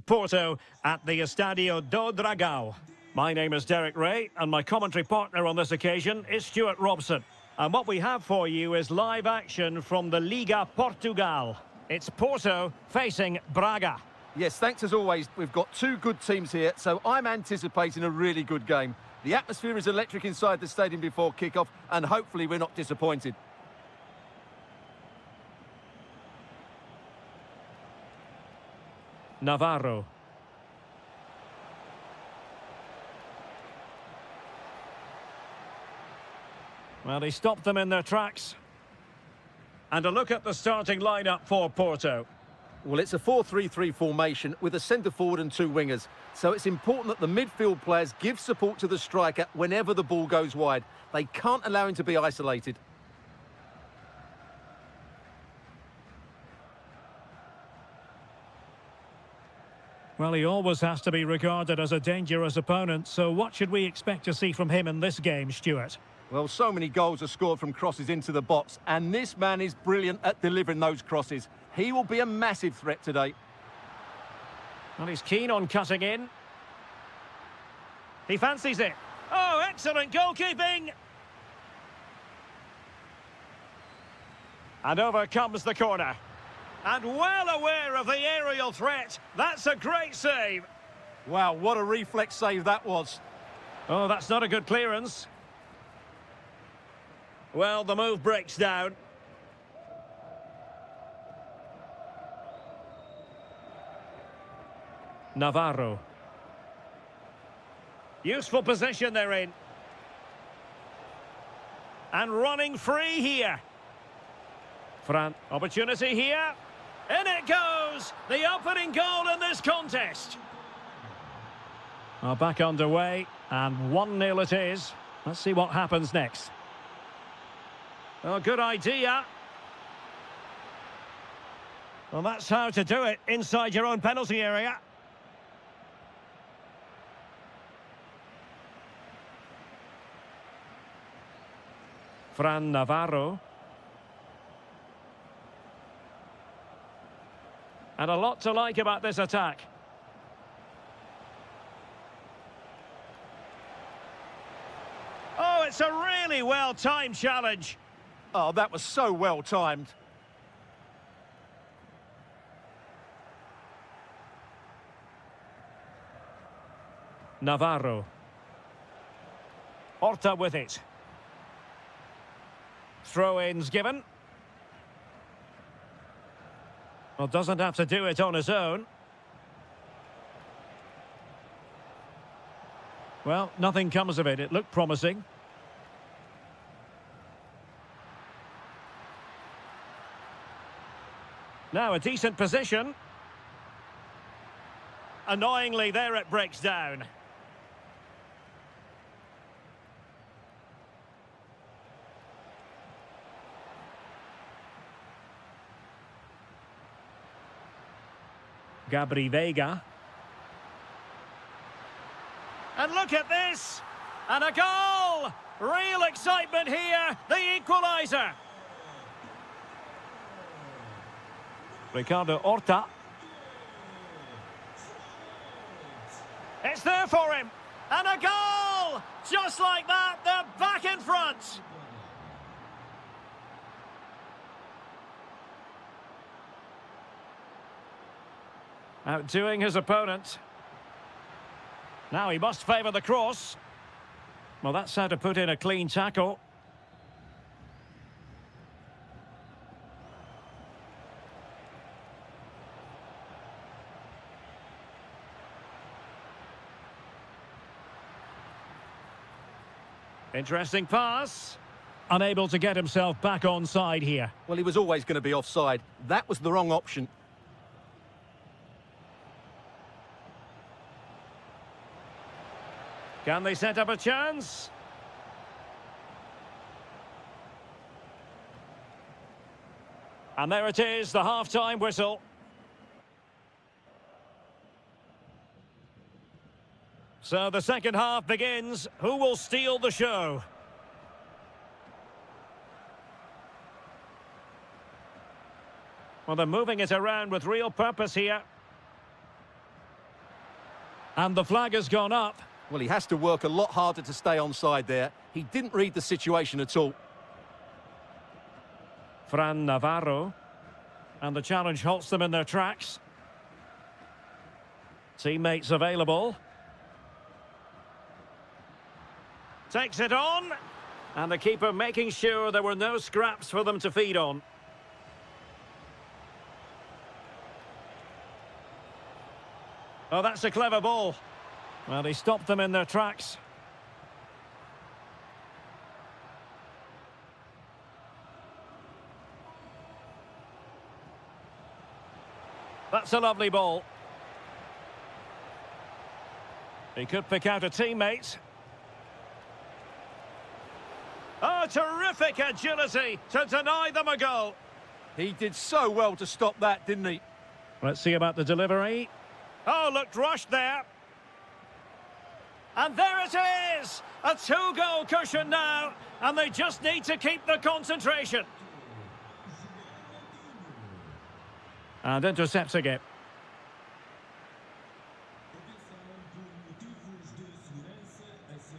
Porto at the Estadio do Dragão. My name is Derek Ray, and my commentary partner on this occasion is Stuart Robson. And what we have for you is live action from the Liga Portugal. It's Porto facing Braga. Yes, thanks as always. We've got two good teams here, so I'm anticipating a really good game. The atmosphere is electric inside the stadium before kick-off, and hopefully we're not disappointed. Navarro. Well, he stopped them in their tracks. And a look at the starting lineup for Porto. Well, it's a 4-3-3 formation with a centre-forward and two wingers. So it's important that the midfield players give support to the striker whenever the ball goes wide. They can't allow him to be isolated. Well, he always has to be regarded as a dangerous opponent, so what should we expect to see from him in this game, Stuart? Well, so many goals are scored from crosses into the box, and this man is brilliant at delivering those crosses. He will be a massive threat today. Well, he's keen on cutting in. He fancies it. Oh, excellent goalkeeping! And over comes the corner. And well aware of the aerial threat. That's a great save. Wow, what a reflex save that was. Oh, that's not a good clearance. Well, the move breaks down. Navarro. Useful position they're in. And running free here. Fran, opportunity here. In it goes! The opening goal in this contest. Well, back underway, and 1-0 it is. Let's see what happens next. Oh, good idea. Well, that's how to do it inside your own penalty area. Fran Navarro. And a lot to like about this attack. Oh, it's a really well-timed challenge. Oh, that was so well-timed. Navarro. Porto with it. Throw-ins given. Well, doesn't have to do it on his own. Well, nothing comes of it. It looked promising. Now a decent position. Annoyingly, there it breaks down. Gabri Veiga. And look at this! And a goal! Real excitement here, the equaliser. Ricardo Horta. It's there for him. And a goal! Just like that, they're back in front. Outdoing his opponent. Now he must favour the cross. Well, that's how to put in a clean tackle. Interesting pass. Unable to get himself back onside here. Well, he was always going to be offside. That was the wrong option. Can they set up a chance? And there it is, the half-time whistle. So the second half begins. Who will steal the show? Well, they're moving it around with real purpose here. And the flag has gone up. Well, he has to work a lot harder to stay onside there. He didn't read the situation at all. Fran Navarro. And the challenge halts them in their tracks. Teammates available. Takes it on. And the keeper making sure there were no scraps for them to feed on. Oh, that's a clever ball. Well, he stopped them in their tracks. That's a lovely ball. He could pick out a teammate. Oh, terrific agility to deny them a goal. He did so well to stop that, didn't he? Let's see about the delivery. Oh, looked rushed there. And there it is! A two-goal cushion now, and they just need to keep the concentration. And intercepting it.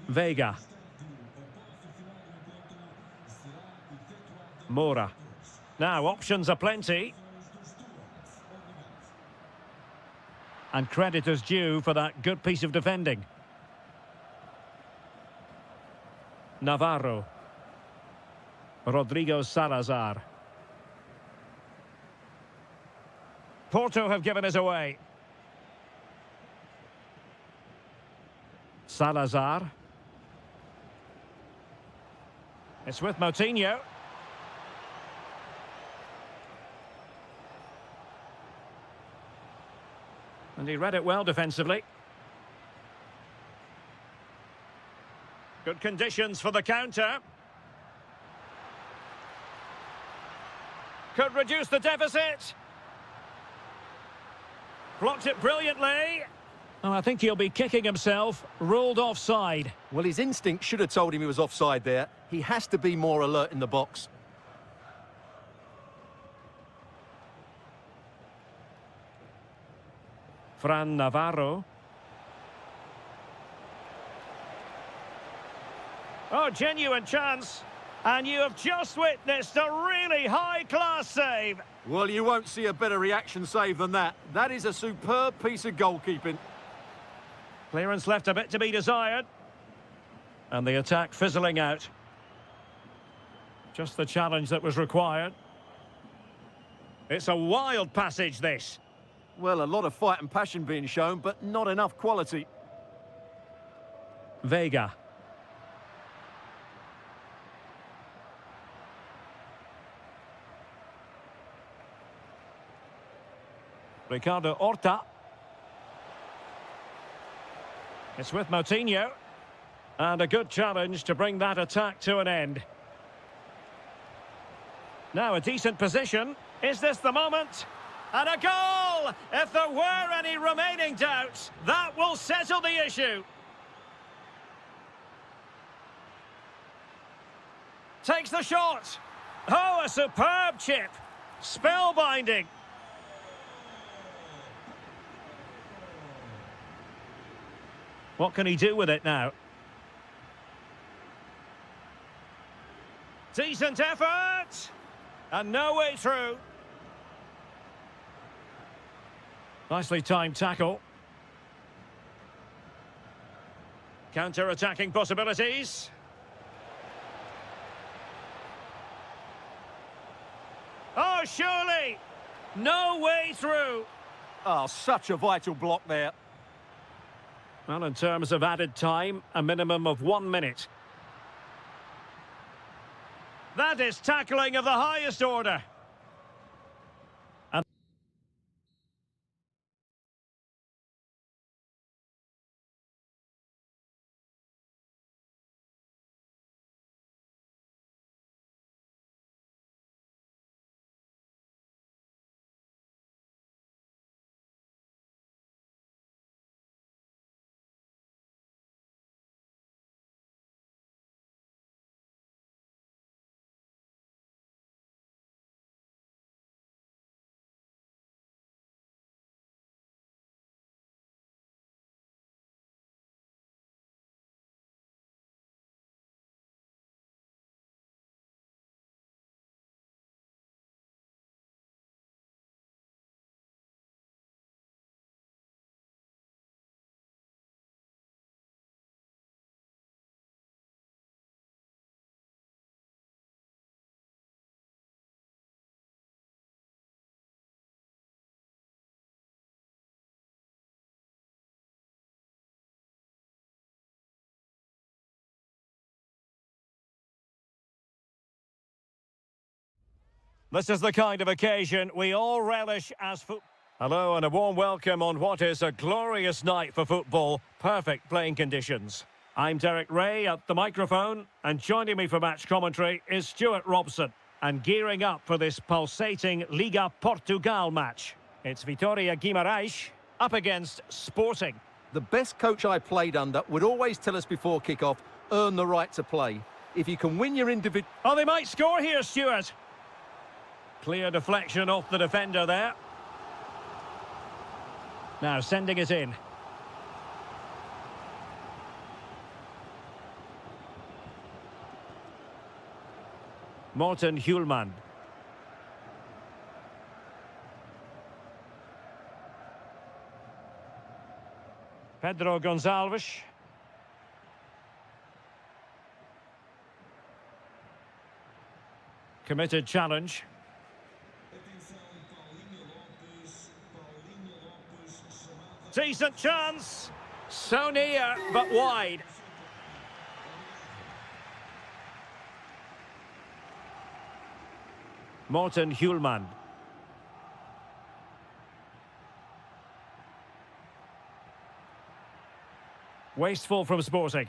Vega. Moura. Now, options are plenty. And credit is due for that good piece of defending. Navarro. Rodrigo Salazar. Porto have given us away. Salazar. It's with Moutinho. And he read it well defensively. Good conditions for the counter. Could reduce the deficit. Blocked it brilliantly. Oh, I think he'll be kicking himself. Ruled offside. Well, his instinct should have told him he was offside there. He has to be more alert in the box. Fran Navarro. Oh, genuine chance. And you have just witnessed a really high-class save. Well, you won't see a better reaction save than that. That is a superb piece of goalkeeping. Clearance left a bit to be desired. And the attack fizzling out. Just the challenge that was required. It's a wild passage, this. Well, a lot of fight and passion being shown, but not enough quality. Vega. Ricardo Horta. It's with Moutinho. And a good challenge to bring that attack to an end. Now a decent position. Is this the moment? And a goal! If there were any remaining doubts, that will settle the issue. Takes the shot. Oh, a superb chip. Spellbinding. What can he do with it now? Decent effort. And no way through. Nicely timed tackle. Counter-attacking possibilities. Oh, surely! No way through. Oh, such a vital block there. Well, in terms of added time, a minimum of 1 minute. That is tackling of the highest order. This is the kind of occasion we all relish as football. Hello and a warm welcome on what is a glorious night for football. Perfect playing conditions. I'm Derek Ray at the microphone, and joining me for match commentary is Stuart Robson. And gearing up for this pulsating Liga Portugal match. It's Vitória Guimaraes up against Sporting. The best coach I played under would always tell us before kick-off, earn the right to play. If you can win your individual... Oh, they might score here, Stuart. Clear deflection off the defender there. Now sending it in. Morten Hjulmand. Pedro Gonçalves. Committed challenge. Decent chance. So near, but wide. Morten Hjulmand. Wasteful from Sporting.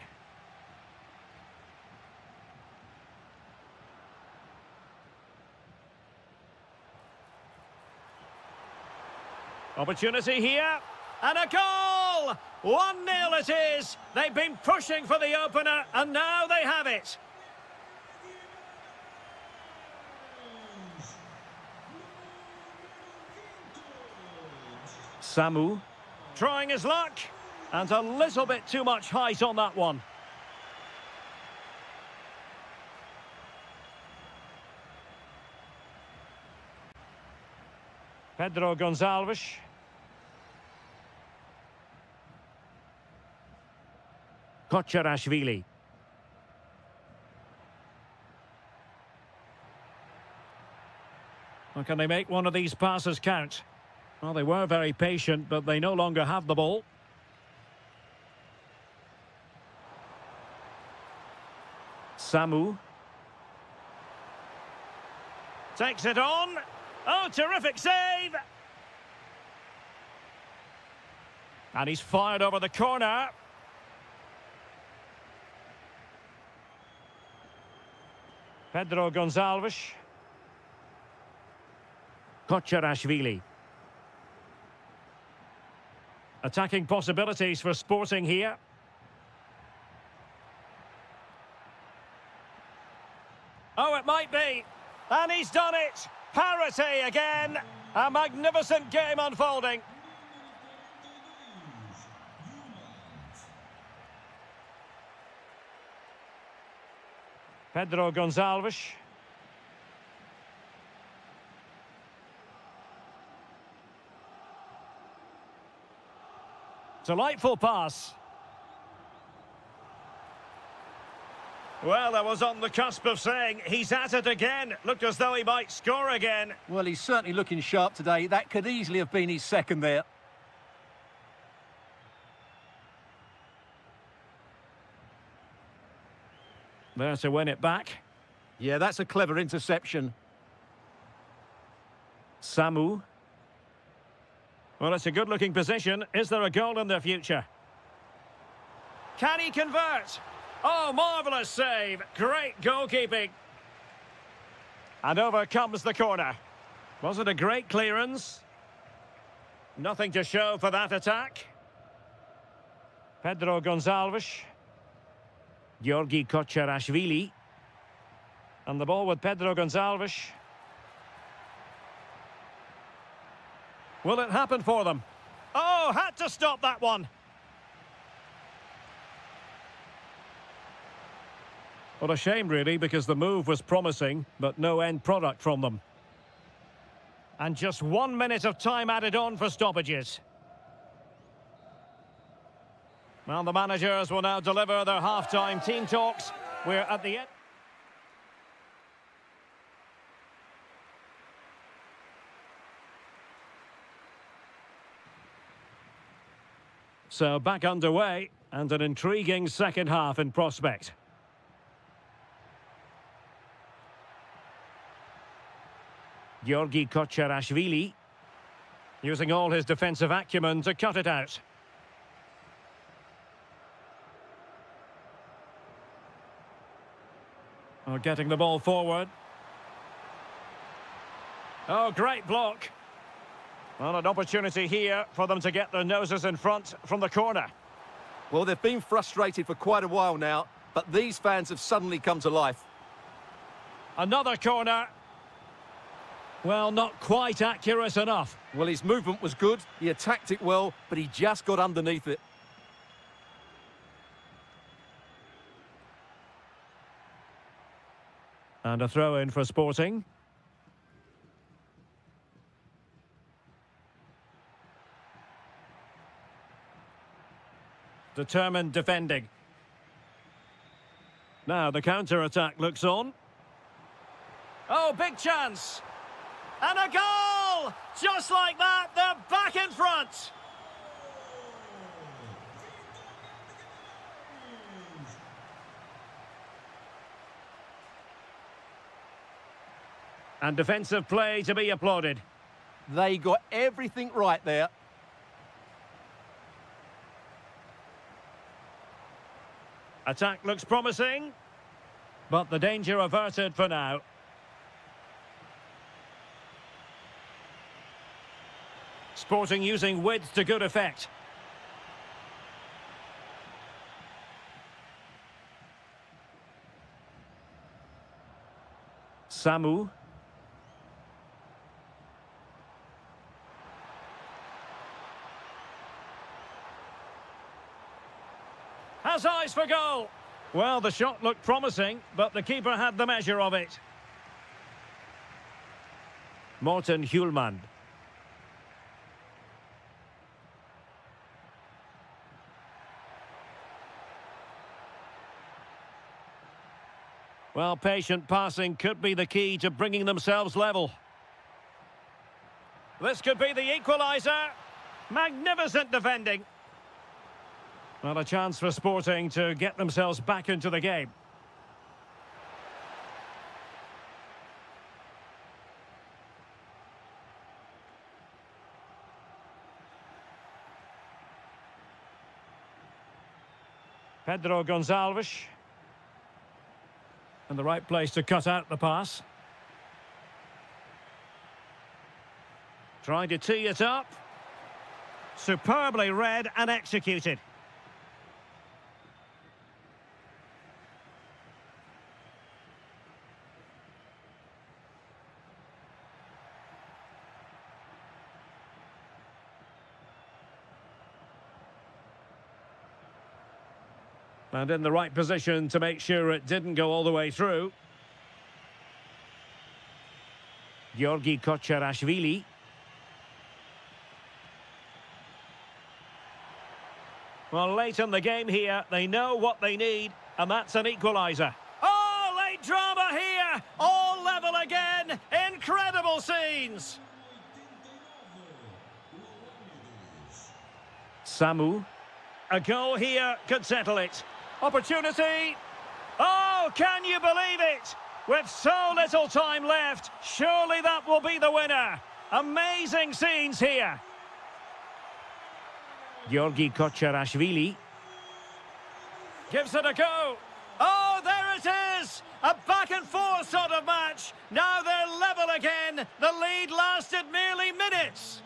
Opportunity here. And a goal! 1-0 it is. They've been pushing for the opener, and now they have it. Samu. Trying his luck. And a little bit too much height on that one. Pedro Gonçalves. Kocherashvili. Well, can they make one of these passes count? Well, they were very patient, but they no longer have the ball. Samu. Takes it on. Oh, terrific save! And he's fired over the corner. Pedro Gonçalves. Kocherashvili. Attacking possibilities for Sporting here. Oh, it might be. And he's done it. Parity again. A magnificent game unfolding. Pedro Gonçalves. Delightful pass. Well, I was on the cusp of saying he's at it again. Looked as though he might score again. Well, he's certainly looking sharp today. That could easily have been his second there. There to win it back. Yeah, that's a clever interception. Samu. Well, it's a good-looking position. Is there a goal in the future? Can he convert? Oh, marvellous save. Great goalkeeping. And over comes the corner. Was it a great clearance? Nothing to show for that attack. Pedro Gonçalves. Georgi Kocherashvili. And the ball with Pedro Gonçalves. Will it happen for them? Oh, had to stop that one. What a shame, really, because the move was promising, but no end product from them. And just 1 minute of time added on for stoppages. Well, the managers will now deliver their half-time team talks. We're at the end. So back underway, and an intriguing second half in prospect. Georgi Kocherashvili, using all his defensive acumen to cut it out. Oh, getting the ball forward. Oh, great block. Well, an opportunity here for them to get their noses in front from the corner. Well, they've been frustrated for quite a while now, but these fans have suddenly come to life. Another corner. Well, not quite accurate enough. Well, his movement was good, he attacked it well, but he just got underneath it. And a throw-in for Sporting. Determined defending. Now the counter-attack looks on. Oh, big chance! And a goal! Just like that, they're back in front! And defensive play to be applauded. They got everything right there. Attack looks promising, but the danger averted for now. Sporting using width to good effect. Samu. Has eyes for goal. Well, the shot looked promising, but the keeper had the measure of it. Morten Hjulmand. Well, patient passing could be the key to bringing themselves level. This could be the equaliser. Magnificent defending. Well, a chance for Sporting to get themselves back into the game. Pedro Gonçalves. In the right place to cut out the pass. Trying to tee it up. Superbly read and executed. And in the right position to make sure it didn't go all the way through. Georgi Kocherashvili. Well, late in the game here, they know what they need, and that's an equaliser. Oh, late drama here! All level again! Incredible scenes! Samu. A goal here could settle it. Opportunity. Oh, can you believe it? With so little time left, surely that will be the winner. Amazing scenes here. Georgi Kocherashvili. Gives it a go. Oh, there it is! A back-and-forth sort of match. Now they're level again. The lead lasted merely minutes.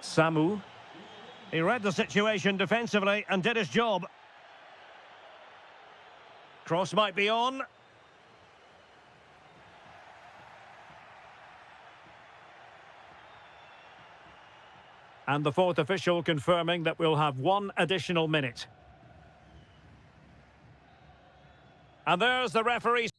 Samu. He read the situation defensively and did his job. Cross might be on. And the fourth official confirming that we'll have one additional minute. And there's the referee.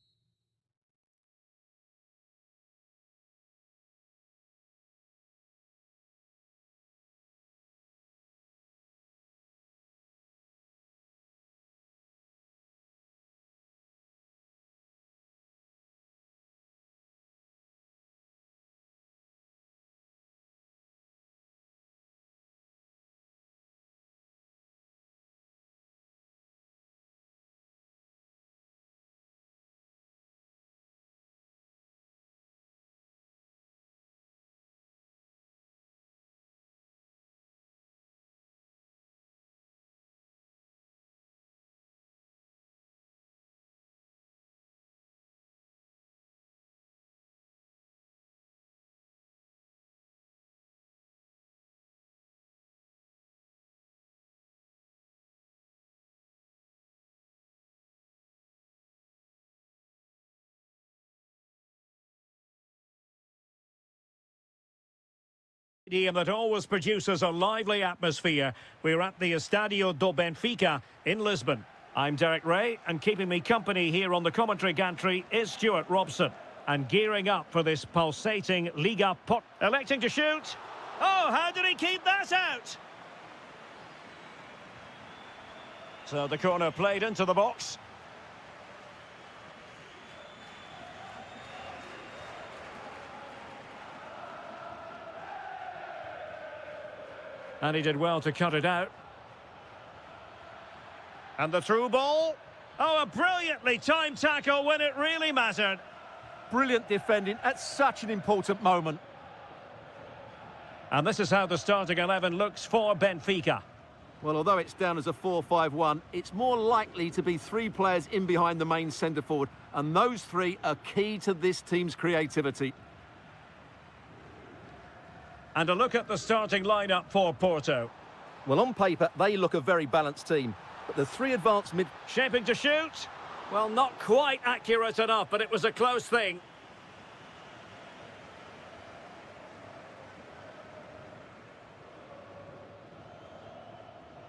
Stadium that always produces a lively atmosphere. We're at the Estadio do Benfica in Lisbon. I'm Derek Ray, and keeping me company here on the commentary gantry is Stuart Robson. And gearing up for this pulsating Liga Porto. Electing to shoot. Oh, how did he keep that out? So the corner played into the box. And he did well to cut it out. And the through ball. Oh, a brilliantly timed tackle when it really mattered. Brilliant defending at such an important moment. And this is how the starting 11 looks for Benfica. Well, although it's down as a 4-5-1, it's more likely to be three players in behind the main centre-forward, and those three are key to this team's creativity. And a look at the starting lineup for Porto. Well, on paper, they look a very balanced team, but the three advanced mid... Shaping to shoot. Well, not quite accurate enough, but it was a close thing.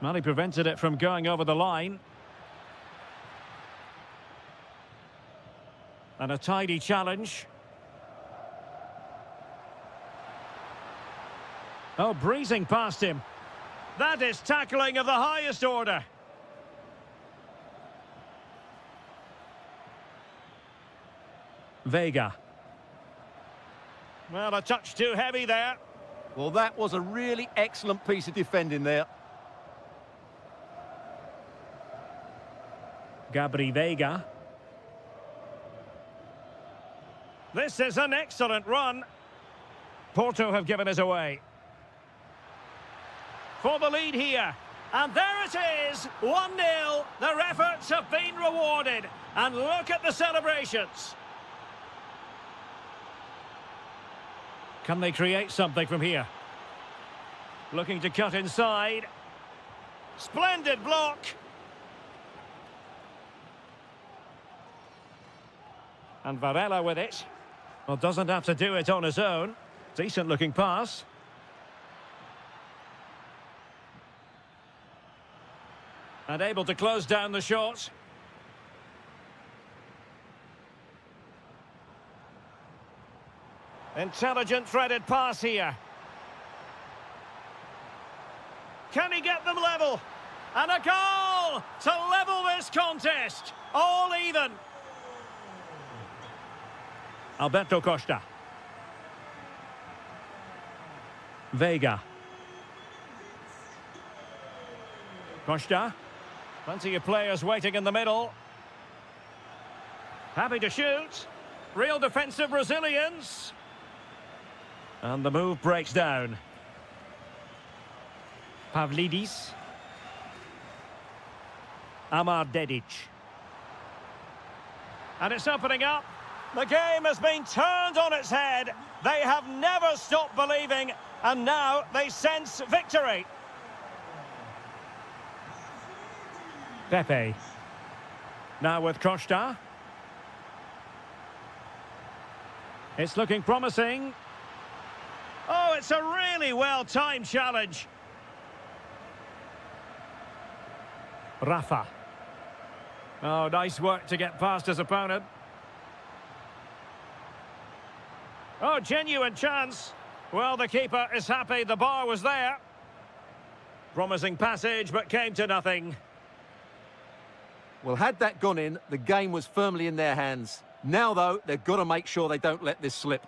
Well, he prevented it from going over the line. And a tidy challenge. Oh, breezing past him. That is tackling of the highest order. Vega. Well, a touch too heavy there. Well, that was a really excellent piece of defending there. Gabri Vega. This is an excellent run. Porto have given us away. For the lead here. And there it is, 1-0. Their efforts have been rewarded. And look at the celebrations. Can they create something from here? Looking to cut inside. Splendid block. And Varela with it. Well, doesn't have to do it on his own. Decent looking pass. And able to close down the shot. Intelligent threaded pass here. Can he get them level? And a goal to level this contest. All even. Alberto Costa. Vega. Costa. Plenty of players waiting in the middle. Happy to shoot. Real defensive resilience. And the move breaks down. Pavlidis. Amar Dedic. And it's opening up. The game has been turned on its head. They have never stopped believing, and now they sense victory. Pepe. Now with Costa. It's looking promising. Oh, it's a really well-timed challenge. Rafa. Oh, nice work to get past his opponent. Oh, genuine chance. Well, the keeper is happy the bar was there. Promising passage, but came to nothing. Well, had that gone in, the game was firmly in their hands. Now, though, they've got to make sure they don't let this slip.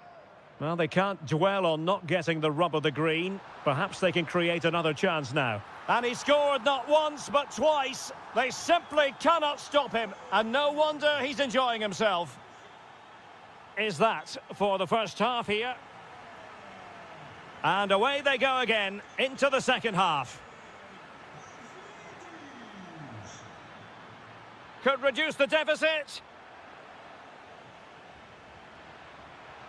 Well, they can't dwell on not getting the rub of the green. Perhaps they can create another chance now. And he scored not once, but twice. They simply cannot stop him. And no wonder he's enjoying himself. Is that for the first half here. And away they go again into the second half. Could reduce the deficit.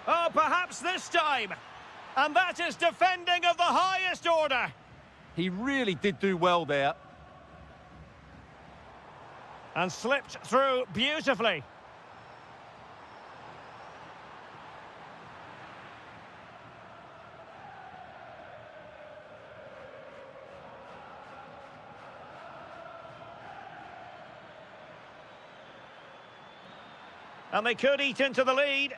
Oh, perhaps this time. And that is defending of the highest order. He really did do well there. And slipped through beautifully. And they could eat into the lead.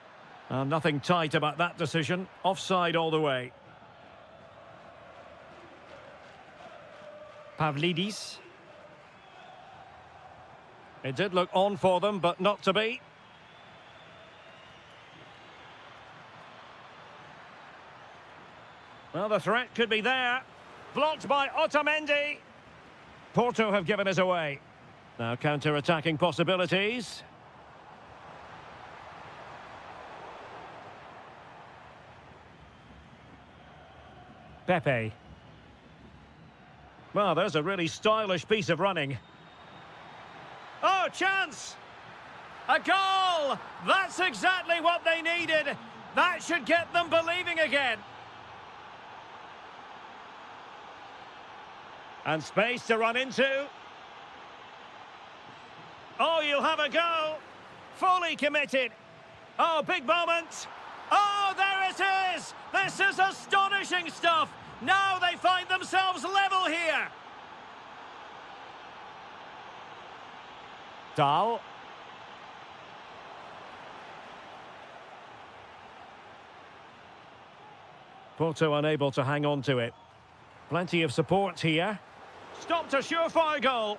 Nothing tight about that decision. Offside all the way. Pavlidis. It did look on for them, but not to be. Well, the threat could be there. Blocked by Otamendi. Porto have given us away. Now counter-attacking possibilities. Pepe. Well, there's a really stylish piece of running. Oh, chance! A goal! That's exactly what they needed. That should get them believing again. And space to run into. Oh, you'll have a go. Fully committed. Oh, big moment. Oh, there it is! This is astonishing stuff. Now they find themselves level here. Dahl. Porto unable to hang on to it. Plenty of support here. Stopped a surefire goal.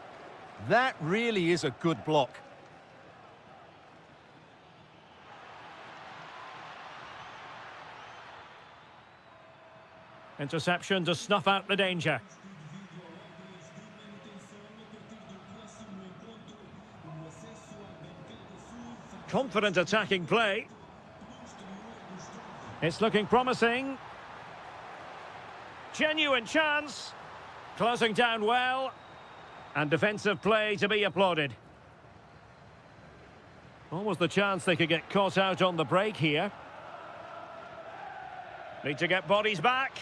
That really is a good block. Interception to snuff out the danger. Confident attacking play. It's looking promising. Genuine chance. Closing down well. And defensive play to be applauded. Almost the chance they could get caught out on the break here. Need to get bodies back.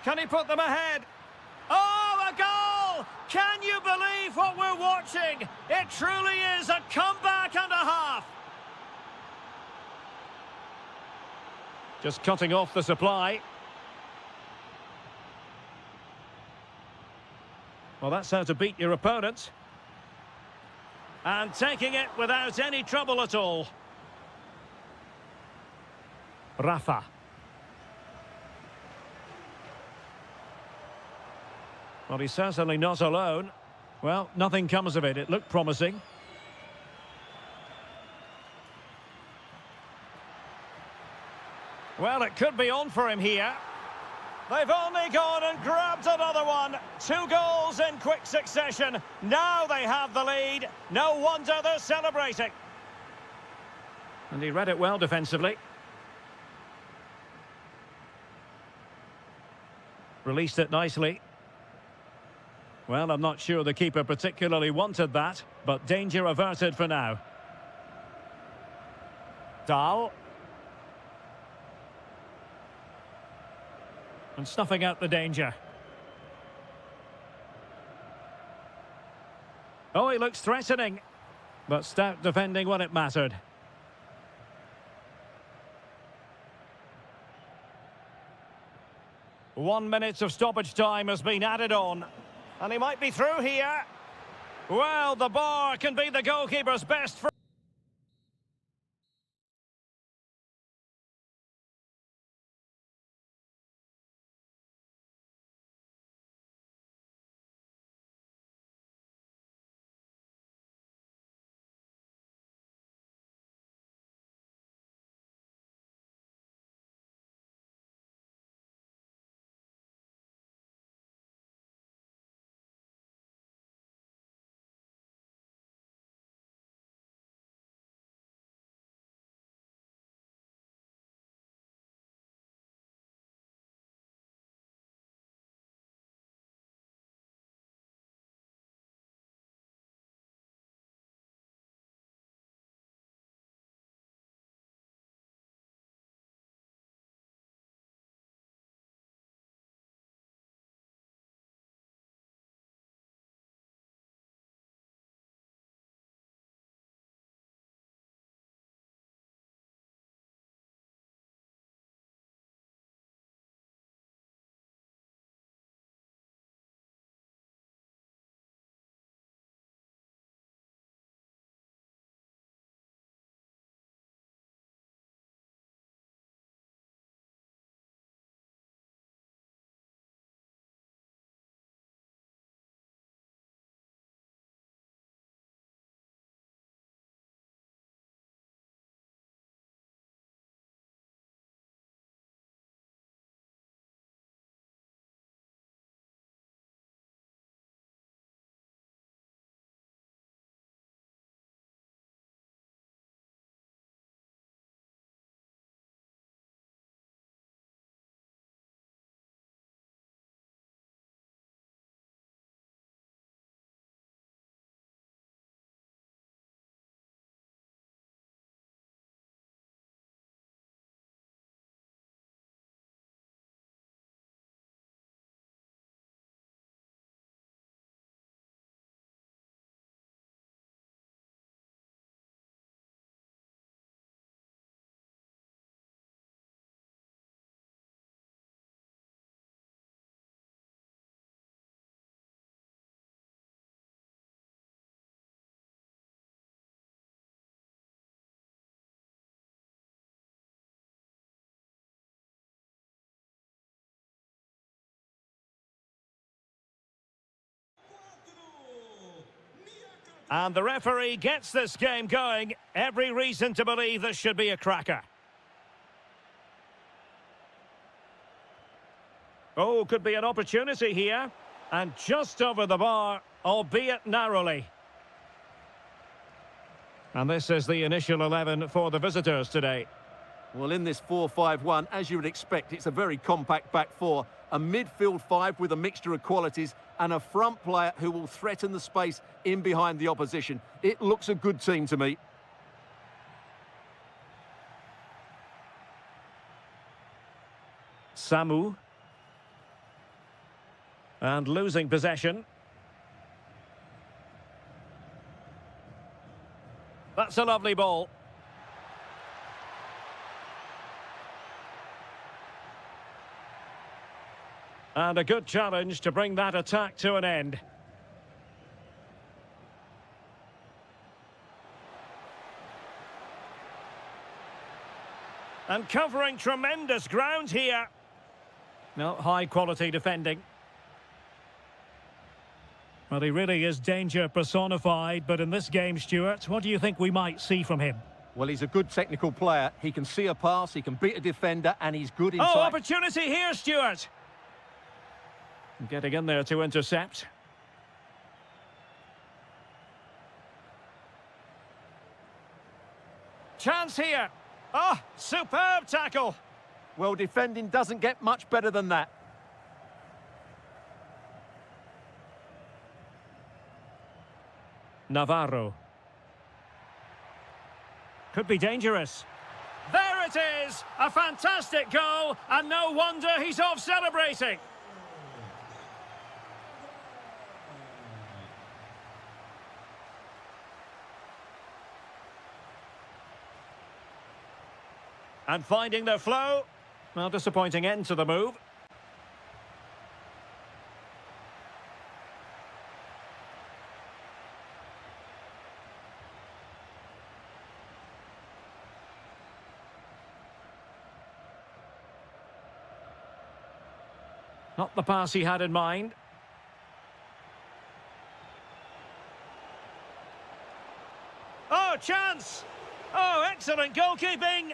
Can he put them ahead? Oh, a goal! Can you believe what we're watching? It truly is a comeback and a half. Just cutting off the supply. Well, that's how to beat your opponent. And taking it without any trouble at all. Rafa. Well, he's certainly not alone. Well, nothing comes of it. It looked promising. Well, it could be on for him here. They've only gone and grabbed another one. 2 goals in quick succession. Now they have the lead. No wonder they're celebrating. And he read it well defensively. Released it nicely. Well, I'm not sure the keeper particularly wanted that, but danger averted for now. Dahl. And snuffing out the danger. Oh, he looks threatening, but stout defending when it mattered. One minute of stoppage time has been added on. And he might be through here. Well, the bar can be the goalkeeper's best friend. And the referee gets this game going. Every reason to believe this should be a cracker. Oh, could be an opportunity here. And just over the bar, albeit narrowly. And this is the initial 11 for the visitors today. Well, in this 4-5-1, as you would expect, it's a very compact back four. A midfield five with a mixture of qualities and a front player who will threaten the space in behind the opposition. It looks a good team to me. Samu. And losing possession. That's a lovely ball. And a good challenge to bring that attack to an end. And covering tremendous ground here. No, high quality defending. Well, he really is danger personified, but in this game, Stuart, what do you think we might see from him? Well, he's a good technical player. He can see a pass, he can beat a defender, and he's good inside. Oh, opportunity here, Stuart. Getting in there to intercept. Chance here. Oh, superb tackle. Well, defending doesn't get much better than that. Navarro. Could be dangerous. There it is! A fantastic goal, and no wonder he's off celebrating. And finding their flow. Well, disappointing end to the move. Not the pass he had in mind. Oh, chance! Oh, excellent goalkeeping!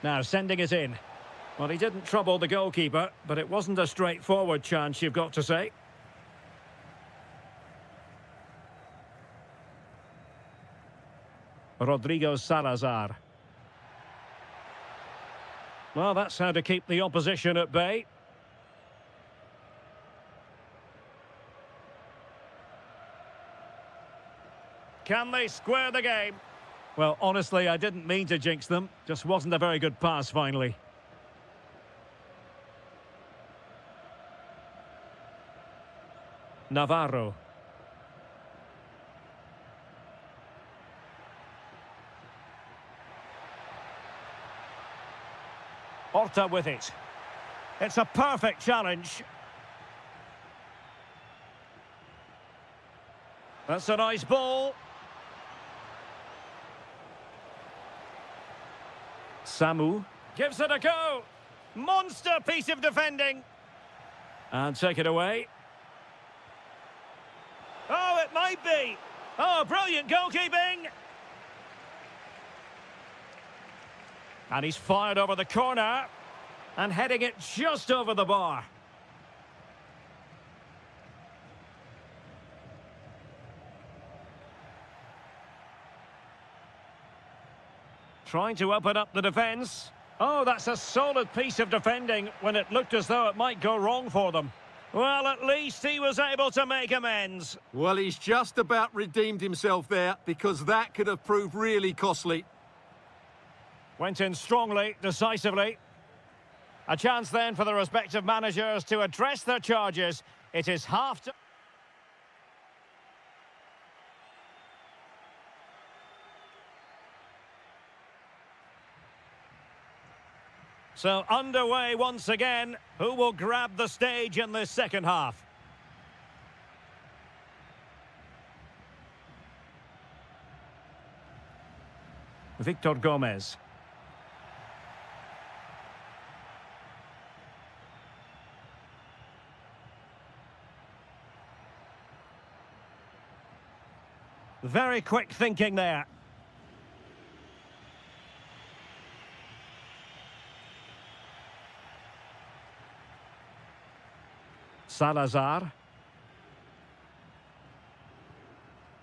Now sending it in. Well, he didn't trouble the goalkeeper, but it wasn't a straightforward chance, you've got to say. Rodrigo Salazar. Well, that's how to keep the opposition at bay. Can they square the game? Well, honestly, I didn't mean to jinx them. Just wasn't a very good pass, finally. Navarro. Porto with it. It's a perfect challenge. That's a nice ball. Samu gives it a go. Monster piece of defending. And take it away. Oh, it might be. Oh, brilliant goalkeeping. And he's fired over the corner. And heading it just over the bar. Trying to open up the defence. Oh, that's a solid piece of defending when it looked as though it might go wrong for them. Well, at least he was able to make amends. Well, he's just about redeemed himself there, because that could have proved really costly. Went in strongly, decisively. A chance then for the respective managers to address their charges. It is half to... So underway once again. Who will grab the stage in this second half? Victor Gomez. Very quick thinking there. Salazar.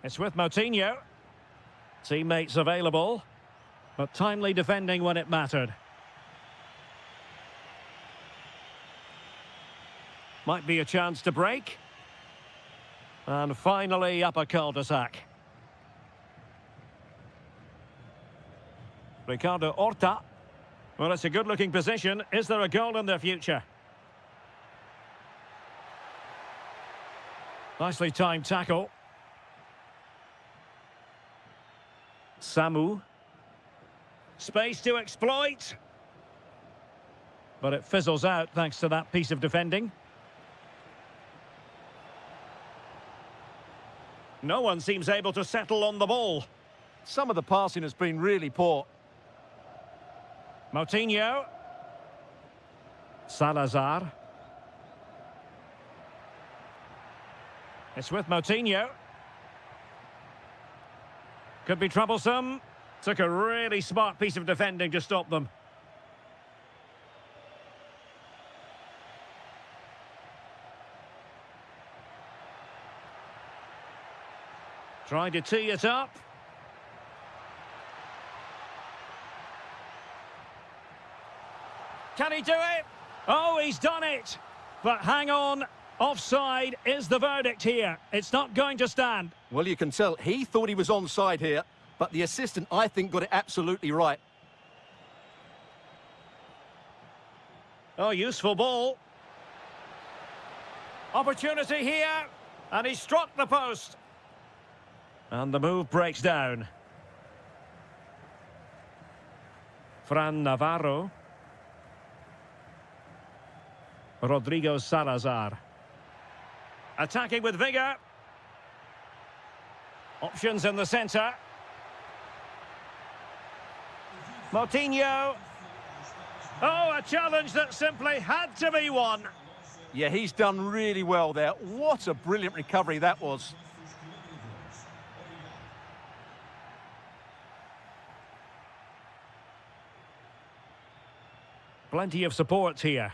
It's with Moutinho. Teammates available, but timely defending when it mattered. Might be a chance to break. And finally up a cul-de-sac. Ricardo Horta. Well, it's a good-looking position. Is there a goal in their future? Nicely timed tackle. Samu. Space to exploit. But it fizzles out thanks to that piece of defending. No one seems able to settle on the ball. Some of the passing has been really poor. Moutinho. Salazar. It's with Moutinho. Could be troublesome. Took a really smart piece of defending to stop them. Trying to tee it up. Can he do it? Oh, he's done it. But hang on. Offside is the verdict here. It's not going to stand. Well, you can tell he thought he was onside here, but the assistant, I think, got it absolutely right. Oh, useful ball. Opportunity here. And he struck the post. And the move breaks down. Fran Navarro. Rodrigo Salazar. Attacking with vigour. Options in the centre. Moutinho. Oh, a challenge that simply had to be won. Yeah, he's done really well there. What a brilliant recovery that was. Plenty of support here.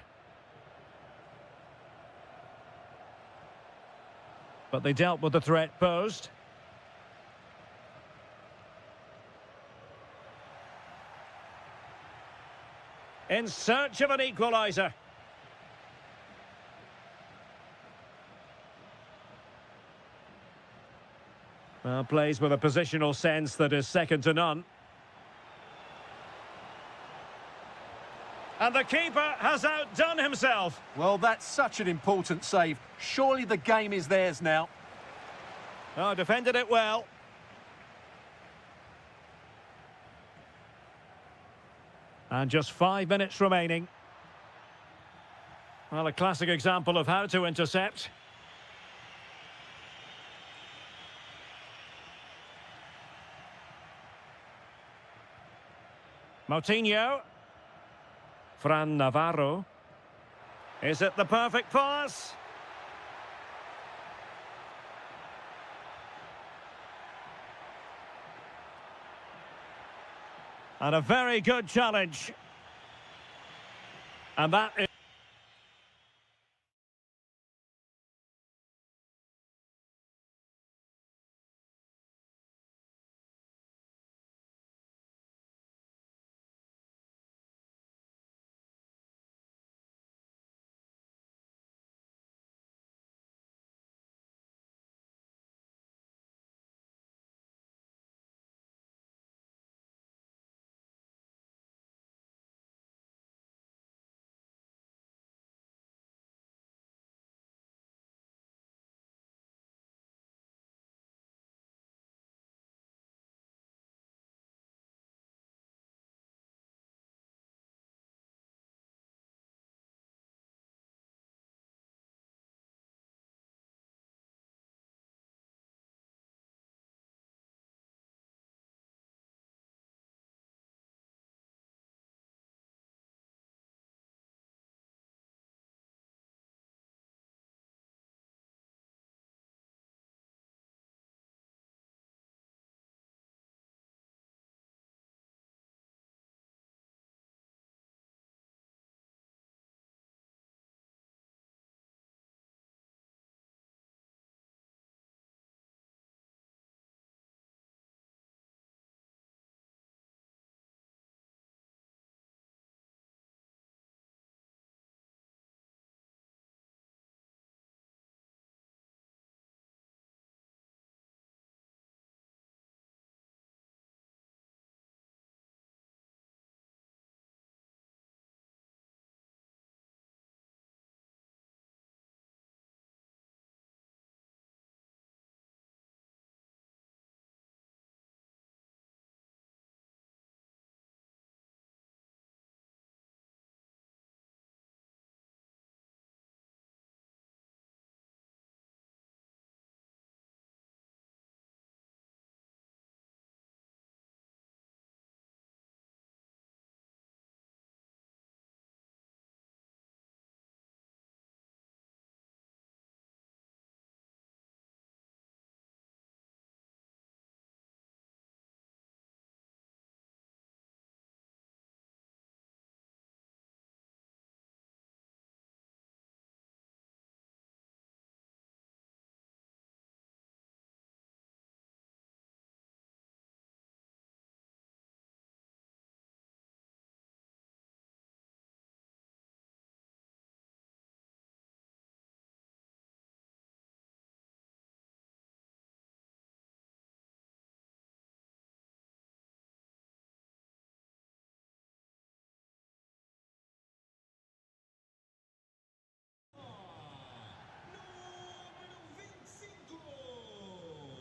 But they dealt with the threat posed. In search of an equaliser. Well, plays with a positional sense that is second to none. And the keeper has outdone himself. Well, that's such an important save. Surely the game is theirs now. Oh, defended it well. And just 5 minutes remaining. Well, a classic example of how to intercept. Moutinho. Fran Navarro. Is it the perfect pass? And a very good challenge. And that is...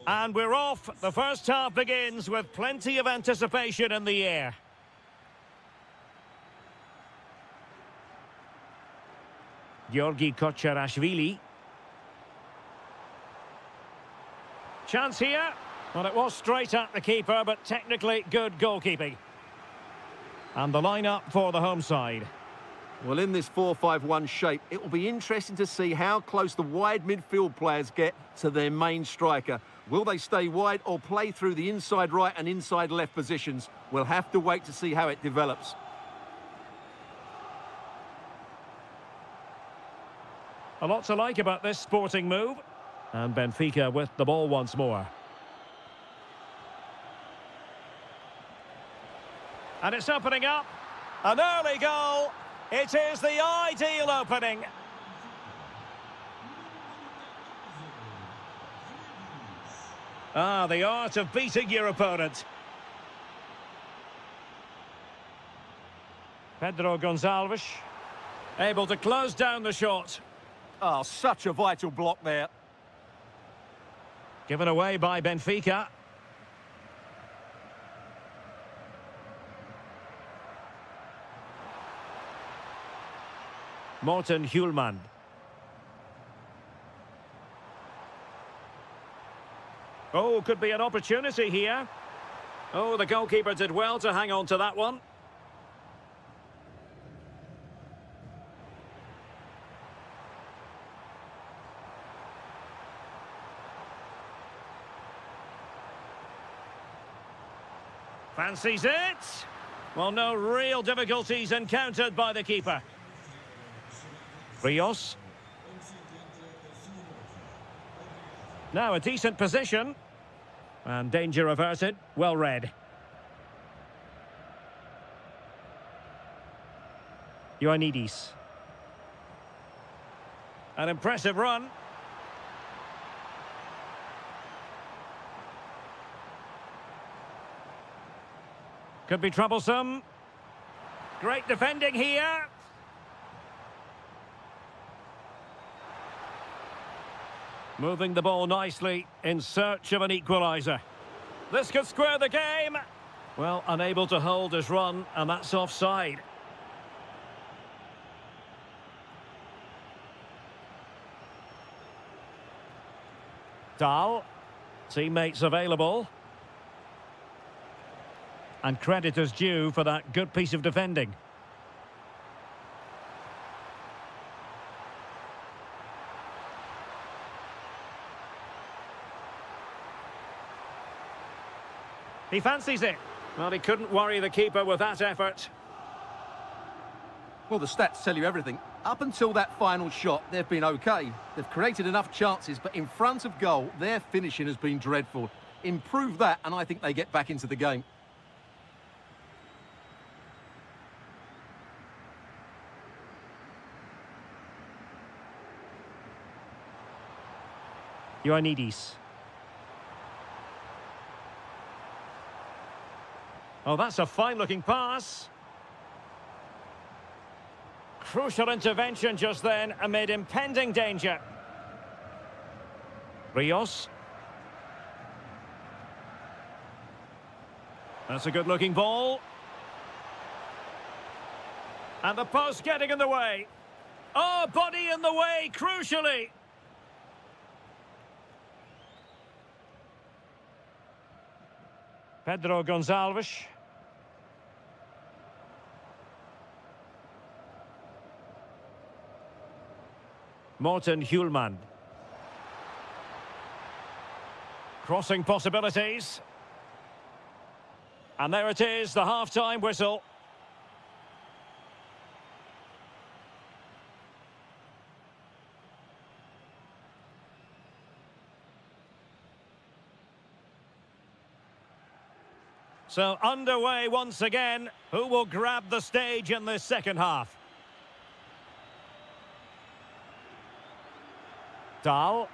And we're off. The first half begins with plenty of anticipation in the air. Georgi Kocharashvili. Chance here. Well, it was straight at the keeper, but technically good goalkeeping. And the line-up for the home side. Well, in this 4-5-1 shape, it will be interesting to see how close the wide midfield players get to their main striker. Will they stay wide or play through the inside right and inside left positions? We'll have to wait to see how it develops. A lot to like about this sporting move. And Benfica with the ball once more. And it's opening up. An early goal. It is the ideal opening. Ah, the art of beating your opponent. Pedro Gonçalves able to close down the shot. Oh, such a vital block there. Given away by Benfica. Morten Hjulmand. Oh, could be an opportunity here. Oh, the goalkeeper did well to hang on to that one. Fancies it. Well, no real difficulties encountered by the keeper. Rios. Now a decent position. And danger averted. Well read. Ioannidis. An impressive run. Could be troublesome. Great defending here. Moving the ball nicely in search of an equaliser. This could square the game. Well, unable to hold his run, and that's offside. Dahl. Teammates available. And credit is due for that good piece of defending. He fancies it. Well, he couldn't worry the keeper with that effort. Well, the stats tell you everything. Up until that final shot, they've been okay. They've created enough chances, but in front of goal, their finishing has been dreadful. Improve that, and I think they get back into the game. Ioannidis. Oh, that's a fine-looking pass. Crucial intervention just then amid impending danger. Rios. That's a good-looking ball. And the post getting in the way. Oh, body in the way, crucially. Pedro Gonçalves. Morten Hjulmand. Crossing possibilities. And there it is, the half-time whistle. So underway once again. Who will grab the stage in this second half? Dahl.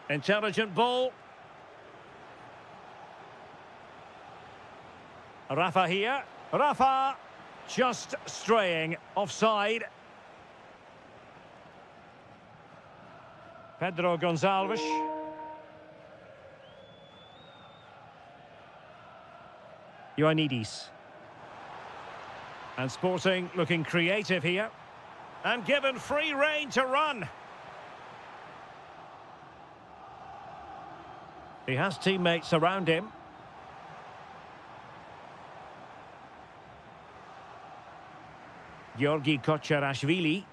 Intelligent ball. Rafa here. Rafa just straying offside. Pedro Gonçalves. Ioannidis. And Sporting looking creative here. And given free rein to run. He has teammates around him. Georgi Kocharashvili.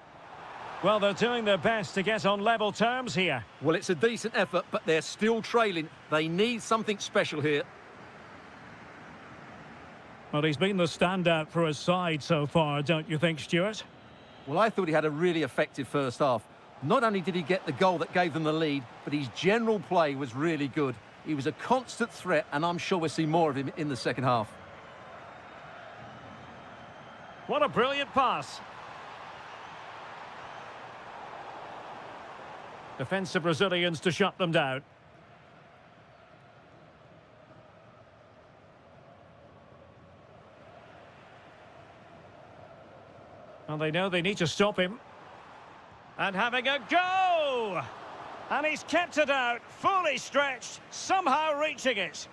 Well, they're doing their best to get on level terms here. Well, it's a decent effort, but they're still trailing. They need something special here. Well, he's been the standout for his side so far, don't you think, Stuart? Well, I thought he had a really effective first half. Not only did he get the goal that gave them the lead, but his general play was really good. He was a constant threat, and I'm sure we'll see more of him in the second half. What a brilliant pass. Defensive Brazilians to shut them down. Well, they know they need to stop him. And having a go! And he's kept it out, fully stretched, somehow reaching it.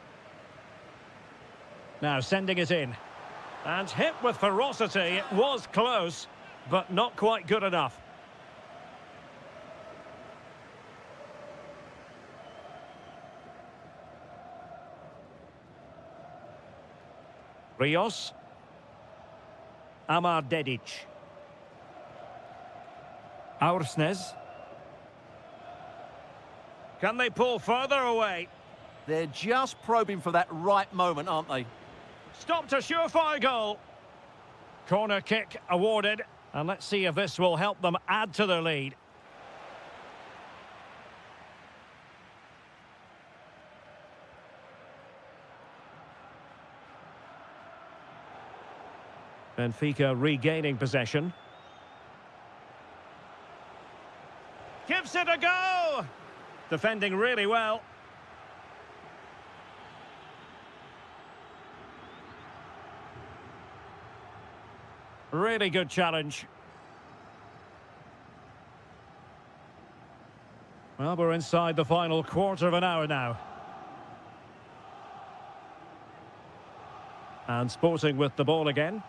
Now sending it in. And hit with ferocity. It was close, but not quite good enough. Rios. Amar Dedic. Aursnes. Can they pull further away? They're just probing for that right moment, aren't they? Stopped a surefire goal. Corner kick awarded. And let's see if this will help them add to their lead. Benfica regaining possession. Gives it a go! Defending really well. Really good challenge. Well, we're inside the final quarter of an hour now. And Sporting with the ball again.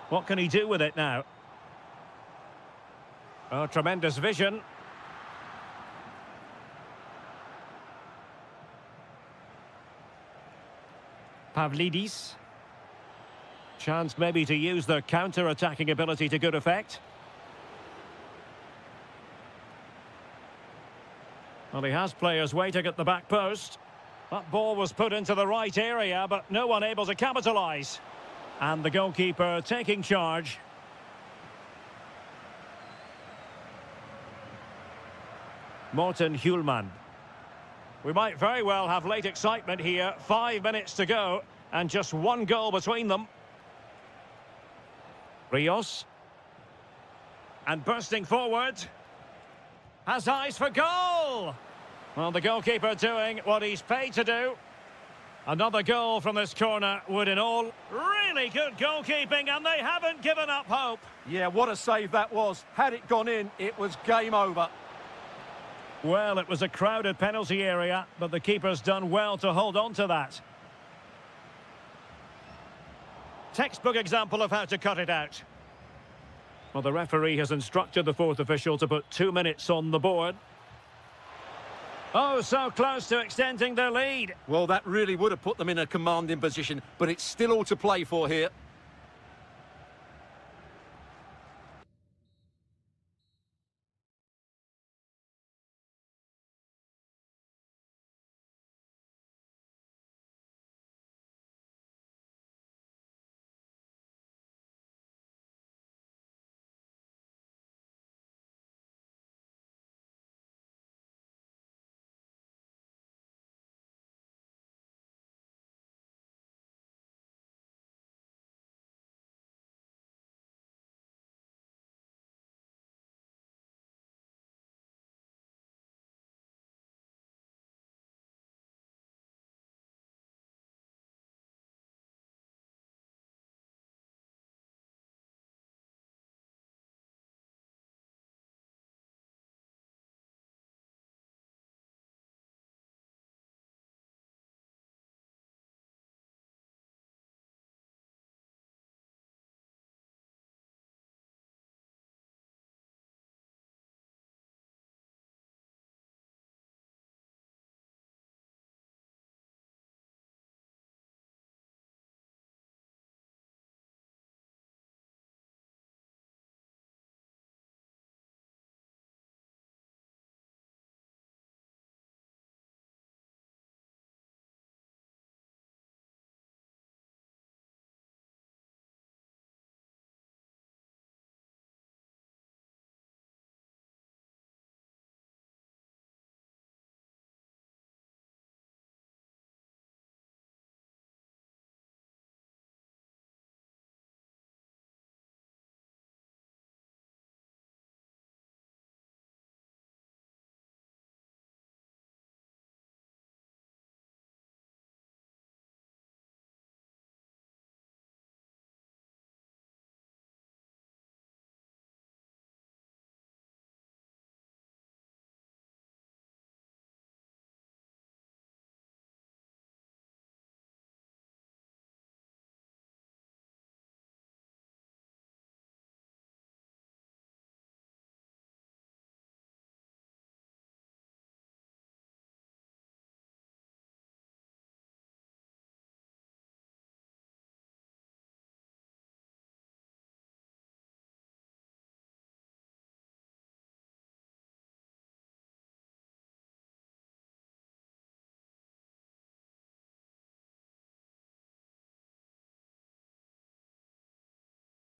What can he do with it now? Oh, tremendous vision. Pavlidis. Chance maybe to use their counter-attacking ability to good effect. Well, he has players waiting at the back post. That ball was put into the right area, but no one able to capitalise. And the goalkeeper taking charge. Morten Hjulman. We might very well have late excitement here. 5 minutes to go, and just one goal between them. Rios. And bursting forward. Has eyes for goal! Well, the goalkeeper doing what he's paid to do. Another goal from this corner would in all. Really good goalkeeping, and they haven't given up hope. Yeah, what a save that was. Had it gone in, it was game over. Well, it was a crowded penalty area, but the keeper's done well to hold on to that. Textbook example of how to cut it out. Well, the referee has instructed the fourth official to put 2 minutes on the board. Oh, so close to extending their lead. Well, that really would have put them in a commanding position, but it's still all to play for here.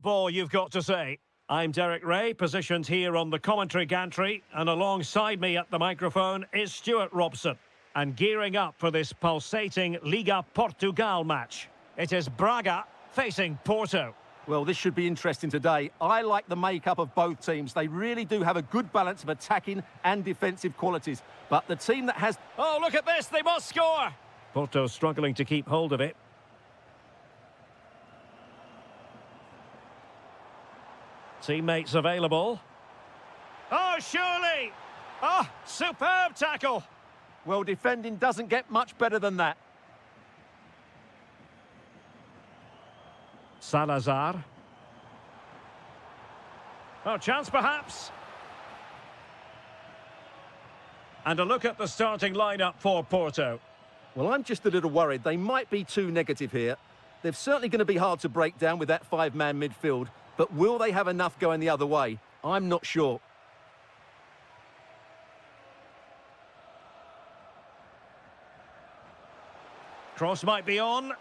Ball, you've got to say. I'm Derek Ray, positioned here on the commentary gantry, and alongside me at the microphone is Stuart Robson. And gearing up for this pulsating Liga Portugal match. It is Braga facing Porto. Well, this should be interesting today. I like the makeup of both teams. They really do have a good balance of attacking and defensive qualities. But the team that has... Oh, look at this, they must score! Porto struggling to keep hold of it. Teammates available. Oh, surely! Oh, superb tackle! Well, defending doesn't get much better than that. Salazar. Oh, chance perhaps. And a look at the starting lineup for Porto. Well, I'm just a little worried. They might be too negative here. They're certainly going to be hard to break down with that five-man midfield. But will they have enough going the other way? I'm not sure. Cross might be on.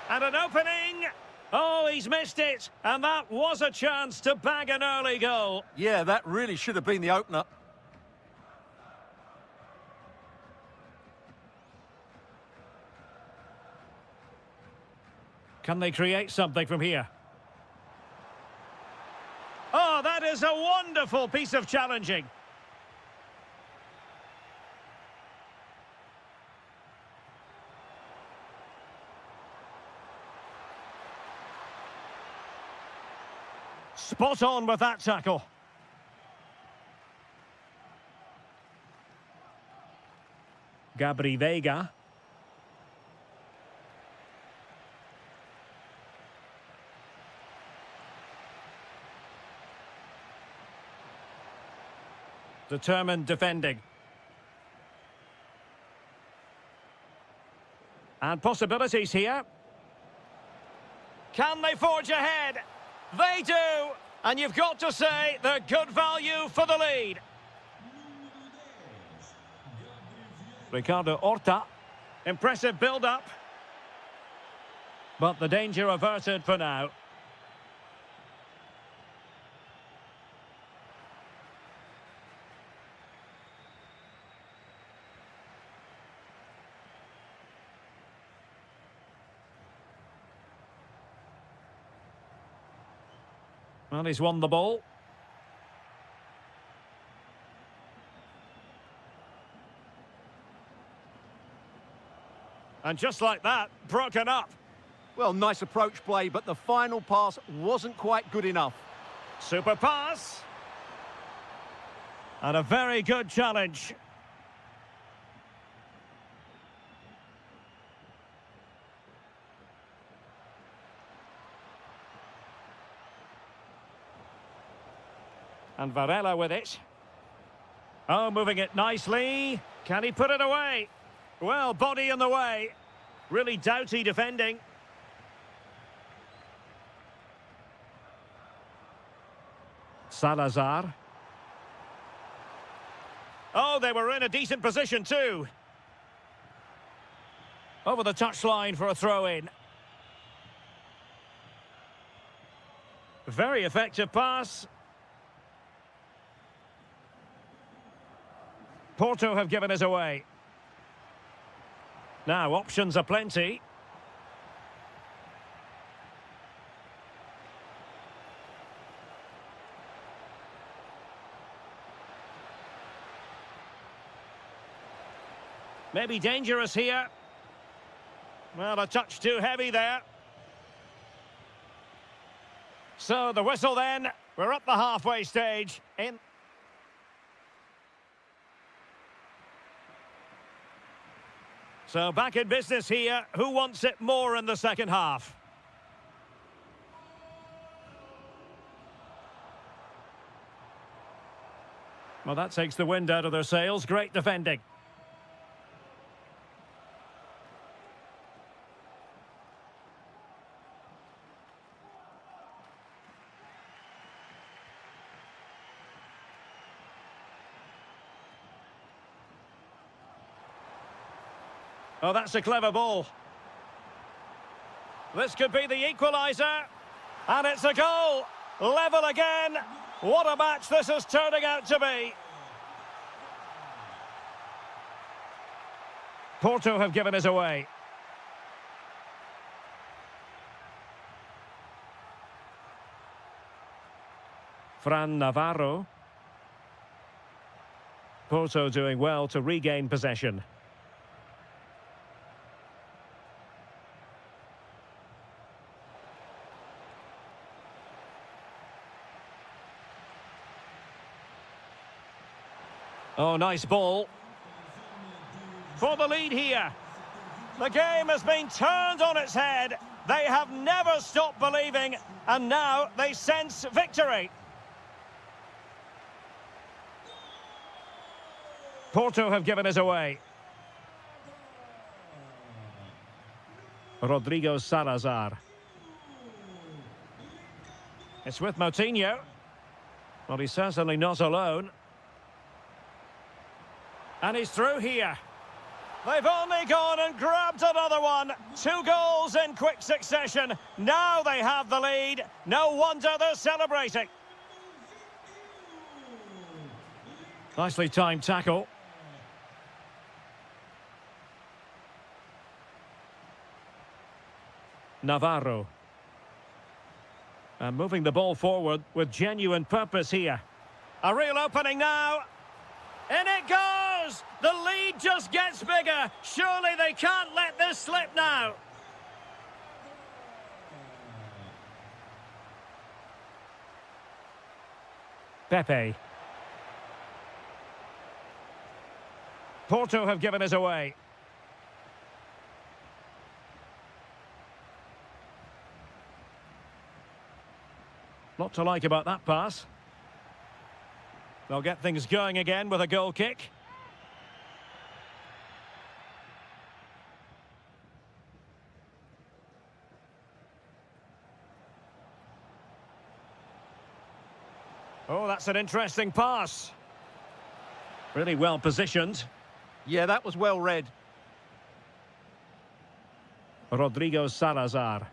And an opening. Oh, he's missed it. And that was a chance to bag an early goal. Yeah, that really should have been the opener. Can they create something from here? Oh, that is a wonderful piece of challenging. Spot on with that tackle. Gabri Veiga. Determined defending. And possibilities here. Can they forge ahead? They do! And you've got to say, they're good value for the lead. Ricardo Horta. Impressive build-up. But the danger averted for now. Well, he's won the ball. And just like that, broken up. Well, nice approach play, but the final pass wasn't quite good enough. Super pass. And a very good challenge. And Varela with it. Oh, moving it nicely. Can he put it away? Well, body in the way. Really doughty defending. Salazar. Oh, they were in a decent position too. Over the touchline for a throw-in. Very effective pass. Porto have given us away. Now, options are plenty. Maybe dangerous here. Well, a touch too heavy there. So, the whistle then. We're at the halfway stage. So back in business here. Who wants it more in the second half? Well, that takes the wind out of their sails. Great defending. Oh, that's a clever ball. This could be the equaliser. And it's a goal. Level again. What a match this is turning out to be. Porto have given us away. Fran Navarro. Porto doing well to regain possession. Oh, nice ball. For the lead here. The game has been turned on its head. They have never stopped believing, and now they sense victory. Porto have given us away. Rodrigo Salazar. It's with Moutinho. Well, he's certainly not alone. And he's through here. They've only gone and grabbed another one. 2 goals in quick succession. Now they have the lead. No wonder they're celebrating. Nicely timed tackle. Navarro. And moving the ball forward with genuine purpose here. A real opening now. In it goes! The lead just gets bigger. Surely they can't let this slip now. Pepe. Porto have given us away. Lot to like about that pass. They'll get things going again with a goal kick. Oh, that's an interesting pass. Really well positioned. Yeah, that was well read. Rodrigo Salazar.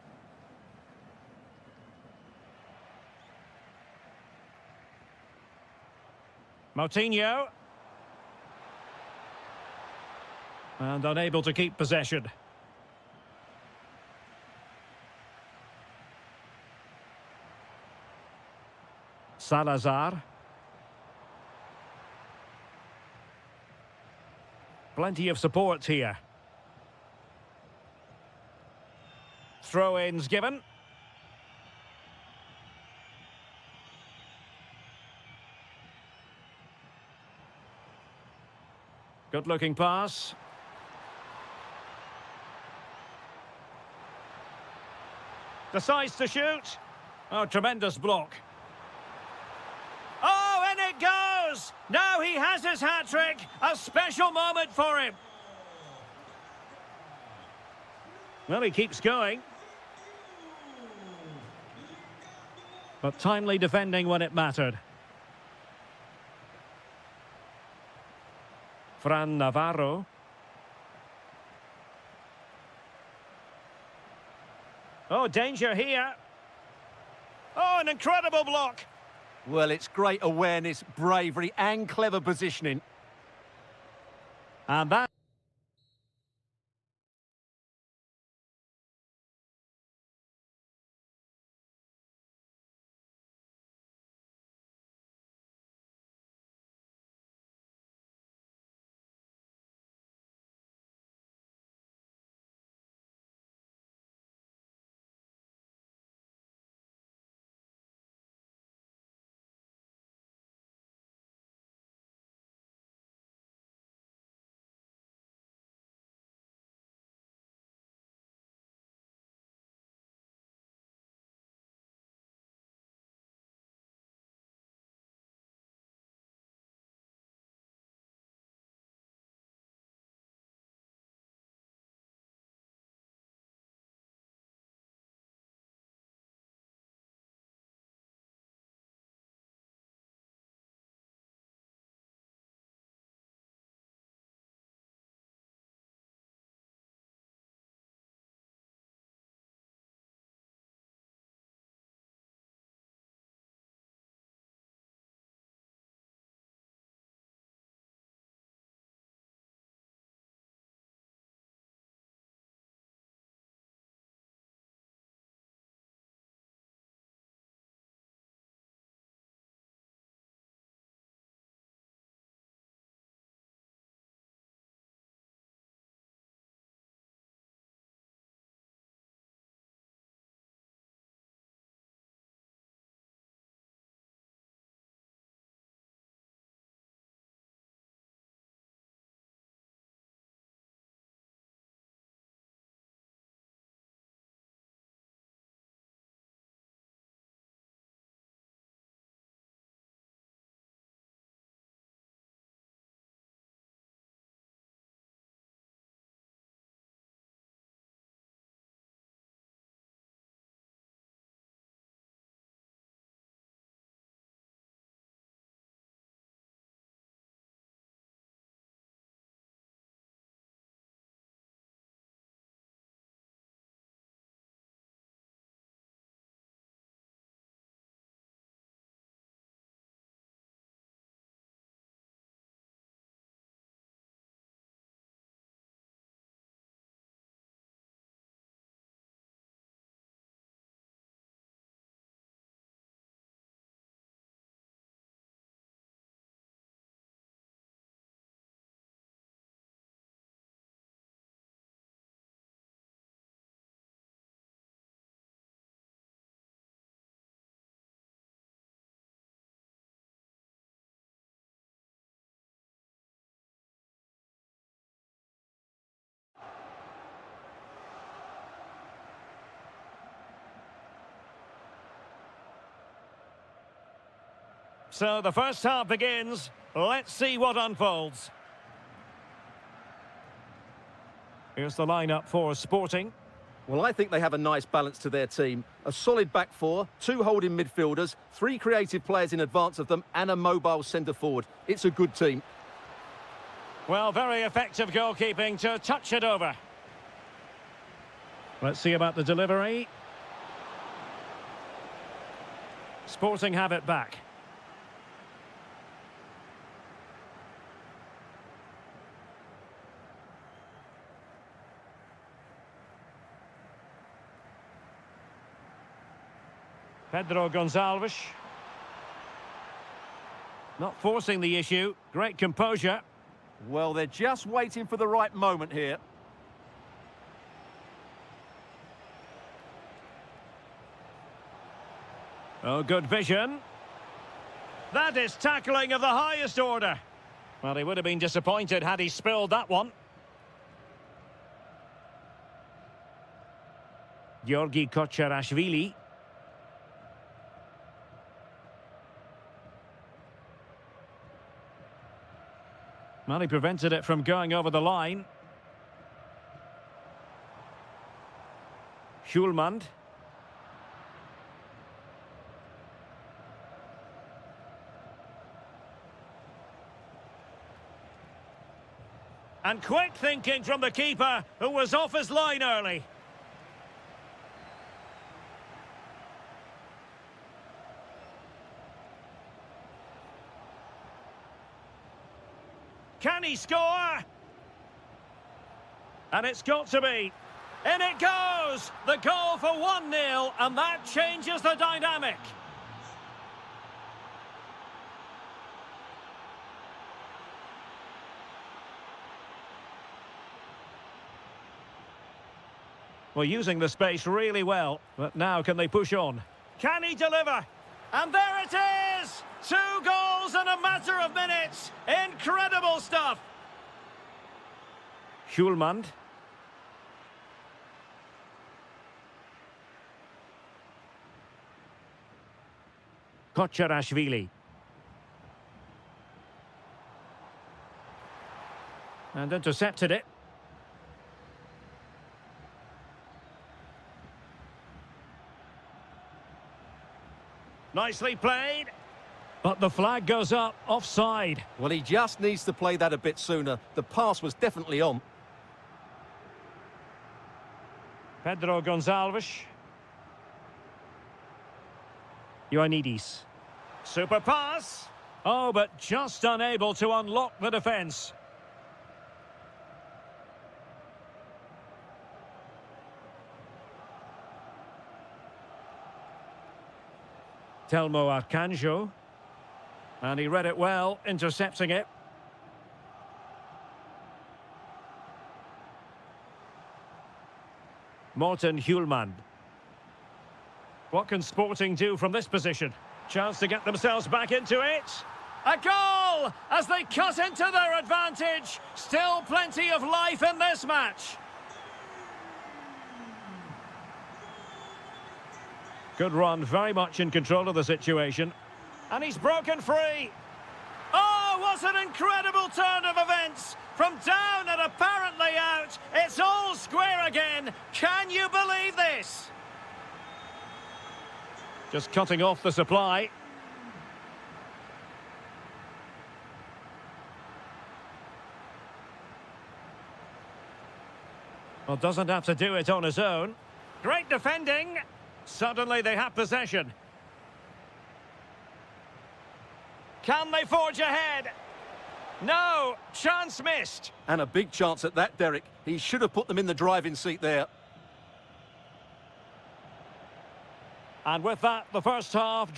Moutinho. And unable to keep possession. Salazar. Plenty of support here. Throw-ins given. Good-looking pass. Decides to shoot. Oh, tremendous block. Oh, and it goes! Now he has his hat-trick. A special moment for him. Well, he keeps going. But timely defending when it mattered. Fran Navarro. Oh, danger here. Oh, an incredible block. Well, it's great awareness, bravery and clever positioning. And that... So the first half begins. Let's see what unfolds. Here's the lineup for Sporting. Well, I think they have a nice balance to their team. A solid back four, two holding midfielders, three creative players in advance of them, and a mobile centre-forward. It's a good team. Well, very effective goalkeeping to touch it over. Let's see about the delivery. Sporting have it back. Pedro Gonçalves. Not forcing the issue. Great composure. Well, they're just waiting for the right moment here. Oh, good vision. That is tackling of the highest order. Well, he would have been disappointed had he spilled that one. Georgi Kocherashvili. Well, he prevented it from going over the line. Schulmand. And quick thinking from the keeper, who was off his line early. Can he score? And it's got to be. In it goes! The goal for 1-0, and that changes the dynamic. Well, using the space really well, but now can they push on? Can he deliver? And there it is! 2 goals in a matter of minutes. Incredible stuff. Schulmand. Kocherashvili. And intercepted it. Nicely played. But the flag goes up, offside. Well, he just needs to play that a bit sooner. The pass was definitely on. Pedro Gonçalves. Ioannidis. Super pass. Oh, but just unable to unlock the defence. Telmo Arcanjo. And he read it well, intercepting it. Morten Hjulmand. What can Sporting do from this position? Chance to get themselves back into it. A goal as they cut into their advantage. Still plenty of life in this match. Good run, very much in control of the situation. And he's broken free. Oh, what an incredible turn of events. From down and apparently out, it's all square again. Can you believe this? Just cutting off the supply. Well, doesn't have to do it on his own. Great defending. Suddenly they have possession. Can they forge ahead? No, chance missed. And a big chance at that, Derek. He should have put them in the driving seat there. And with that, the first half.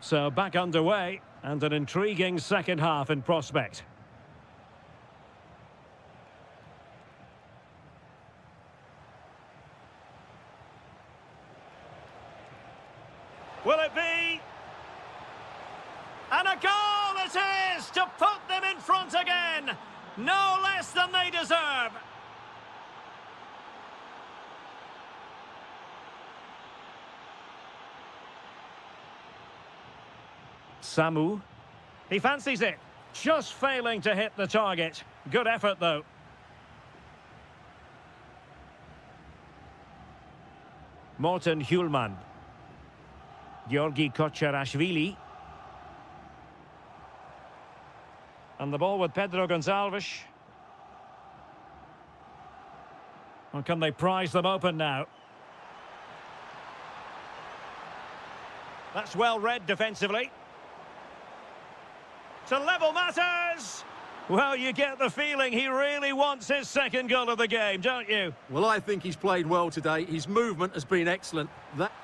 So back underway, and an intriguing second half in prospect. Will it be? And a goal it is to put them in front again. No less than they deserve. Samu. He fancies it. Just failing to hit the target. Good effort, though. Morten Hjulman. Georgi Kocharashvili. And the ball with Pedro Gonçalves. Or can they prise them open now? That's well read defensively. To level matters! Well, you get the feeling he really wants his second goal of the game, don't you? Well, I think he's played well today. His movement has been excellent.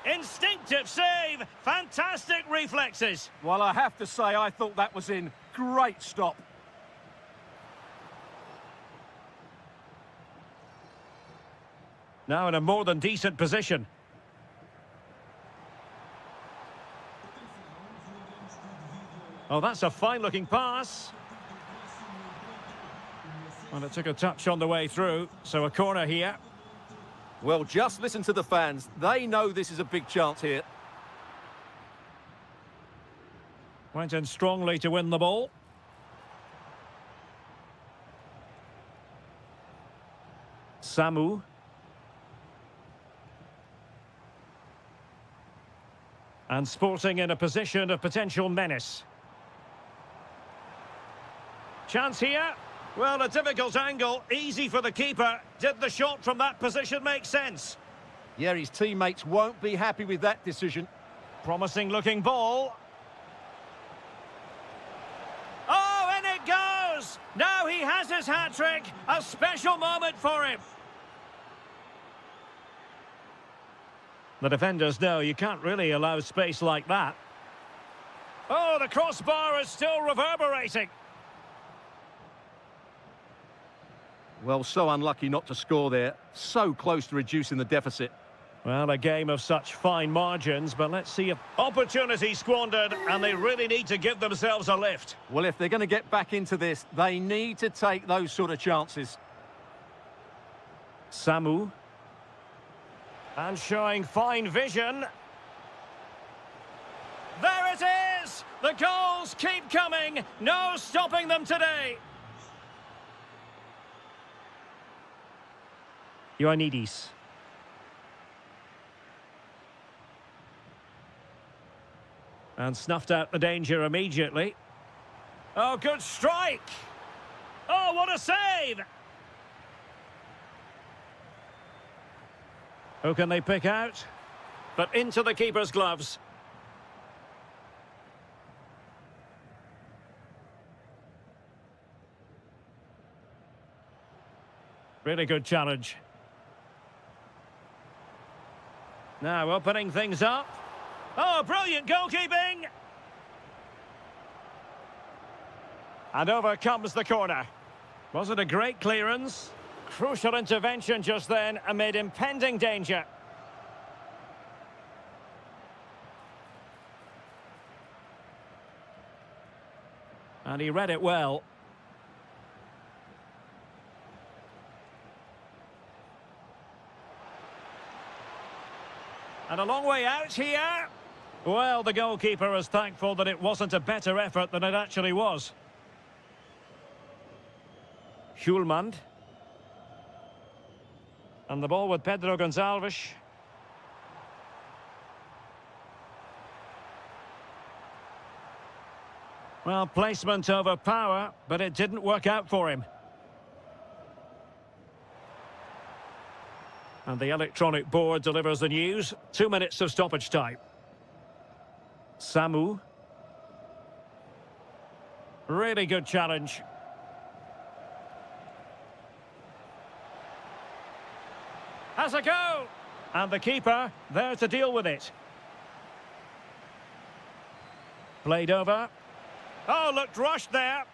Instinctive save! Fantastic reflexes! Well, I have to say, I thought that was in. Great stop. Now in a more than decent position. Oh, that's a fine-looking pass. And it took a touch on the way through, so a corner here. Well, just listen to the fans. They know this is a big chance here. Went in strongly to win the ball. Samu. And Sporting in a position of potential menace. Chance here. Well, a difficult angle, easy for the keeper. Did the shot from that position make sense? Yeah, his teammates won't be happy with that decision. Promising looking ball. Oh, and it goes! Now he has his hat-trick. A special moment for him. The defenders know you can't really allow space like that. Oh, the crossbar is still reverberating. Well, so unlucky not to score there. So close to reducing the deficit. Well, a game of such fine margins, but let's see if opportunity squandered, and they really need to give themselves a lift. Well, if they're going to get back into this, they need to take those sort of chances. Samu. And showing fine vision. There it is! The goals keep coming. No stopping them today. Ioannidis. And snuffed out the danger immediately. Oh, good strike! Oh, what a save! Who can they pick out? But into the keeper's gloves. Really good challenge. Now opening things up. Oh, brilliant goalkeeping! And over comes the corner. Was it a great clearance? Crucial intervention just then amid impending danger. And he read it well. And a long way out here. Well, the goalkeeper is thankful that it wasn't a better effort than it actually was. Hjulmand. And the ball with Pedro Gonçalves. Well, placement over power, but it didn't work out for him. And the electronic board delivers the news. 2 minutes of stoppage time. Samu. Really good challenge. Has a go! And the keeper there to deal with it. Played over. Oh, looked rushed there.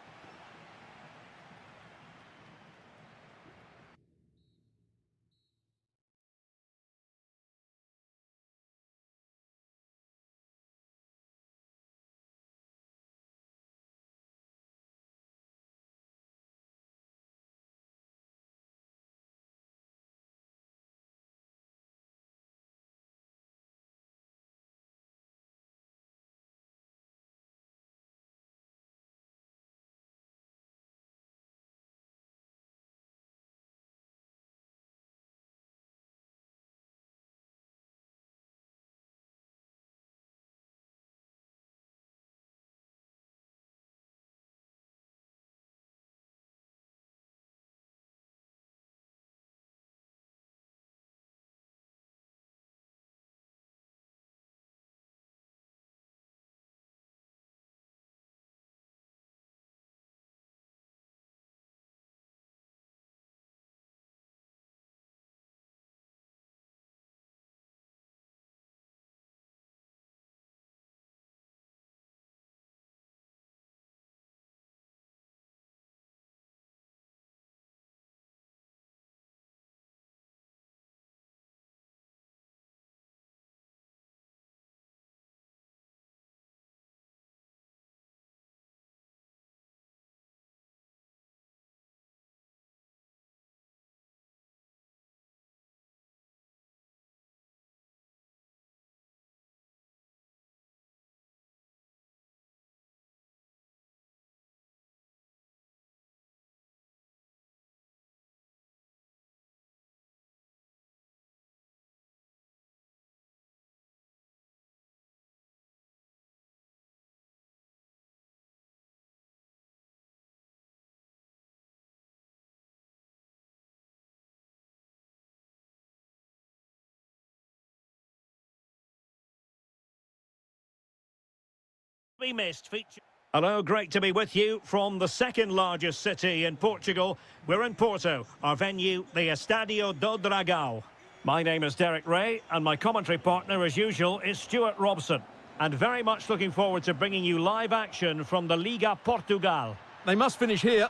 Be missed feature. Hello, great to be with you from the second largest city in Portugal. We're in Porto, our venue, the Estádio do Dragão. My name is Derek Ray, and my commentary partner, as usual, is Stuart Robson. And very much looking forward to bringing you live action from the Liga Portugal. They must finish here.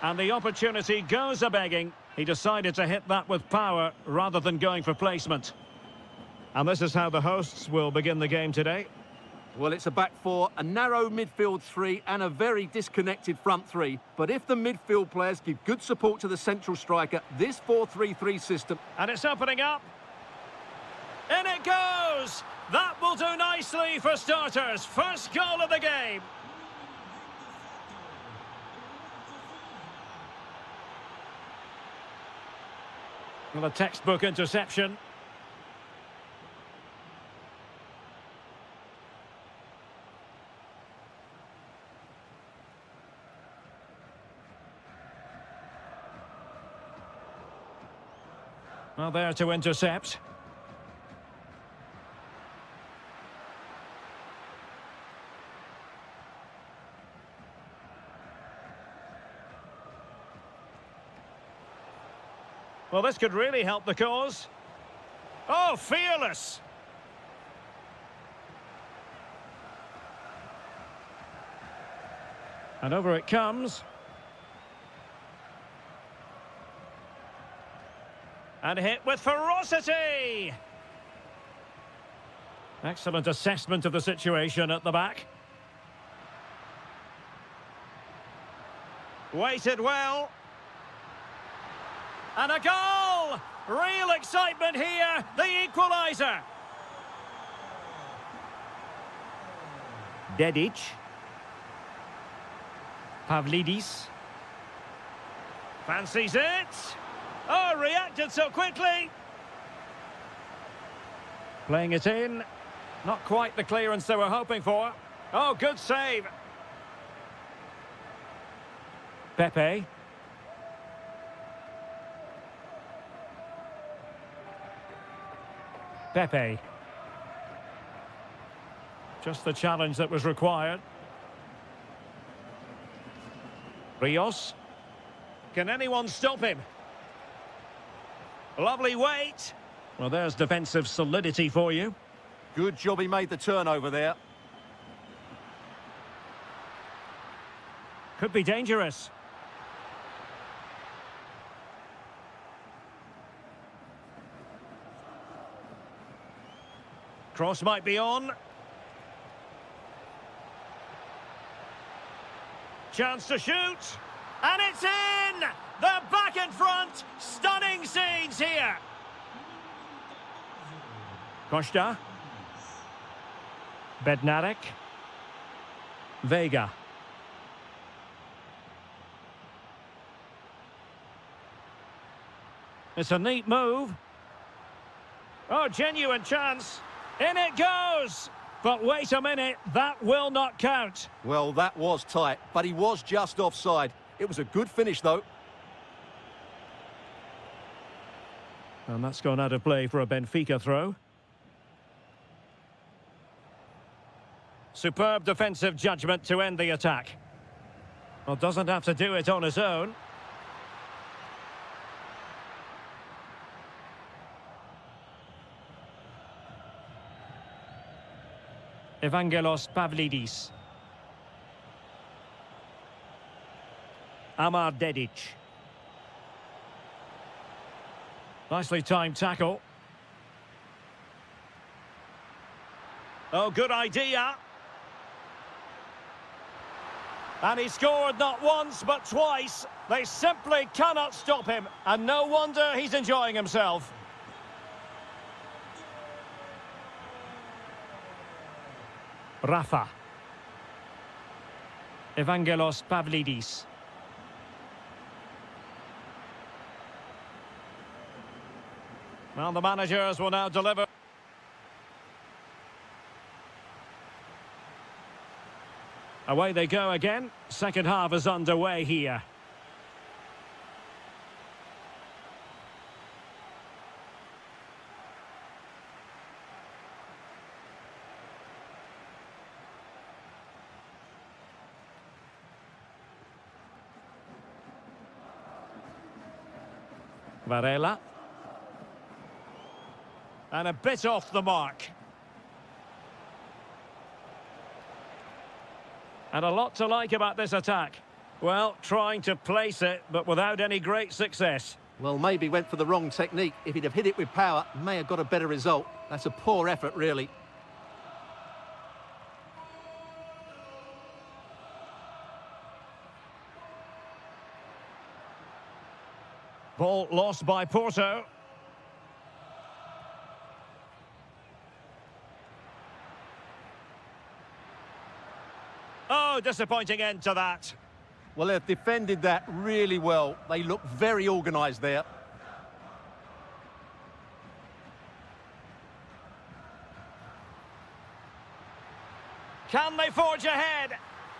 And the opportunity goes a-begging. He decided to hit that with power rather than going for placement. And this is how the hosts will begin the game today. Well, it's a back four, a narrow midfield three and a very disconnected front three. But if the midfield players give good support to the central striker, this 4-3-3 system... And it's opening up. In it goes! That will do nicely for starters. First goal of the game. Well, a textbook interception. Well, there to intercept. Well, this could really help the cause. Oh, fearless! And over it comes. And hit with ferocity! Excellent assessment of the situation at the back. Waited well. And a goal! Real excitement here, the equaliser. Dedic. Pavlidis. Fancies it. Oh, reacted so quickly. Playing it in. Not quite the clearance they were hoping for. Oh, good save. Pepe. Pepe. Just the challenge that was required. Rios. Can anyone stop him? Lovely weight. Well, there's defensive solidity for you. Good job he made the turnover there. Could be dangerous. Cross might be on. Chance to shoot. And it's in! They're back in front. Stunning scenes here. Costa. Bednarek. Vega. It's a neat move. Oh, genuine chance. In it goes! But wait a minute, that will not count. Well, that was tight, but he was just offside. It was a good finish, though. And that's gone out of play for a Benfica throw. Superb defensive judgment to end the attack. Well, doesn't have to do it on his own. Evangelos Pavlidis. Amar Dedic. Nicely timed tackle. Oh, good idea. And he scored not once but twice. They simply cannot stop him. And no wonder he's enjoying himself. Rafa. Evangelos Pavlidis. Well, the managers will now deliver. Away they go again. Second half is underway here. Varela. And a bit off the mark. And a lot to like about this attack. Well, trying to place it, but without any great success. Well, maybe went for the wrong technique. If he'd have hit it with power, may have got a better result. That's a poor effort, really. Ball lost by Porto. Oh, disappointing end to that. Well, they've defended that really well. They look very organised there. Can they forge ahead?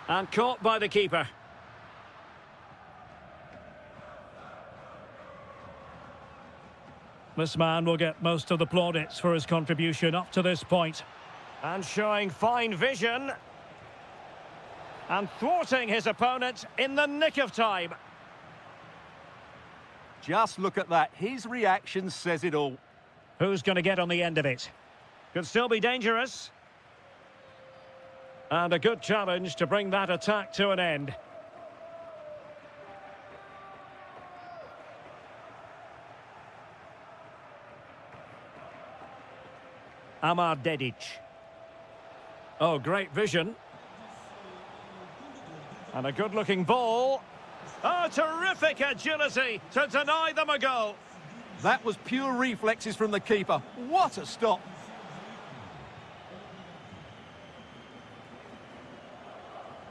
And caught by the keeper. This man will get most of the plaudits for his contribution up to this point. And showing fine vision. And thwarting his opponent in the nick of time. Just look at that. His reaction says it all. Who's going to get on the end of it? Could still be dangerous. And a good challenge to bring that attack to an end. Amar Dedic. Oh, great vision. And a good-looking ball. Oh, terrific agility to deny them a goal. That was pure reflexes from the keeper. What a stop.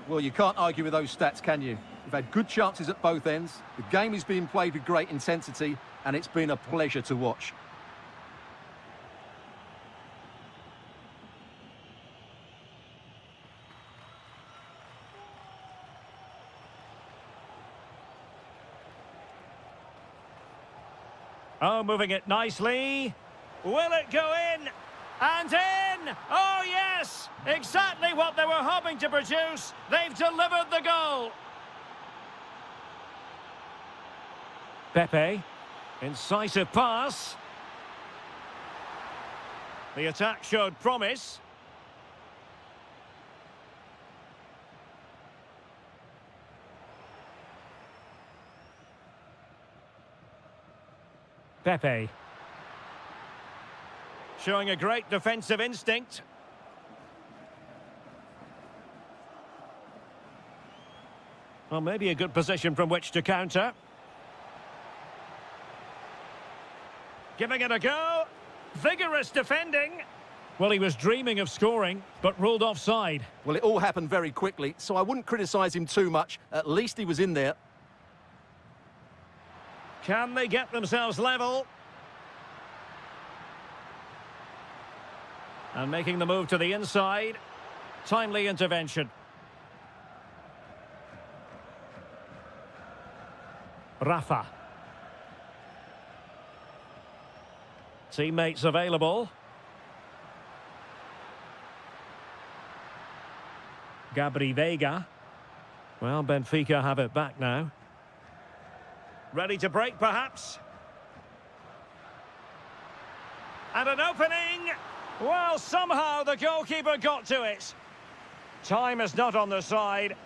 Well, you can't argue with those stats, can you? We've had good chances at both ends. The game is being played with great intensity, and it's been a pleasure to watch. Oh, moving it nicely. Will it go in? And in! Oh, yes! Exactly what they were hoping to produce. They've delivered the goal. Pepe. Incisive pass. The attack showed promise. Pepe. Showing a great defensive instinct. Well, maybe a good position from which to counter. Giving it a go. Vigorous defending. Well, he was dreaming of scoring, but ruled offside. Well, it all happened very quickly, so I wouldn't criticise him too much. At least he was in there. Can they get themselves level? And making the move to the inside. Timely intervention. Rafa. Teammates available. Gabri Veiga. Well, Benfica have it back now. Ready to break, perhaps? And an opening! Well, somehow the goalkeeper got to it. Time is not on their side.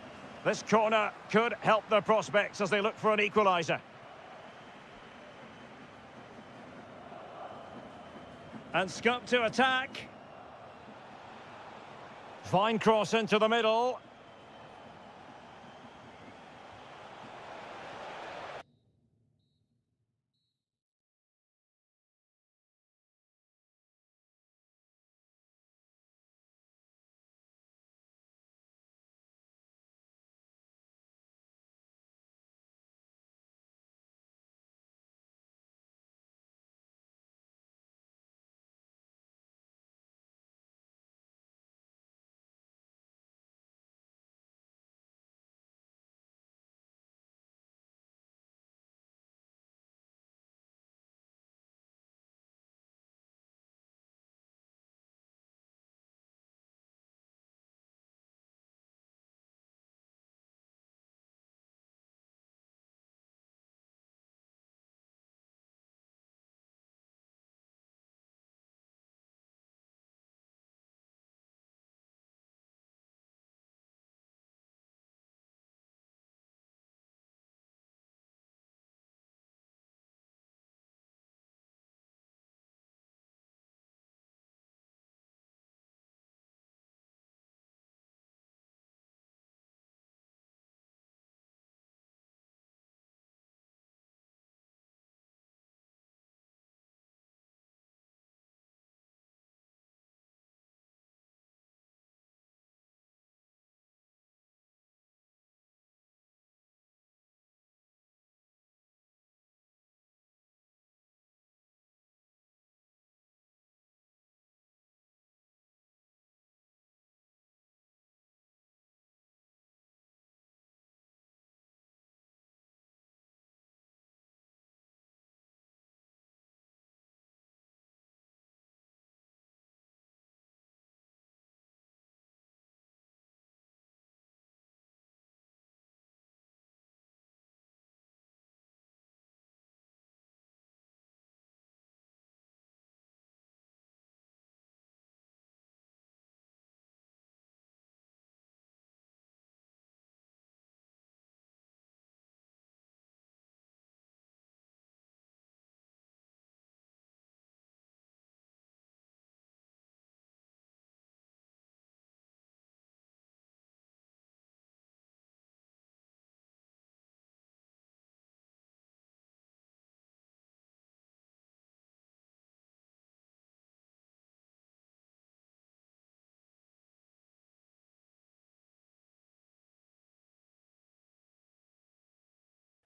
This corner could help their prospects as they look for an equaliser. And scope to attack. Fine cross into the middle.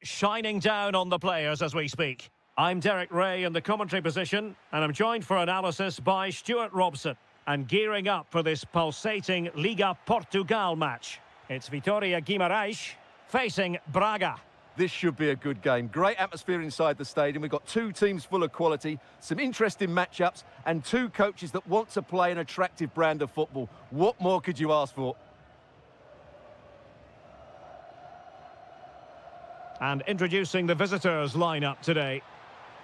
shining down on the players as we speak. I'm Derek Ray in the commentary position, and I'm joined for analysis by Stuart Robson. And gearing up for this pulsating Liga Portugal match. It's Vitória Guimaraes facing Braga. This should be a good game. Great atmosphere inside the stadium. We've got two teams full of quality, some interesting matchups, and two coaches that want to play an attractive brand of football. What more could you ask for? And introducing the visitors lineup today.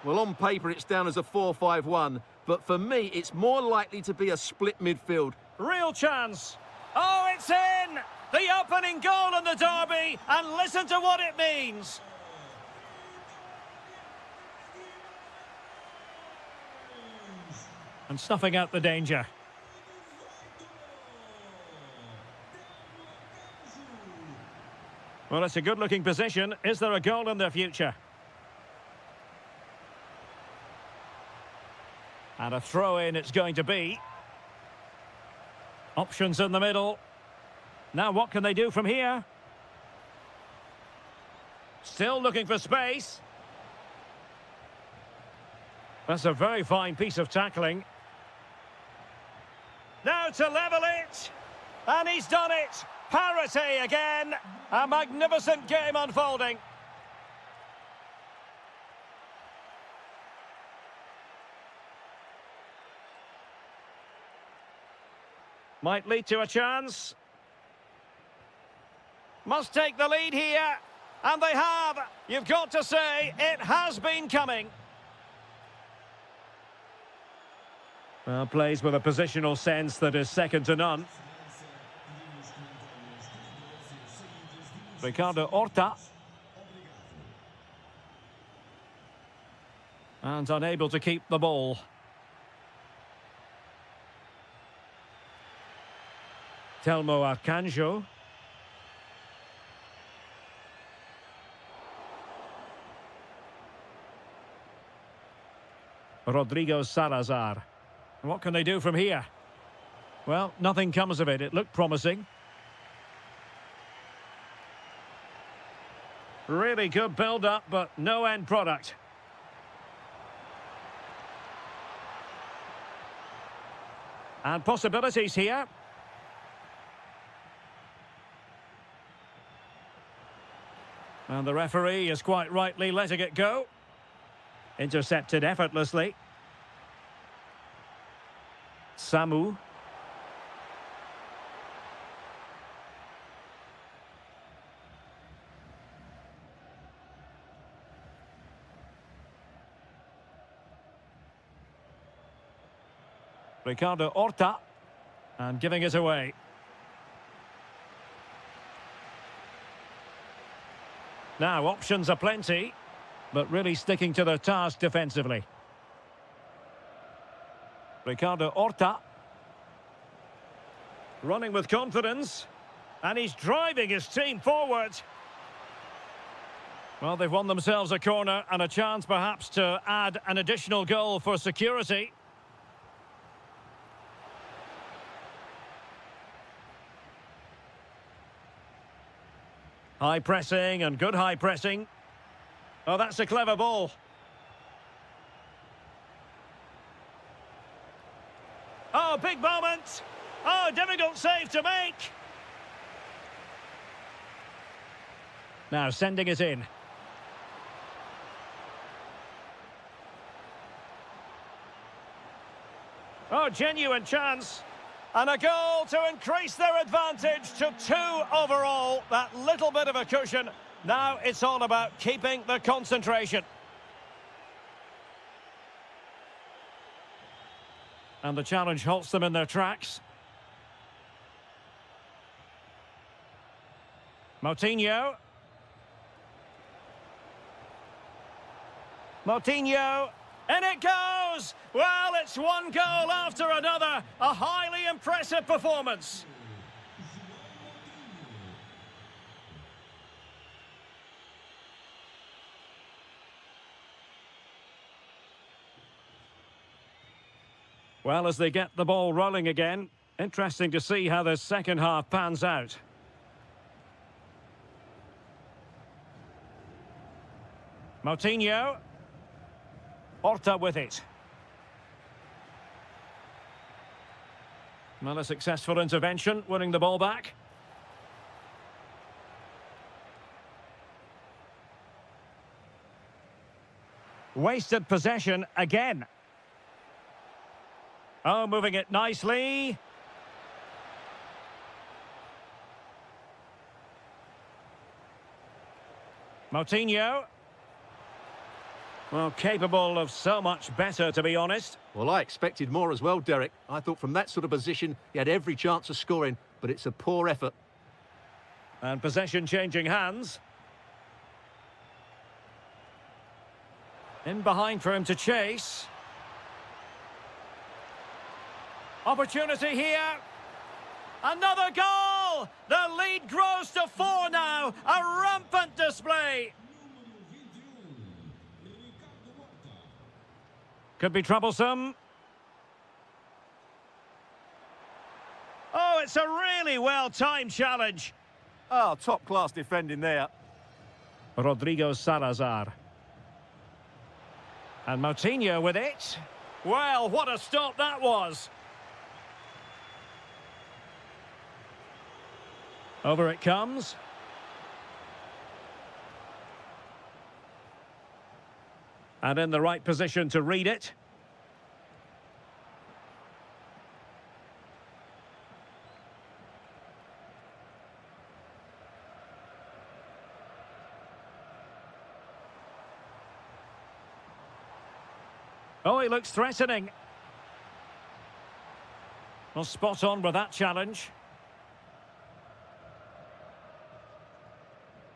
Well, on paper, it's down as a 4-5-1, but for me, it's more likely to be a split midfield. Real chance. Oh, it's in! The opening goal in the derby, and listen to what it means. And snuffing out the danger. Well, it's a good-looking position. Is there a goal in the future? And a throw-in it's going to be. Options in the middle. Now what can they do from here? Still looking for space. That's a very fine piece of tackling. Now to level it. And he's done it. Parity again. A magnificent game unfolding. Might lead to a chance. Must take the lead here. And they have. You've got to say, it has been coming. Well, plays with a positional sense that is second to none. Ricardo Horta. And unable to keep the ball. Telmo Arcanjo. Rodrigo Salazar. What can they do from here? Well, nothing comes of it. It looked promising. Really good build-up, but no end product. And possibilities here. And the referee is quite rightly letting it go. Intercepted effortlessly. Samu. Ricardo Horta. And giving it away. Now, options are plenty, but really sticking to their task defensively. Ricardo Horta. Running with confidence. And he's driving his team forward. Well, they've won themselves a corner and a chance perhaps to add an additional goal for security. High pressing and good high pressing. Oh, that's a clever ball. Oh, big moment. Oh, difficult save to make. Now sending it in. Oh, genuine chance. And a goal to increase their advantage to 2 overall. That little bit of a cushion. Now it's all about keeping the concentration. And the challenge halts them in their tracks. Moutinho. Moutinho. And it goes! Well, it's one goal after another. A highly impressive performance. Well, as they get the ball rolling again, interesting to see how the second half pans out. Moutinho. Porto with it. Well, a successful intervention, winning the ball back. Wasted possession again. Oh, moving it nicely. Moutinho. Well, capable of so much better, to be honest. Well, I expected more as well, Derek. I thought from that sort of position, he had every chance of scoring, but it's a poor effort. And possession changing hands. In behind for him to chase. Opportunity here. Another goal! The lead grows to 4 now. A rampant display. Could be troublesome. Oh, it's a really well-timed challenge. Oh, top-class defending there. Rodrigo Salazar. And Moutinho with it. Well, what a stop that was. Over it comes. And in the right position to read it. Oh, he looks threatening. Well, spot on with that challenge.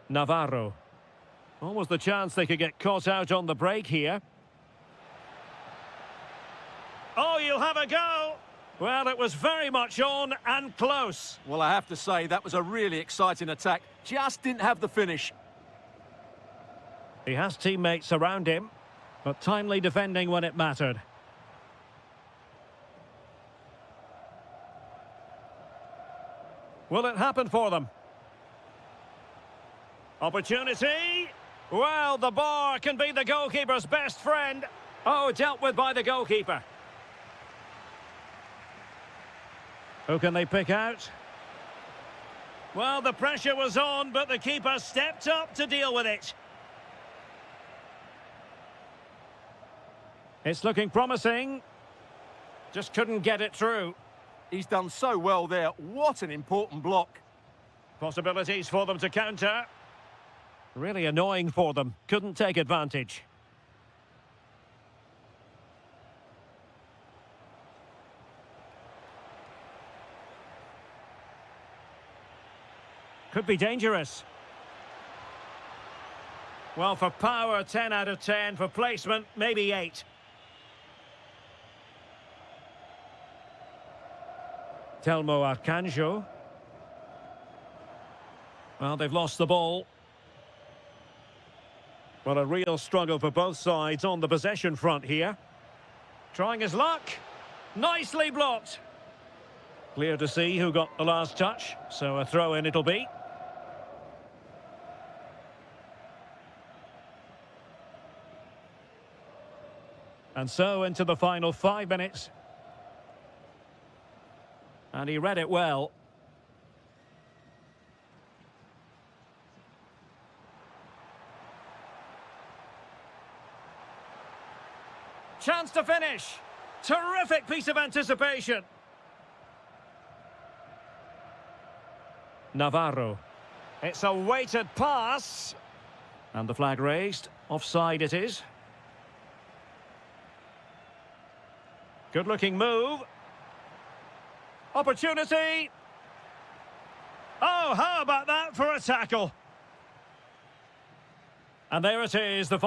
Navarro. Almost the chance they could get caught out on the break here. Oh, you'll have a go. Well, it was very much on and close. Well, I have to say, that was a really exciting attack. Just didn't have the finish. He has teammates around him, but timely defending when it mattered. Will it happen for them? Opportunity. Well, the bar can be the goalkeeper's best friend. Oh, dealt with by the goalkeeper. Who can they pick out? Well, the pressure was on, but the keeper stepped up to deal with it. It's looking promising. Just couldn't get it through. He's done so well there. What an important block. Possibilities for them to counter. Really annoying for them. Couldn't take advantage. Could be dangerous. Well, for power, 10 out of 10. For placement, maybe 8. Telmo Arcanjo. Well, they've lost the ball. Well, a real struggle for both sides on the possession front here. Trying his luck. Nicely blocked. Clear to see who got the last touch, so a throw-in it'll be. And so into the final 5 minutes. And he read it well. Chance to finish. Terrific piece of anticipation. Navarro. It's a weighted pass. And the flag raised. Offside it is. Good-looking move. Opportunity. Oh, how about that for a tackle? And there it is, the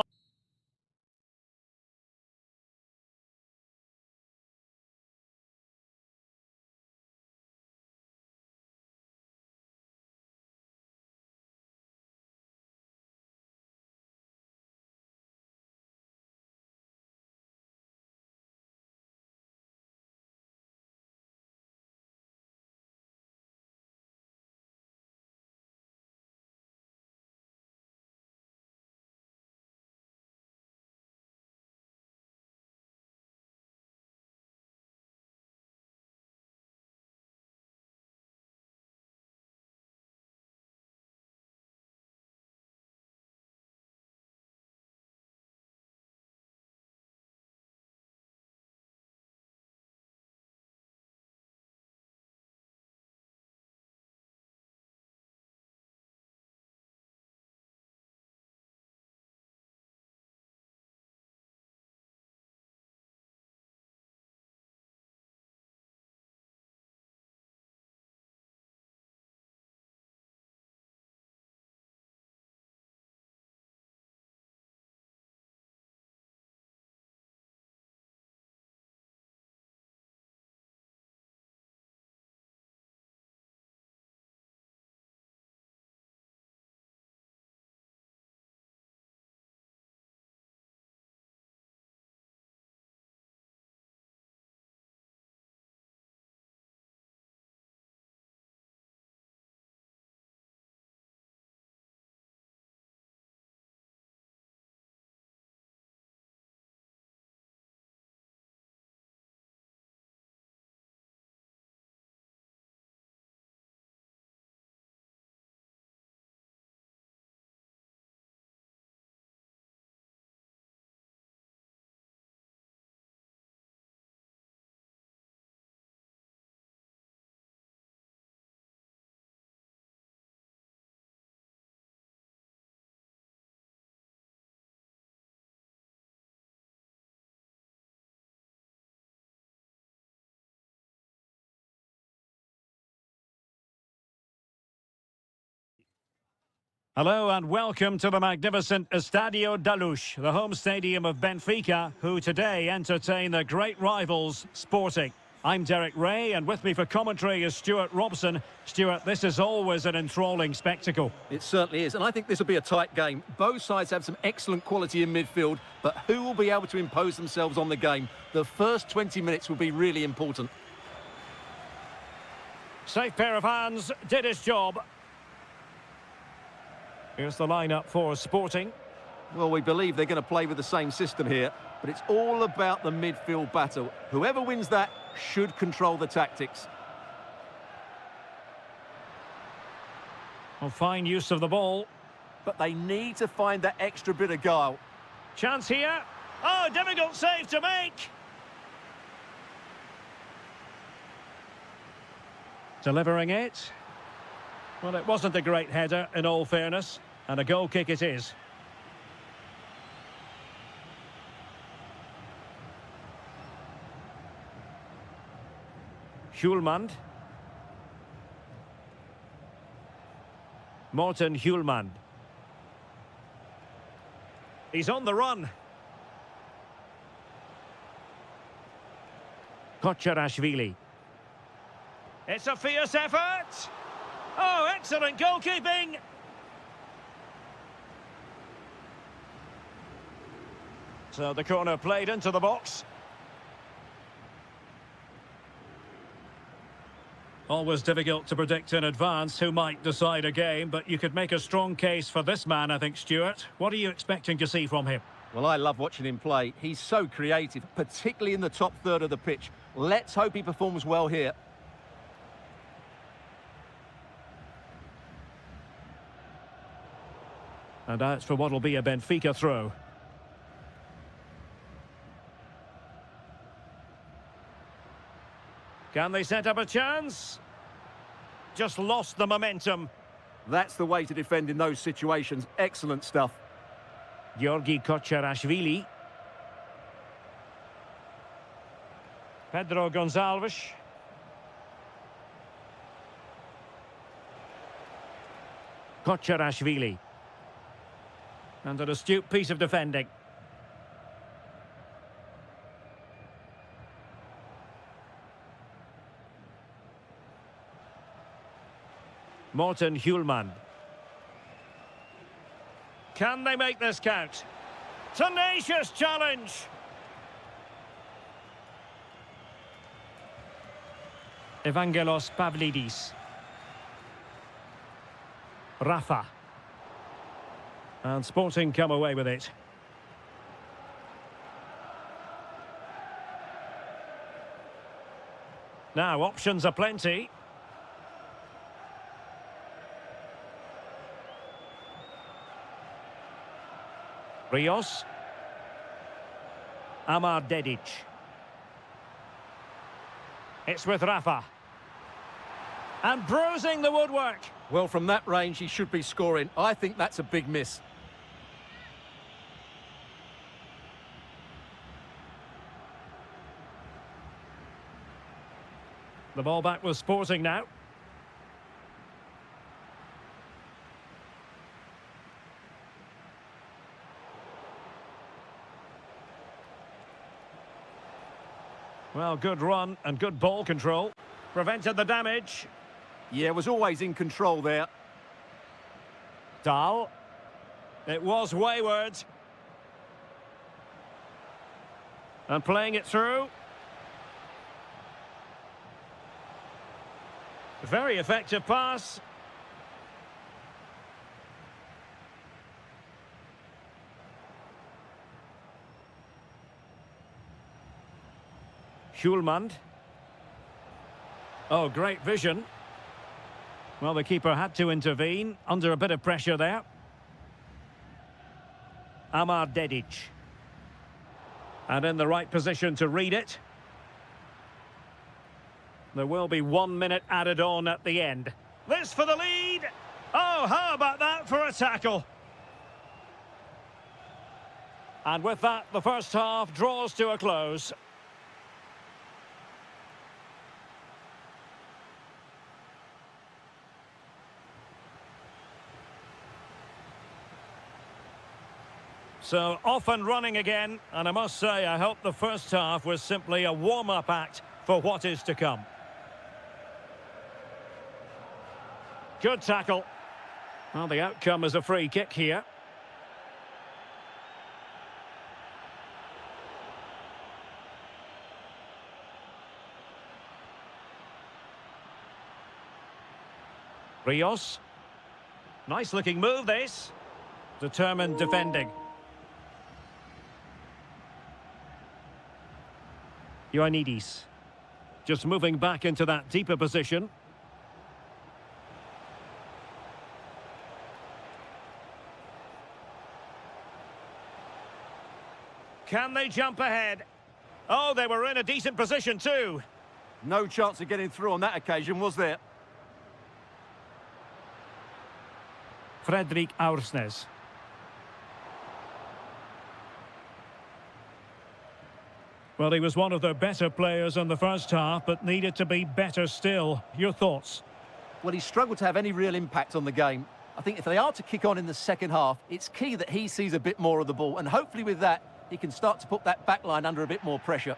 Hello and welcome to the magnificent Estadio da Luz, the home stadium of Benfica, who today entertain their great rivals, Sporting. I'm Derek Ray, and with me for commentary is Stuart Robson. Stuart, this is always an enthralling spectacle. It certainly is, and I think this will be a tight game. Both sides have some excellent quality in midfield, but who will be able to impose themselves on the game? The first 20 minutes will be really important. Safe pair of hands, did his job. Here's the lineup for Sporting. Well, we believe they're going to play with the same system here, but it's all about the midfield battle. Whoever wins that should control the tactics. Well, fine use of the ball. But they need to find that extra bit of guile. Chance here. Oh, difficult save to make. Delivering it. Well, it wasn't a great header, in all fairness, and a goal kick it is. Hjulmand. Morten Hjulmand. He's on the run. Kocherashvili. It's a fierce effort. Oh, excellent goalkeeping. So the corner played into the box. Always difficult to predict in advance who might decide a game, but you could make a strong case for this man, I think, Stuart. What are you expecting to see from him? Well, I love watching him play. He's so creative, particularly in the top third of the pitch. Let's hope he performs well here. And that's for what will be a Benfica throw. Can they set up a chance? Just lost the momentum. That's the way to defend in those situations. Excellent stuff. Georgi Kocherashvili. Pedro Gonçalves. Kocherashvili. And an astute piece of defending. Morten Hjulmand. Can they make this count? Tenacious challenge. Evangelos Pavlidis. Rafa. And Sporting come away with it. Now, options are plenty. Rios. Amar Dedic. It's with Rafa. And bruising the woodwork. Well, from that range, he should be scoring. I think that's a big miss. The ball back with Sporting now. Well, good run and good ball control. Prevented the damage. Yeah, was always in control there. Dahl. It was wayward. And playing it through. Very effective pass. Hjulmand. Oh, great vision. Well, the keeper had to intervene under a bit of pressure there. Amar Dedic. And in the right position to read it. There will be 1 minute added on at the end. This for the lead. Oh, how about that for a tackle? And with that, the first half draws to a close. So off and running again, and I must say I hope the first half was simply a warm-up act for what is to come. Good tackle. Well, the outcome is a free kick here. Rios. Nice looking move this. Determined defending. Ioannidis. Just moving back into that deeper position. Can they jump ahead? Oh, they were in a decent position too. No chance of getting through on that occasion, was there? Fredrik Aursnes. Well, he was one of their better players in the first half, but needed to be better still. Your thoughts? Well, he struggled to have any real impact on the game. I think if they are to kick on in the second half, it's key that he sees a bit more of the ball, and hopefully with that, he can start to put that back line under a bit more pressure.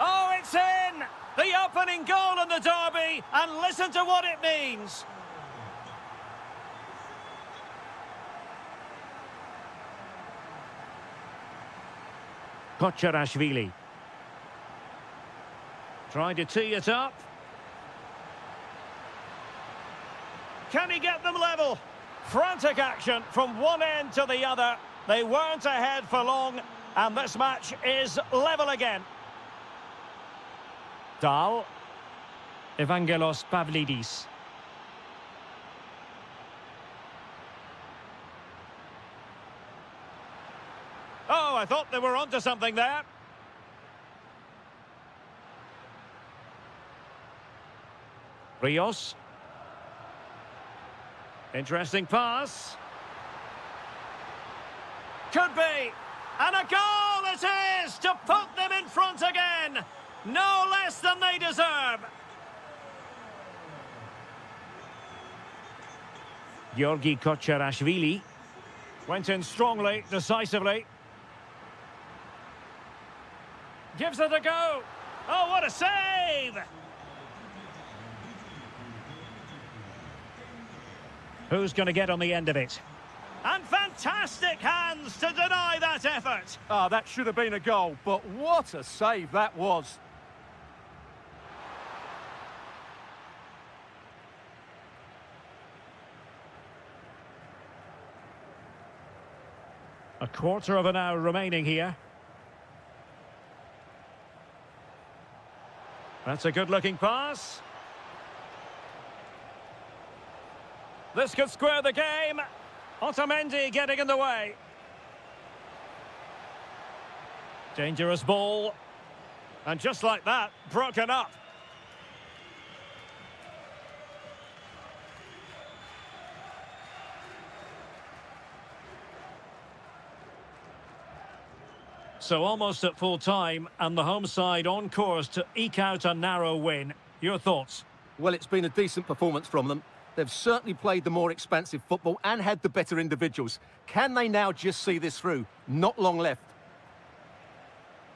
Oh, it's in! The opening goal in the derby, and listen to what it means. Kocharashvili. Trying to tee it up. Can he get them level? Frantic action from one end to the other. They weren't ahead for long, and this match is level again. Dal. Evangelos Pavlidis. Oh, I thought they were onto something there. Rios. Interesting pass. Could be. And a goal it is to put them in front again. No less than they deserve. Georgi Kocharashvili went in strongly, decisively. Gives it a go. Oh, what a save! Who's going to get on the end of it? And fantastic hands to deny that effort. Ah, that should have been a goal, but what a save that was. A quarter of an hour remaining here. That's a good-looking pass. This could square the game. Otamendi getting in the way. Dangerous ball. And just like that, broken up. So almost at full time, and the home side on course to eke out a narrow win. Your thoughts? Well, it's been a decent performance from them. They've certainly played the more expansive football and had the better individuals. Can they now just see this through? Not long left.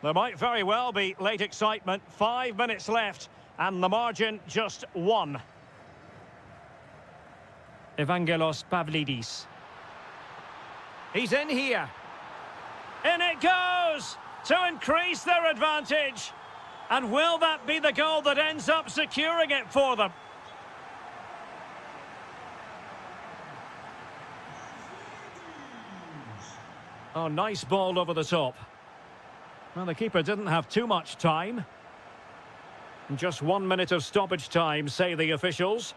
There might very well be late excitement. 5 minutes left, and the margin just 1. Evangelos Pavlidis. He's in here. In it goes to increase their advantage. And will that be the goal that ends up securing it for them? Oh, nice ball over the top. Well, the keeper didn't have too much time. Just 1 minute of stoppage time, say the officials.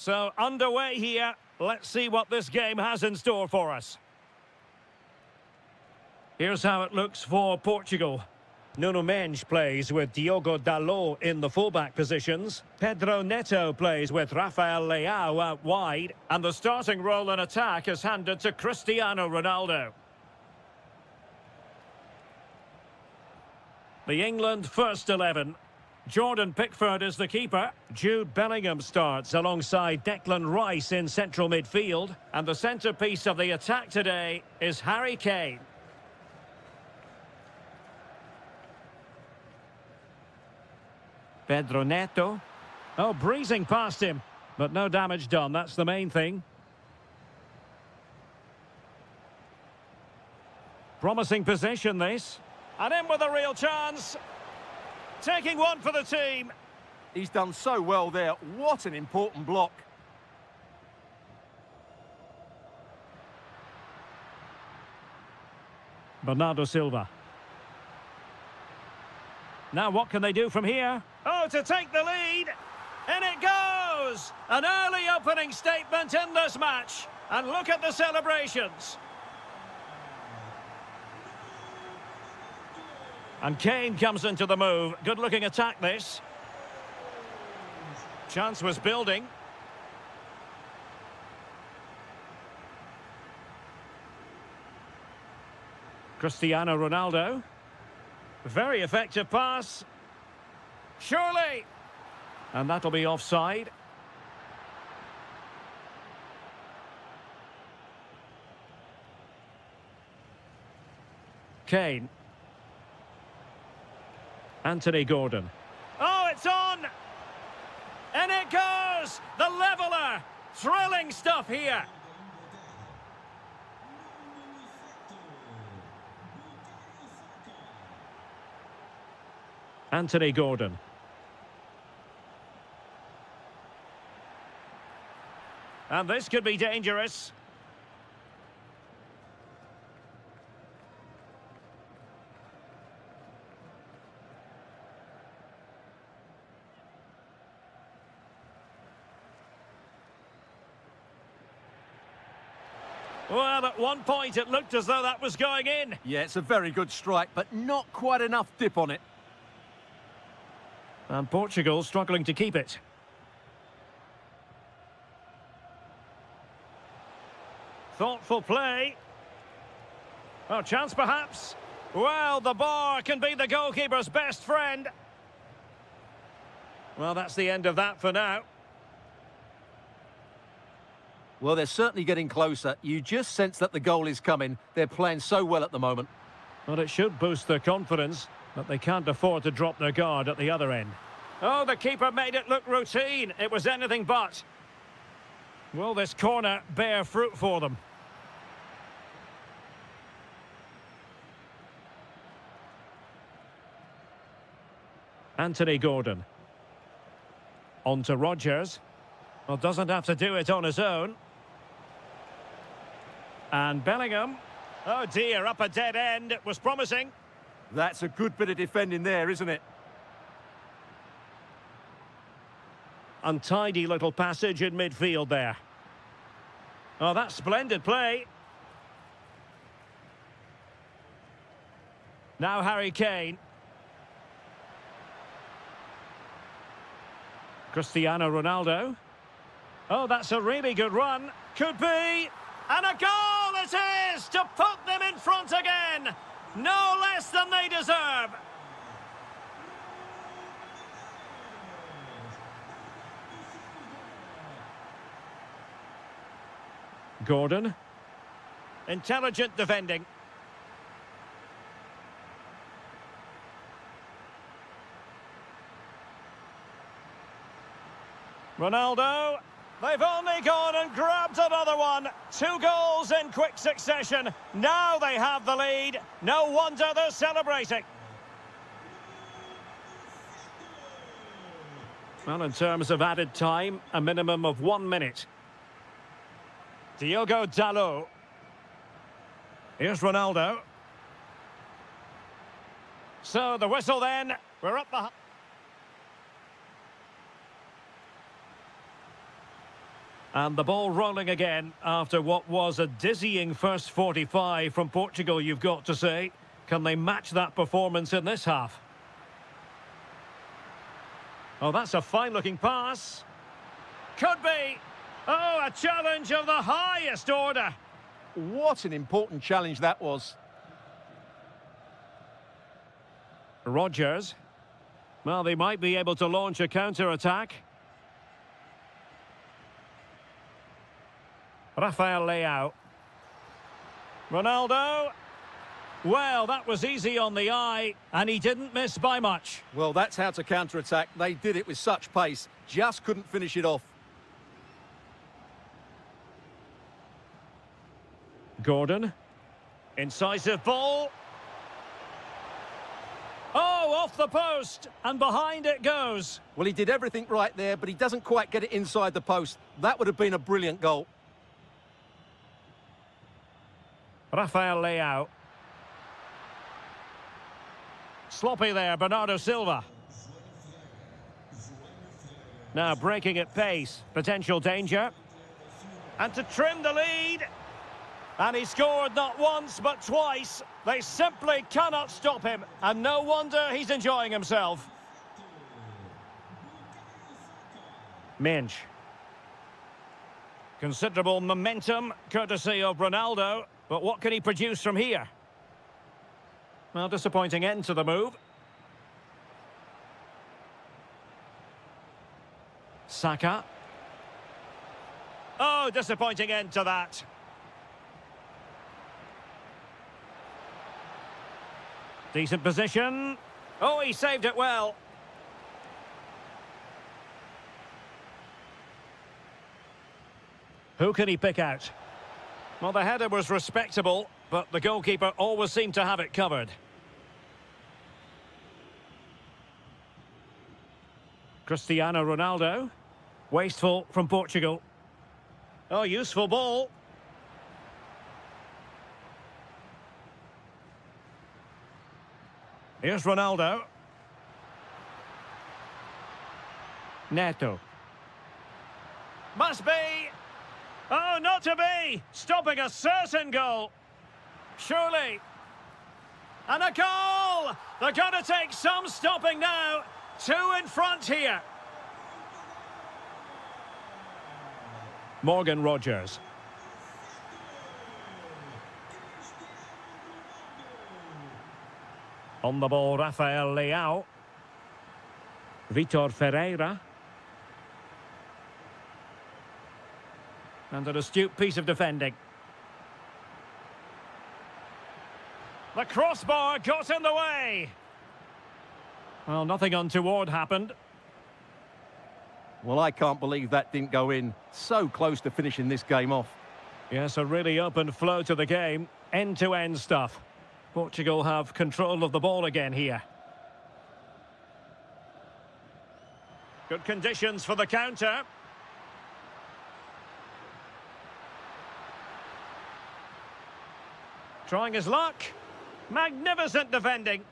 So, underway here. Let's see what this game has in store for us. Here's how it looks for Portugal. Nuno Mendes plays with Diogo Dalot in the fullback positions. Pedro Neto plays with Rafael Leao out wide. And the starting role in attack is handed to Cristiano Ronaldo. The England first 11. Jordan Pickford is the keeper. Jude Bellingham starts alongside Declan Rice in central midfield. And the centrepiece of the attack today is Harry Kane. Pedro Neto. Oh, breezing past him. But no damage done, that's the main thing. Promising position, this. And in with a real chance. Taking one for the team. He's done so well there. What an important block. Bernardo Silva. Now what can they do from here? Oh, to take the lead. In it goes. An early opening statement in this match. And look at the celebrations. And Kane comes into the move. Good-looking attack, this. Chance was building. Cristiano Ronaldo. Very effective pass. Surely. And that'll be offside. Kane. Anthony Gordon. Oh, it's on! And it goes! The leveller! Thrilling stuff here. Anthony Gordon. And this could be dangerous. Well, at one point it looked as though that was going in. Yeah, it's a very good strike, but not quite enough dip on it. And Portugal struggling to keep it. Thoughtful play. Oh, chance perhaps. Well, the bar can be the goalkeeper's best friend. Well, that's the end of that for now. Well, they're certainly getting closer. You just sense that the goal is coming. They're playing so well at the moment. Well, it should boost their confidence, but they can't afford to drop their guard at the other end. Oh, the keeper made it look routine. It was anything but. Will this corner bear fruit for them? Anthony Gordon. On to Rodgers. Well, doesn't have to do it on his own. And Bellingham. Oh dear, up a dead end. It was promising. That's a good bit of defending there, isn't it? Untidy little passage in midfield there. Oh, that's splendid play. Now Harry Kane. Cristiano Ronaldo. Oh, that's a really good run. Could be. And a goal it is to put them in front again. No less than they deserve. Gordon. Intelligent defending. Ronaldo. They've only gone and grabbed another one. 2 goals in quick succession. Now they have the lead. No wonder they're celebrating. Well, in terms of added time, a minimum of 1 minute. Diogo Dalot. Here's Ronaldo. So the whistle then. We're up the... And the ball rolling again after what was a dizzying first 45 from Portugal, you've got to say. Can they match that performance in this half? Oh, that's a fine-looking pass. Could be. Oh, a challenge of the highest order. What an important challenge that was. Rodgers. Well, they might be able to launch a counter-attack. Rafael Leao. Ronaldo. Well, that was easy on the eye, and he didn't miss by much. Well, that's how to counter-attack. They did it with such pace, just couldn't finish it off. Gordon. Incisive ball. Oh, off the post, and behind it goes. Well, he did everything right there, but he doesn't quite get it inside the post. That would have been a brilliant goal. Rafael Leao. Sloppy there, Bernardo Silva. Now breaking at pace, potential danger. And to trim the lead. And he scored not once, but twice. They simply cannot stop him. And no wonder he's enjoying himself. Minch. Considerable momentum, courtesy of Ronaldo. But what can he produce from here? Well, disappointing end to the move. Saka. Oh, disappointing end to that. Decent position. Oh, he saved it well. Who can he pick out? Well, the header was respectable, but the goalkeeper always seemed to have it covered. Cristiano Ronaldo. Wasteful from Portugal. Oh, useful ball. Here's Ronaldo. Neto. Must be. Oh, not to be! Stopping a certain goal. Surely. And a goal! They're going to take some stopping now. Two in front here. Morgan Rodgers. On the ball, Rafael Leao. Vitor Ferreira. And an astute piece of defending. The crossbar got in the way. Well, nothing untoward happened. Well, I can't believe that didn't go in. So close to finishing this game off. Yes, a really open flow to the game. End-to-end stuff. Portugal have control of the ball again here. Good conditions for the counter. Trying his luck. Magnificent defending.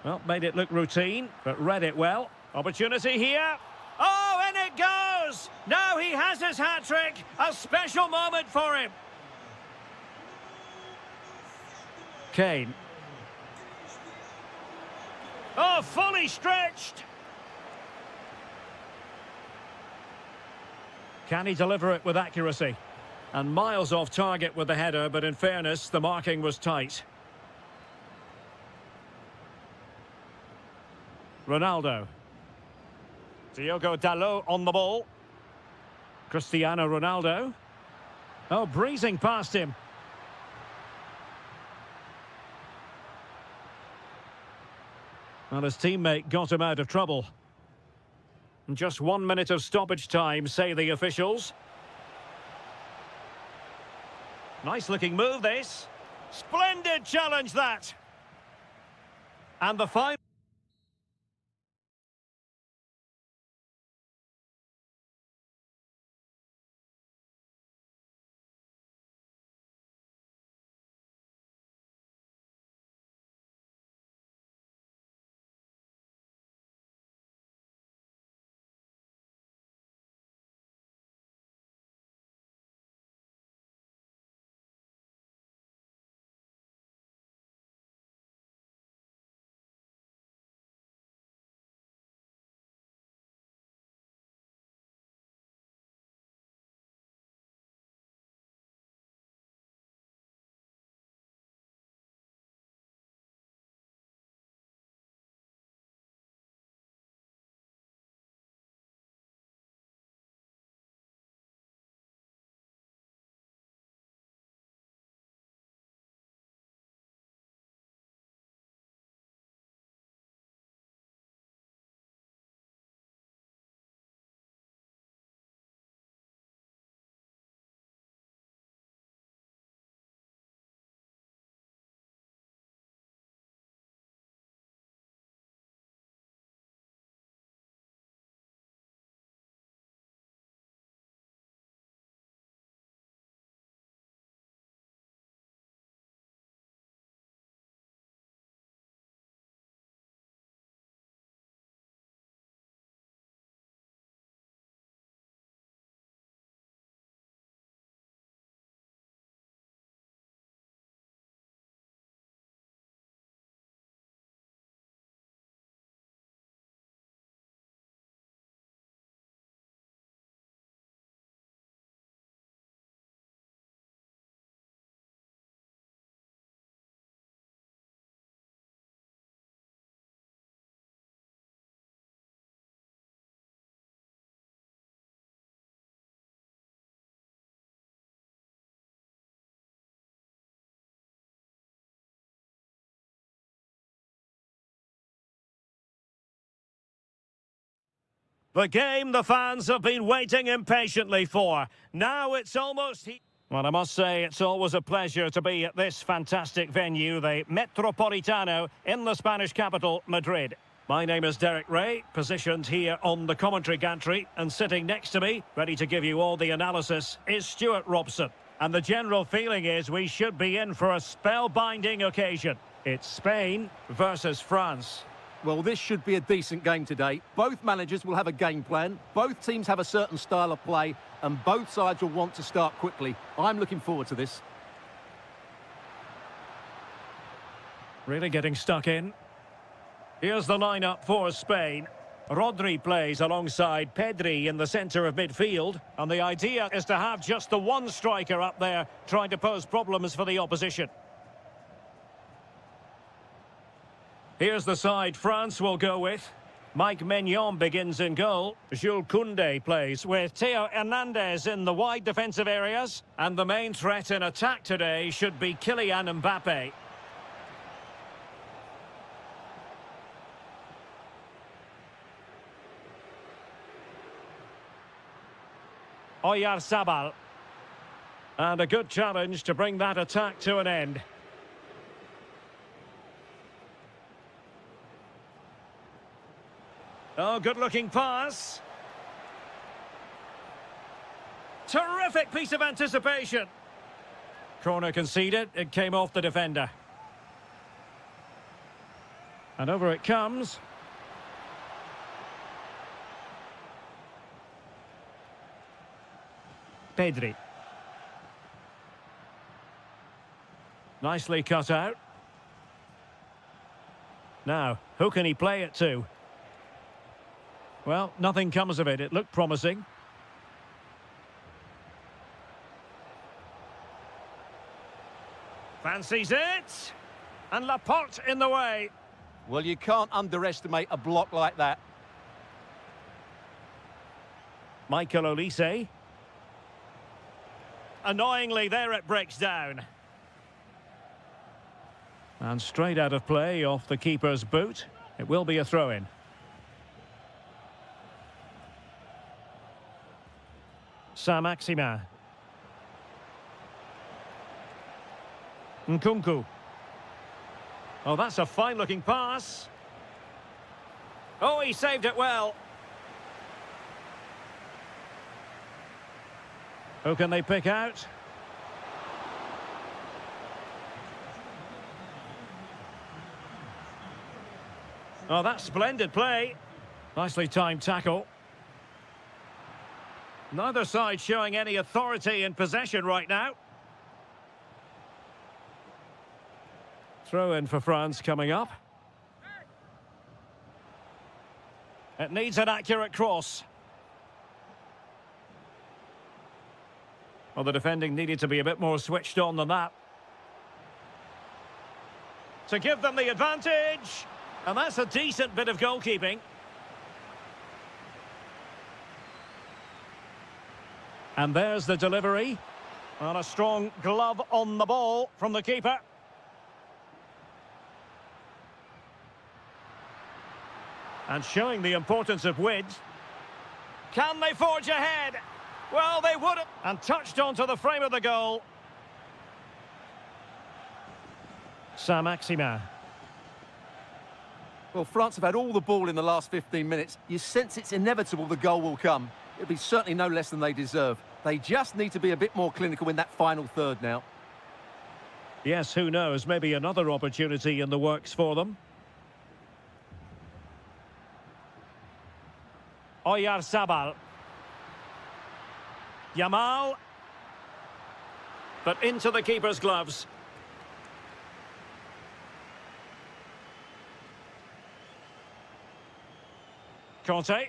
Well, made it look routine, but read it well. Opportunity here. Oh, and it goes! Now he has his hat-trick. A special moment for him. Kane. Oh, fully stretched. Can he deliver it with accuracy? And miles off target with the header, but in fairness, the marking was tight. Ronaldo. Diogo Dalot on the ball. Cristiano Ronaldo. Oh, breezing past him. Well, his teammate got him out of trouble. Just 1 minute of stoppage time, say the officials. Nice looking move, this. Splendid challenge, that. And the final. The game the fans have been waiting impatiently for. Now it's almost... Well, I must say, it's always a pleasure to be at this fantastic venue, the Metropolitano, in the Spanish capital, Madrid. My name is Derek Ray, positioned here on the commentary gantry, and sitting next to me, ready to give you all the analysis, is Stuart Robson. And the general feeling is we should be in for a spellbinding occasion. It's Spain versus France. Well, this should be a decent game today. Both managers will have a game plan. Both teams have a certain style of play, and both sides will want to start quickly. I'm looking forward to this. Really getting stuck in. Here's the lineup for Spain. Rodri plays alongside Pedri in the centre of midfield. And the idea is to have just the one striker up there trying to pose problems for the opposition. Here's the side France will go with. Mike Maignan begins in goal. Jules Koundé plays with Theo Hernandez in the wide defensive areas. And the main threat in attack today should be Kylian Mbappe. Oyarzabal. And a good challenge to bring that attack to an end. Oh, good-looking pass. Terrific piece of anticipation. Corner conceded. It came off the defender. And over it comes. Pedri. Nicely cut out. Now, who can he play it to? Well, nothing comes of it. It looked promising. Fancies it. And Laporte in the way. Well, you can't underestimate a block like that. Michael Olise. Annoyingly, there it breaks down. And straight out of play off the keeper's boot. It will be a throw-in. Saint-Maximin. Nkunku. Oh, that's a fine-looking pass. Oh, he saved it well. Who can they pick out? Oh, that's splendid play. Nicely timed tackle. Neither side showing any authority in possession right now. Throw in for France coming up. It needs an accurate cross. Well, the defending needed to be a bit more switched on than that. To give them the advantage. And that's a decent bit of goalkeeping. And there's the delivery. And a strong glove on the ball from the keeper. And showing the importance of width. Can they forge ahead? Well, they would have. And touched onto the frame of the goal. Saint-Maximin. Well, France have had all the ball in the last 15 minutes. You sense it's inevitable the goal will come. It'll be certainly no less than they deserve. They just need to be a bit more clinical in that final third now. Yes, who knows? Maybe another opportunity in the works for them. Oyarzabal. Yamal. But into the keeper's gloves. Conte.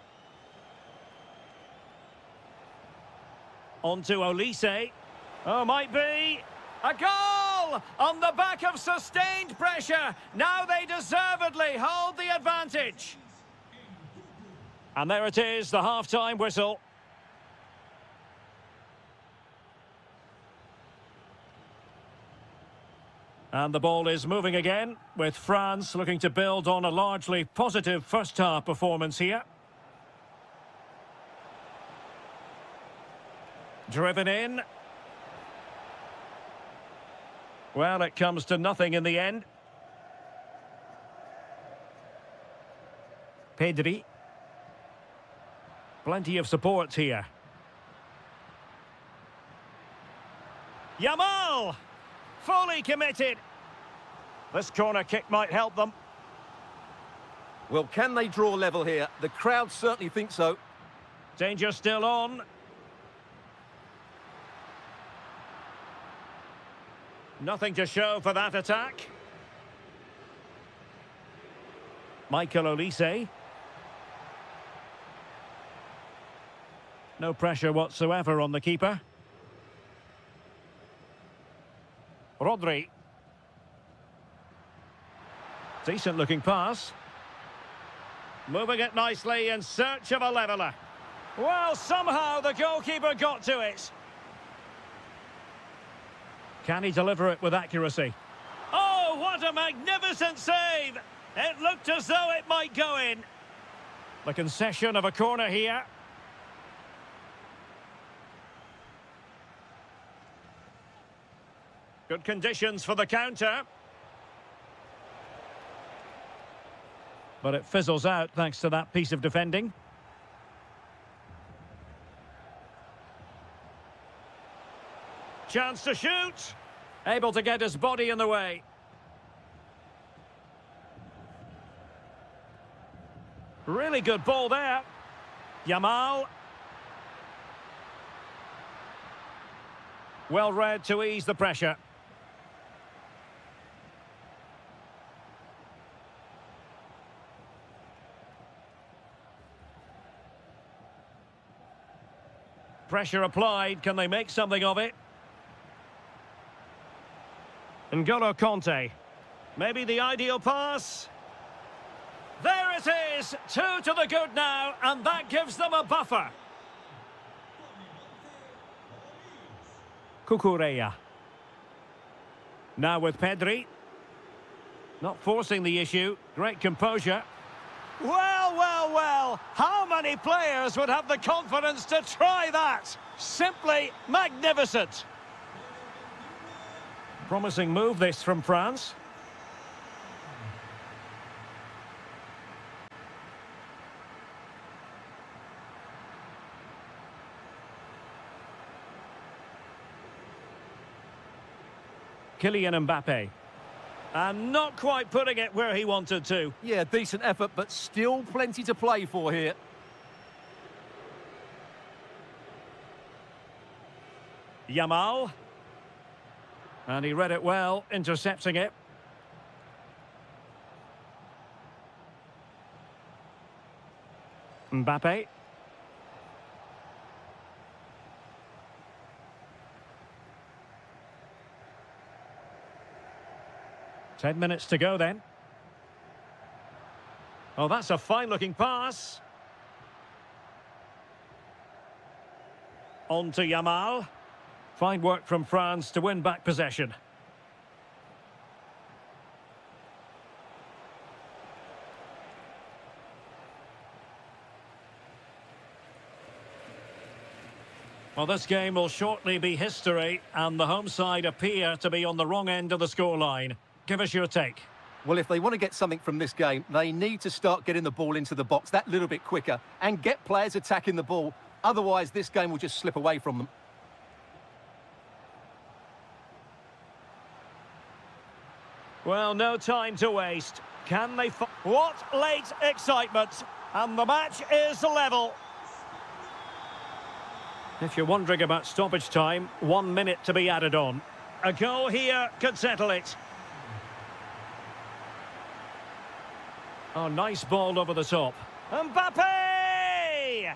On to Olise. Oh, might be. A goal! On the back of sustained pressure. Now they deservedly hold the advantage. And there it is, the half-time whistle. And the ball is moving again, with France looking to build on a largely positive first-half performance here. Driven in. Well, it comes to nothing in the end. Pedri. Plenty of support here. Yamal! Fully committed. This corner kick might help them. Well, can they draw level here? The crowd certainly think so. Danger still on. Nothing to show for that attack. Michael Olise. No pressure whatsoever on the keeper. Rodri. Decent looking pass. Moving it nicely in search of a leveller. Well, somehow the goalkeeper got to it. Can he deliver it with accuracy? Oh, what a magnificent save! It looked as though it might go in. The concession of a corner here. Good conditions for the counter. But it fizzles out thanks to that piece of defending. Chance to shoot. Able to get his body in the way. Really good ball there. Yamal. Well read to ease the pressure. Pressure applied. Can they make something of it? N'Golo Conte. Maybe the ideal pass. There it is. 2 to the good now, and that gives them a buffer. Cucurella. Now with Pedri. Not forcing the issue. Great composure. Well, well, well. How many players would have the confidence to try that? Simply magnificent. Promising move this from France. Kylian Mbappe. And not quite putting it where he wanted to. Yeah, decent effort, but still plenty to play for here. Yamal. And he read it well, intercepting it. Mbappe. Ten minutes to go then. Oh, that's a fine-looking pass. On to Yamal. Fine work from France to win back possession. Well, this game will shortly be history, and the home side appear to be on the wrong end of the scoreline. Give us your take. Well, if they want to get something from this game, they need to start getting the ball into the box that little bit quicker and get players attacking the ball. Otherwise, this game will just slip away from them. Well, no time to waste. Can they... What late excitement! And the match is level. If you're wondering about stoppage time, 1 minute to be added on. A goal here could settle it. Oh, nice ball over the top. Mbappe!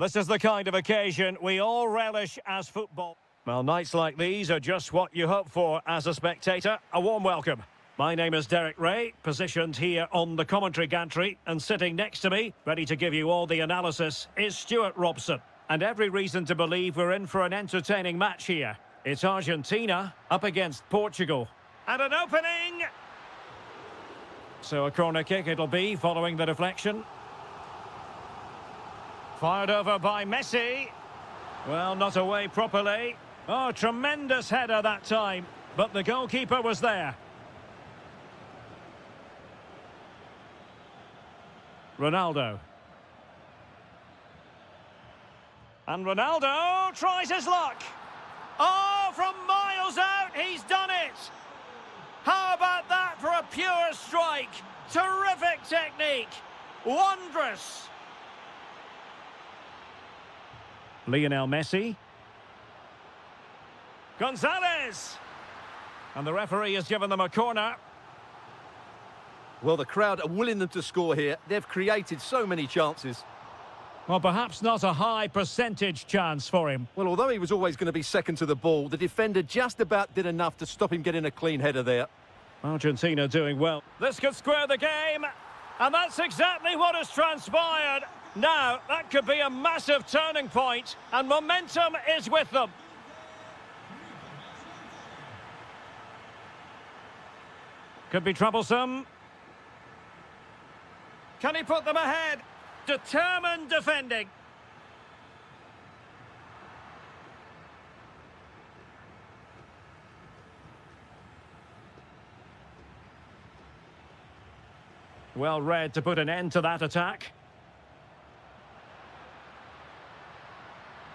This is the kind of occasion we all relish as football. Well, nights like these are just what you hope for as a spectator. A warm welcome. My name is Derek Ray, positioned here on the commentary gantry, and sitting next to me, ready to give you all the analysis, is Stuart Robson. And every reason to believe we're in for an entertaining match here. It's Argentina up against Portugal. And an opening! So a corner kick it'll be following the deflection. Fired over by Messi. Well, not away properly. Oh, tremendous header that time. But the goalkeeper was there. Ronaldo. And Ronaldo tries his luck. Oh, from miles out, he's done it. How about that for a pure strike? Terrific technique. Wondrous. Lionel Messi. Gonzalez. And the referee has given them a corner. Well, the crowd are willing them to score here. They've created so many chances. Well, perhaps not a high percentage chance for him. Well, although he was always going to be second to the ball, the defender just about did enough to stop him getting a clean header there. Argentina doing well. This could square the game. And that's exactly what has transpired. Now, that could be a massive turning point, and momentum is with them. Could be troublesome. Can he put them ahead? Determined defending. Well read to put an end to that attack.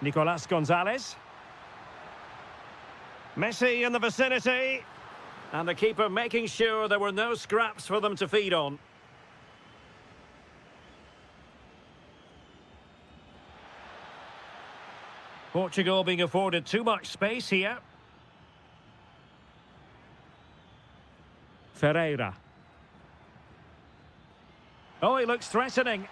Nicolas Gonzalez. Messi in the vicinity. And the keeper making sure there were no scraps for them to feed on. Portugal being afforded too much space here. Ferreira. Oh, he looks threatening.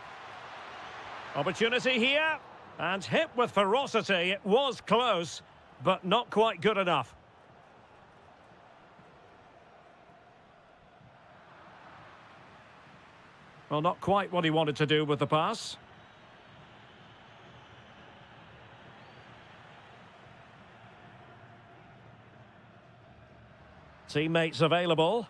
Opportunity here. And hit with ferocity. It was close, but not quite good enough. Well, not quite what he wanted to do with the pass. Teammates available.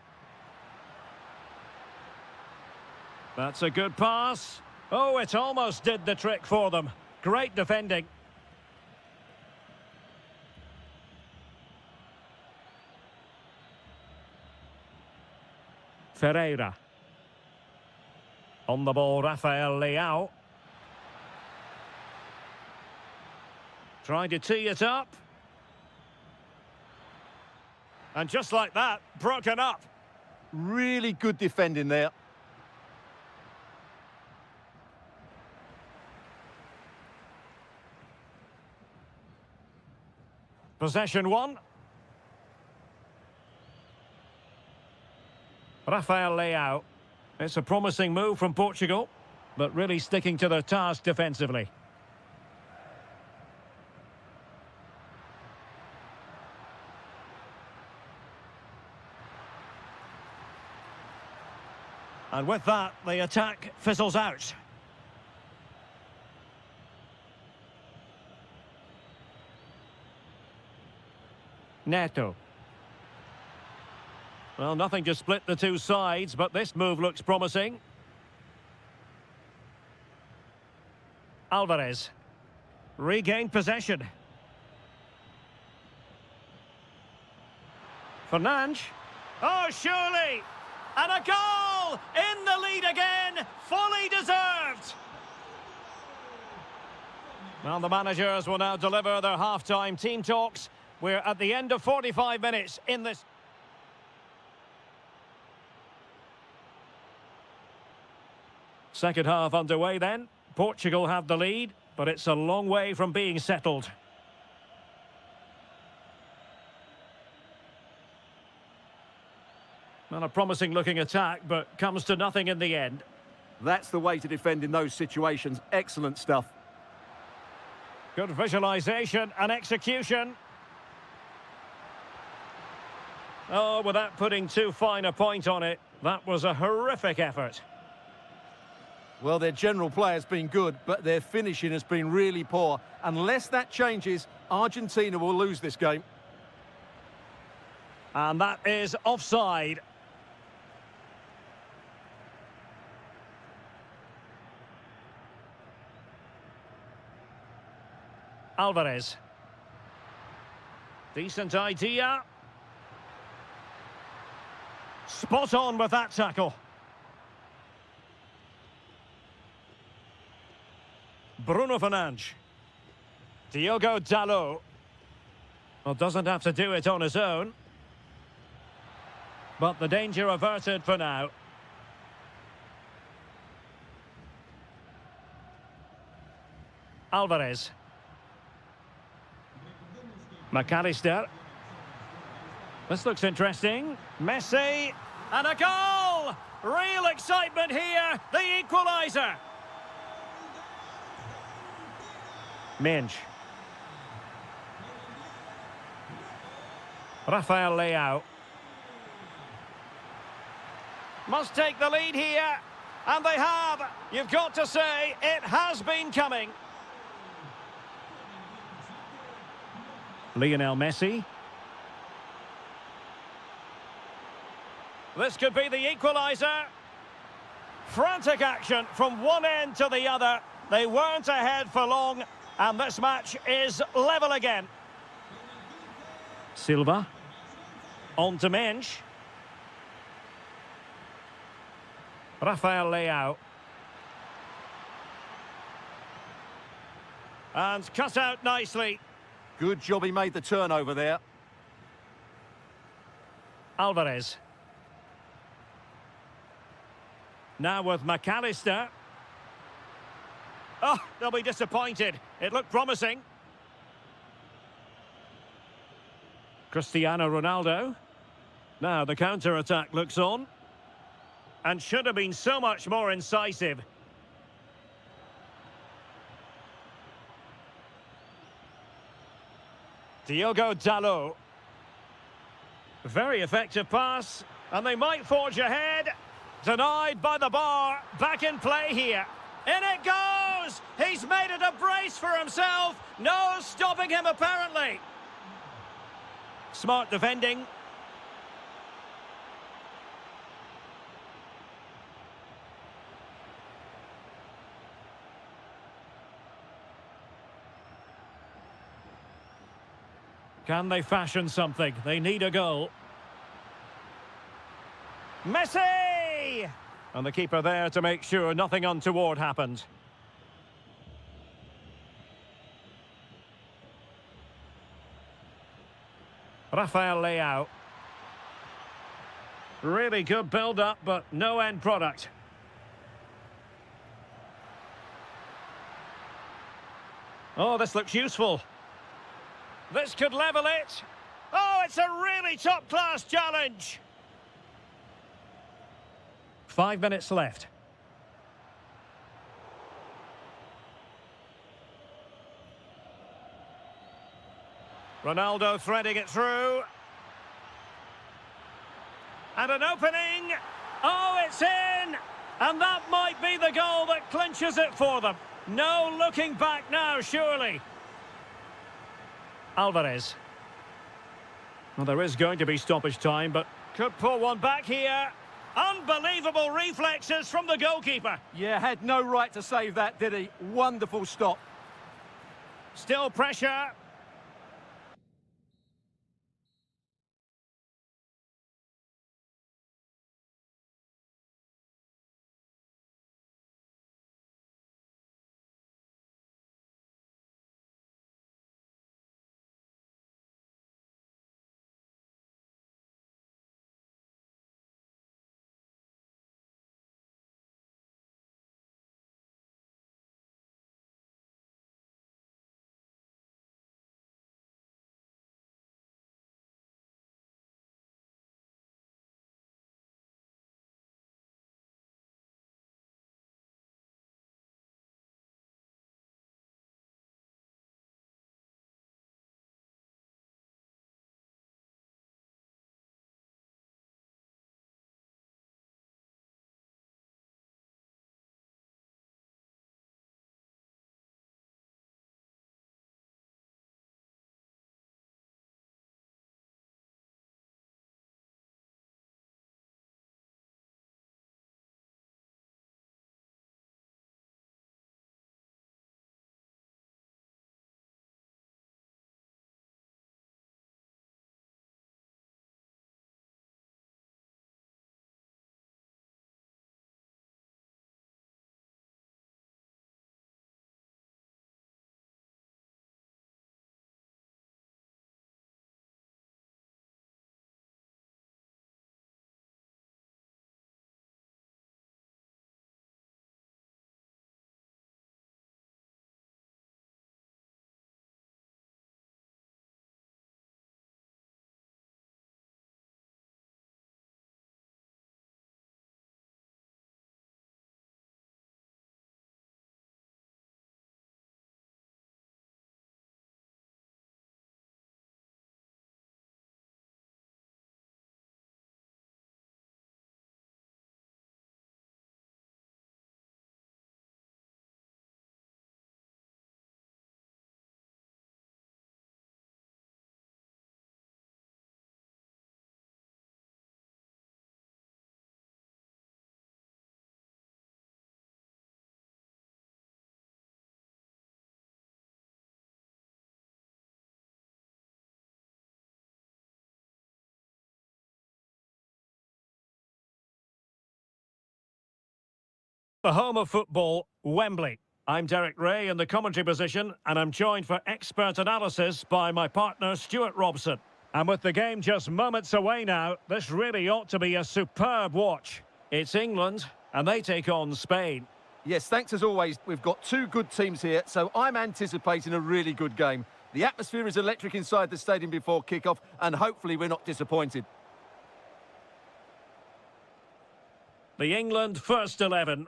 That's a good pass. Oh, it almost did the trick for them. Great defending. Ferreira. On the ball, Rafael Leao. Trying to tee it up. And just like that, broken up. Really good defending there. Possession one. Rafael Leao. It's a promising move from Portugal, but really sticking to their task defensively. And with that, the attack fizzles out. Neto. Well, nothing to split the two sides, but this move looks promising. Alvarez. Regained possession. Fernandes. Oh, surely! And a goal! In the lead again! Fully deserved! Well, the managers will now deliver their half-time team talks. We're at the end of 45 minutes in this. Second half underway then. Portugal have the lead, but it's a long way from being settled. Well, a promising looking attack, but comes to nothing in the end. That's the way to defend in those situations. Excellent stuff. Good visualization and execution. Oh, without putting too fine a point on it, that was a horrific effort. Well, their general play has been good, but their finishing has been really poor. Unless that changes, Argentina will lose this game. And that is offside. Alvarez. Decent idea. Spot on with that tackle. Bruno Fernandes. Diogo Dalot. Well, doesn't have to do it on his own. But the danger averted for now. Alvarez. McAllister. This looks interesting. Messi. And a goal! Real excitement here. The equaliser. Minge. Rafael Leao. Must take the lead here. And they have. You've got to say, it has been coming. Lionel Messi. This could be the equaliser. Frantic action from one end to the other. They weren't ahead for long, and this match is level again. Silva. On to Minge. Rafael Leao. And cut out nicely. Good job he made the turnover there. Alvarez. Now with McAllister. Oh, they'll be disappointed. It looked promising. Cristiano Ronaldo. Now the counter-attack looks on. And should have been so much more incisive. Diogo Dalot. Very effective pass. And they might forge ahead. Denied by the bar. Back in play here. In it goes! He's made it a brace for himself. No stopping him, apparently. Smart defending. Can they fashion something? They need a goal. Messi! And the keeper there to make sure nothing untoward happened. Rafael Leao. Really good build-up, but no end product. Oh, this looks useful. This could level it. Oh, it's a really top-class challenge. 5 minutes left. Ronaldo threading it through. And an opening. Oh, it's in. And that might be the goal that clinches it for them. No looking back now, surely. Alvarez. Well, there is going to be stoppage time, but could pull one back here. Unbelievable reflexes from the goalkeeper. Yeah, had no right to save that, did he? Wonderful stop. Still pressure. The home of football, Wembley. I'm Derek Ray in the commentary position, and I'm joined for expert analysis by my partner, Stuart Robson. And with the game just moments away now, this really ought to be a superb watch. It's England, and they take on Spain. Yes, thanks as always. We've got two good teams here, so I'm anticipating a really good game. The atmosphere is electric inside the stadium before kick-off, and hopefully we're not disappointed. The England first 11.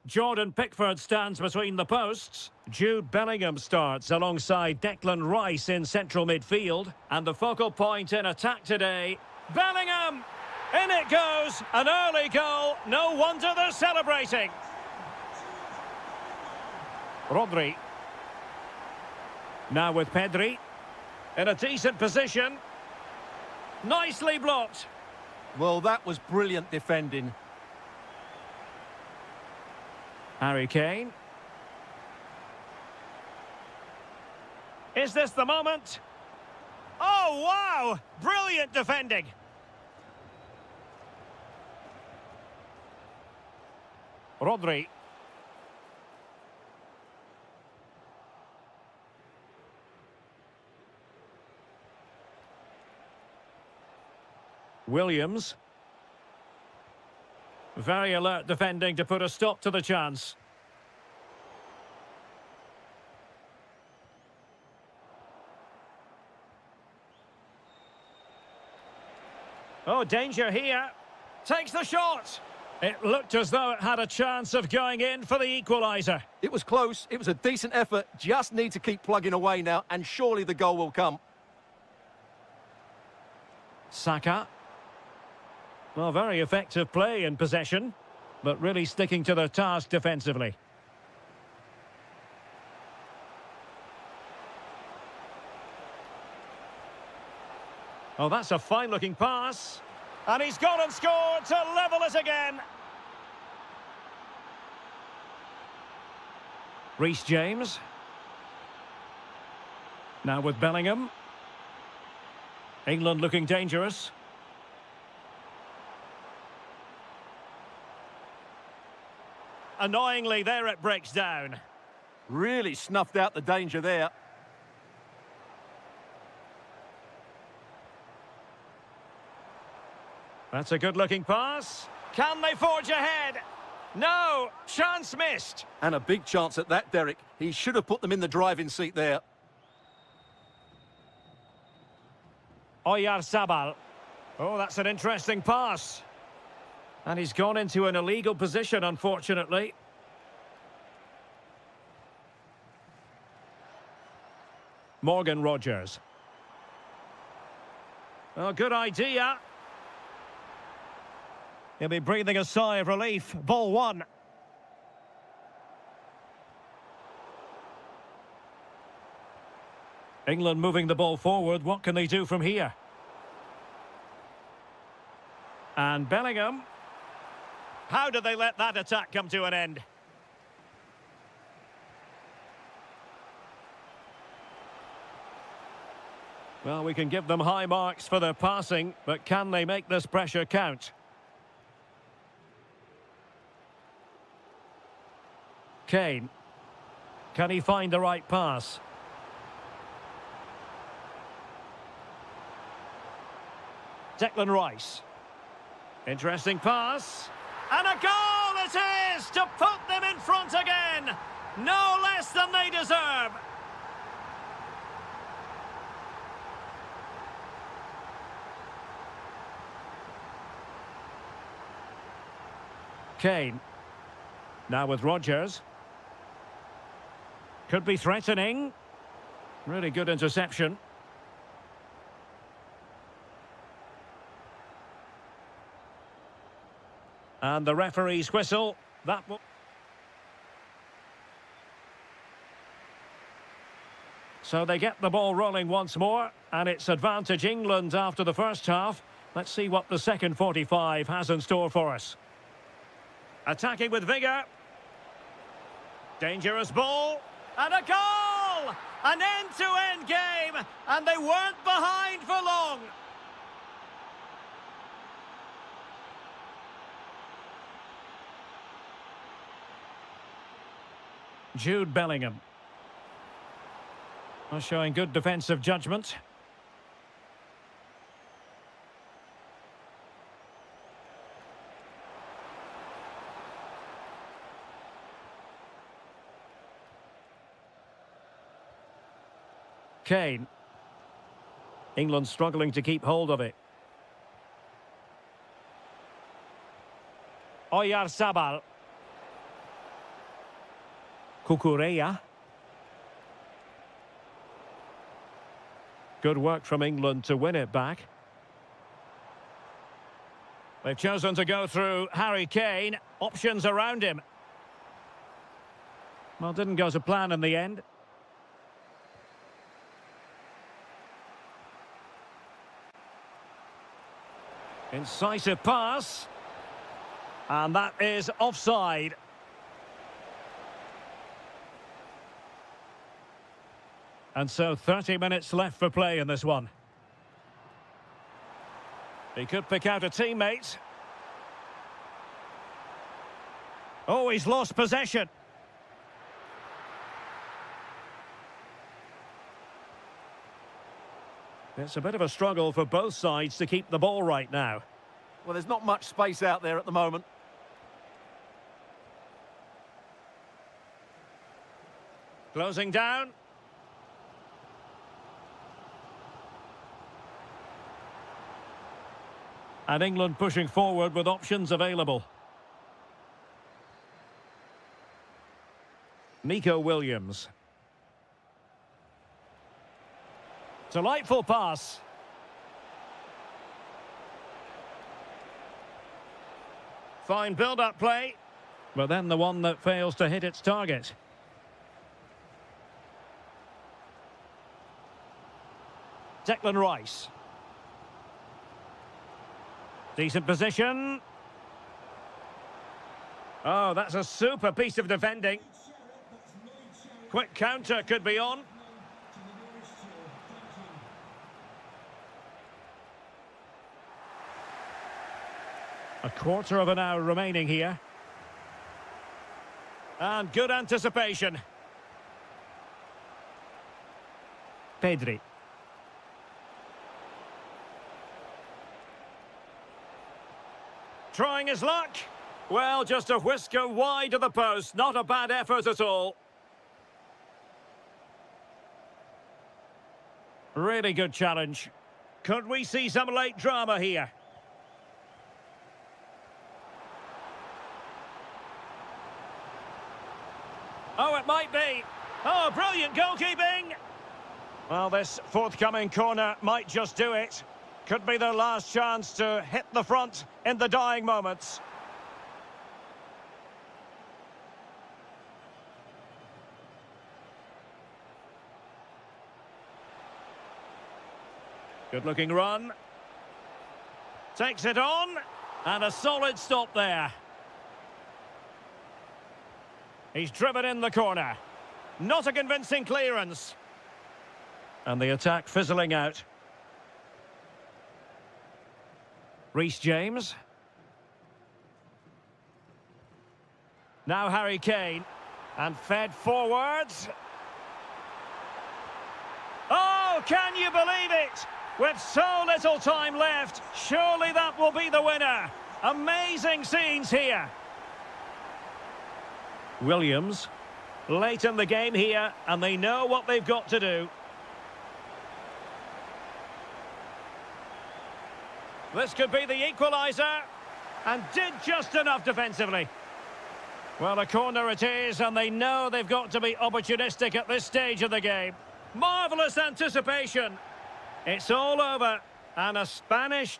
Jordan Pickford stands between the posts. Jude Bellingham starts alongside Declan Rice in central midfield. And the focal point in attack today, Bellingham! In it goes, an early goal. No wonder they're celebrating. Rodri. Now with Pedri. In a decent position. Nicely blocked. Well, that was brilliant defending. Harry Kane. Is this the moment? Oh, wow! Brilliant defending. Rodri. Williams. Very alert defending to put a stop to the chance. Oh, danger here. Takes the shot. It looked as though it had a chance of going in for the equaliser. It was close. It was a decent effort. Just need to keep plugging away now, and surely the goal will come. Saka. Well, very effective play in possession, but really sticking to their task defensively. Oh, that's a fine-looking pass. And he's gone and scored to level it again. Reece James. Now with Bellingham. England looking dangerous. Annoyingly, there it breaks down. Really snuffed out the danger there. That's a good-looking pass. Can they forge ahead? No, chance missed. And a big chance at that, Derek. He should have put them in the driving seat there. Oyarzabal. Oh, that's an interesting pass. And he's gone into an illegal position, unfortunately. Morgan Rogers. Oh, good idea. He'll be breathing a sigh of relief. Ball one. England moving the ball forward. What can they do from here? And Bellingham. How did they let that attack come to an end? Well, we can give them high marks for their passing, but can they make this pressure count? Kane. Can he find the right pass? Declan Rice. Interesting pass. And a goal it is to put them in front again. No less than they deserve. Kane. Now with Rogers. Could be threatening. Really good interception. And the referee's whistle. That will... So they get the ball rolling once more, and it's advantage England after the first half. Let's see what the second 45 has in store for us. Attacking with vigour. Dangerous ball. And a goal! An end-to-end game, and they weren't behind for long. Jude Bellingham. Showing good defensive judgment. Kane. England struggling to keep hold of it. Oyarzabal. Cucurella. Good work from England to win it back. They've chosen to go through Harry Kane. Options around him. Well, didn't go to plan in the end. Incisive pass. And that is offside. And so 30 minutes left for play in this one. He could pick out a teammate. Oh, he's lost possession. It's a bit of a struggle for both sides to keep the ball right now. Well, there's not much space out there at the moment. Closing down. And England pushing forward with options available. Nico Williams. Delightful pass. Fine build-up play. But then the one that fails to hit its target. Declan Rice. Decent position. Oh, that's a super piece of defending. Quick counter could be on. A quarter of an hour remaining here. And good anticipation. Pedri. Trying his luck. Well, just a whisker wide of the post. Not a bad effort at all. Really good challenge. Could we see some late drama here? Oh, it might be. Oh, brilliant goalkeeping. Well, this forthcoming corner might just do it. Could be their last chance to hit the front in the dying moments. Good-looking run. Takes it on. And a solid stop there. He's driven in the corner. Not a convincing clearance. And the attack fizzling out. Reece James. Now Harry Kane. And fed forwards. Oh, can you believe it? With so little time left, surely that will be the winner. Amazing scenes here. Williams. Late in the game here, and they know what they've got to do. This could be the equaliser, and did just enough defensively. Well, a corner it is, and they know they've got to be opportunistic at this stage of the game. Marvellous anticipation. It's all over, and a Spanish...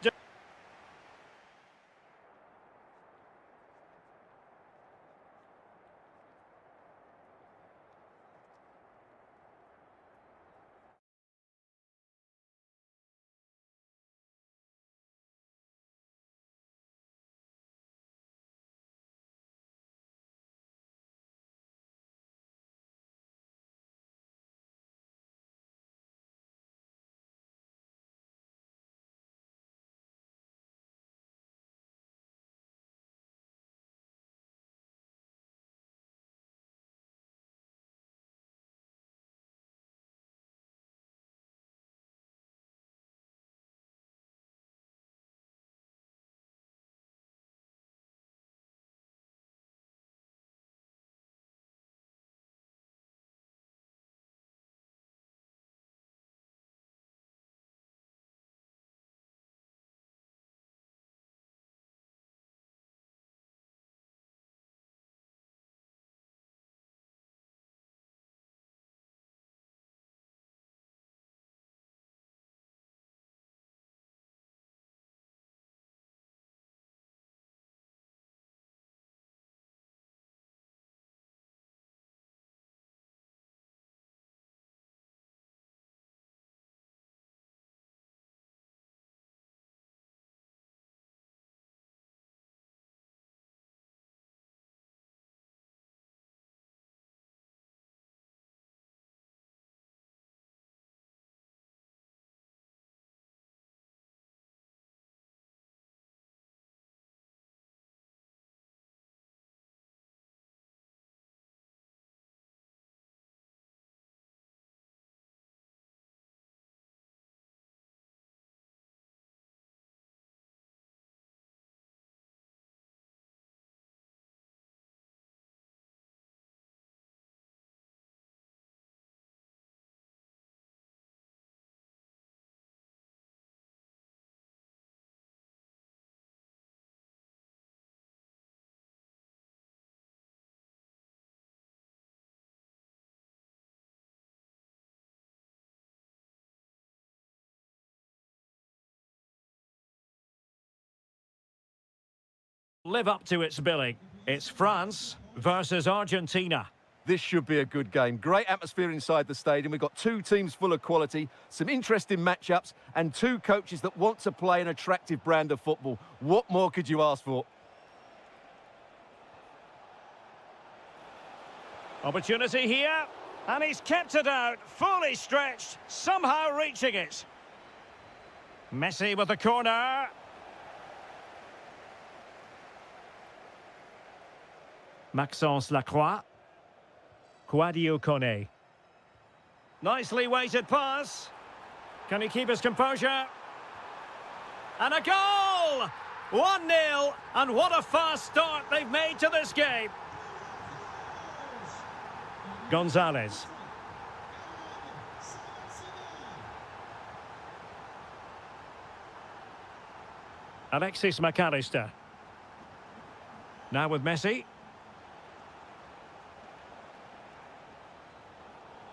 live up to its billing. It's France versus Argentina. This should be a good game. Great atmosphere inside the stadium. We've got two teams full of quality, some interesting matchups, and two coaches that want to play an attractive brand of football. What more could you ask for? Opportunity here, and he's kept it out, fully stretched, somehow reaching it. Messi with the corner. Maxence Lacroix. Quadio Kone. Nicely weighted pass. Can he keep his composure? And a goal! 1-0, and what a fast start they've made to this game. Gonzalez. Alexis McAllister. Now with Messi.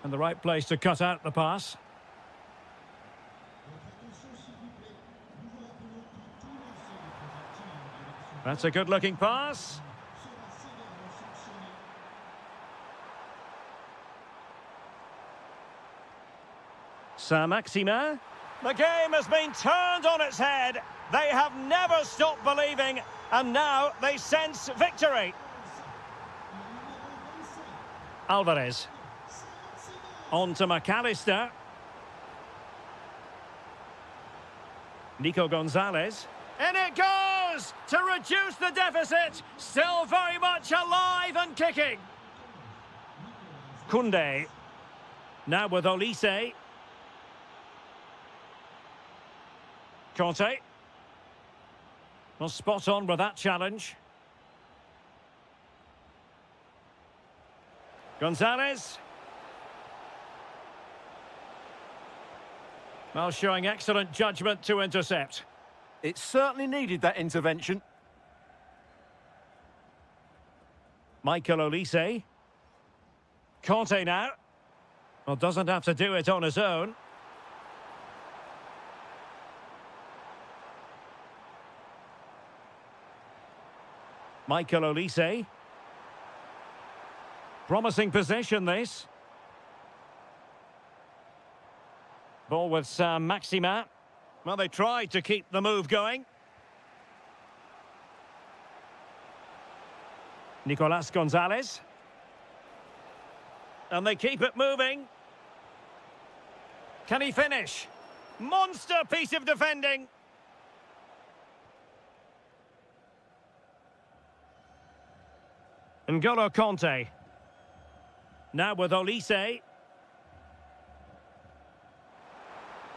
And the right place to cut out the pass. That's a good-looking pass. Saint-Maximin. The game has been turned on its head. They have never stopped believing, and now they sense victory. Alvarez. On to McAllister. Nico Gonzalez. In it goes! To reduce the deficit. Still very much alive and kicking. Koundé. Now with Olise. Conte. Well, spot on with that challenge. Gonzalez. Well, showing excellent judgment to intercept. It certainly needed that intervention. Michael Olise. Conte now. Well, doesn't have to do it on his own. Michael Olise. Promising position, this. Ball with Saint-Maximin. Well, they tried to keep the move going. Nicolas Gonzalez. And they keep it moving. Can he finish? Monster piece of defending. N'Golo Conte. Now with Olise.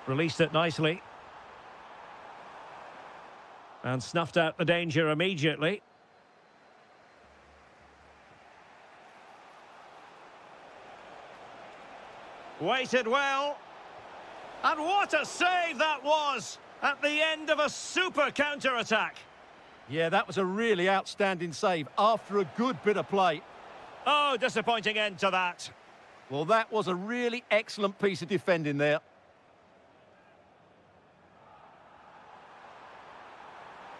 Released it nicely. And snuffed out the danger immediately. Waited well. And what a save that was at the end of a super counter-attack. Yeah, that was a really outstanding save after a good bit of play. Oh, disappointing end to that. Well, that was a really excellent piece of defending there.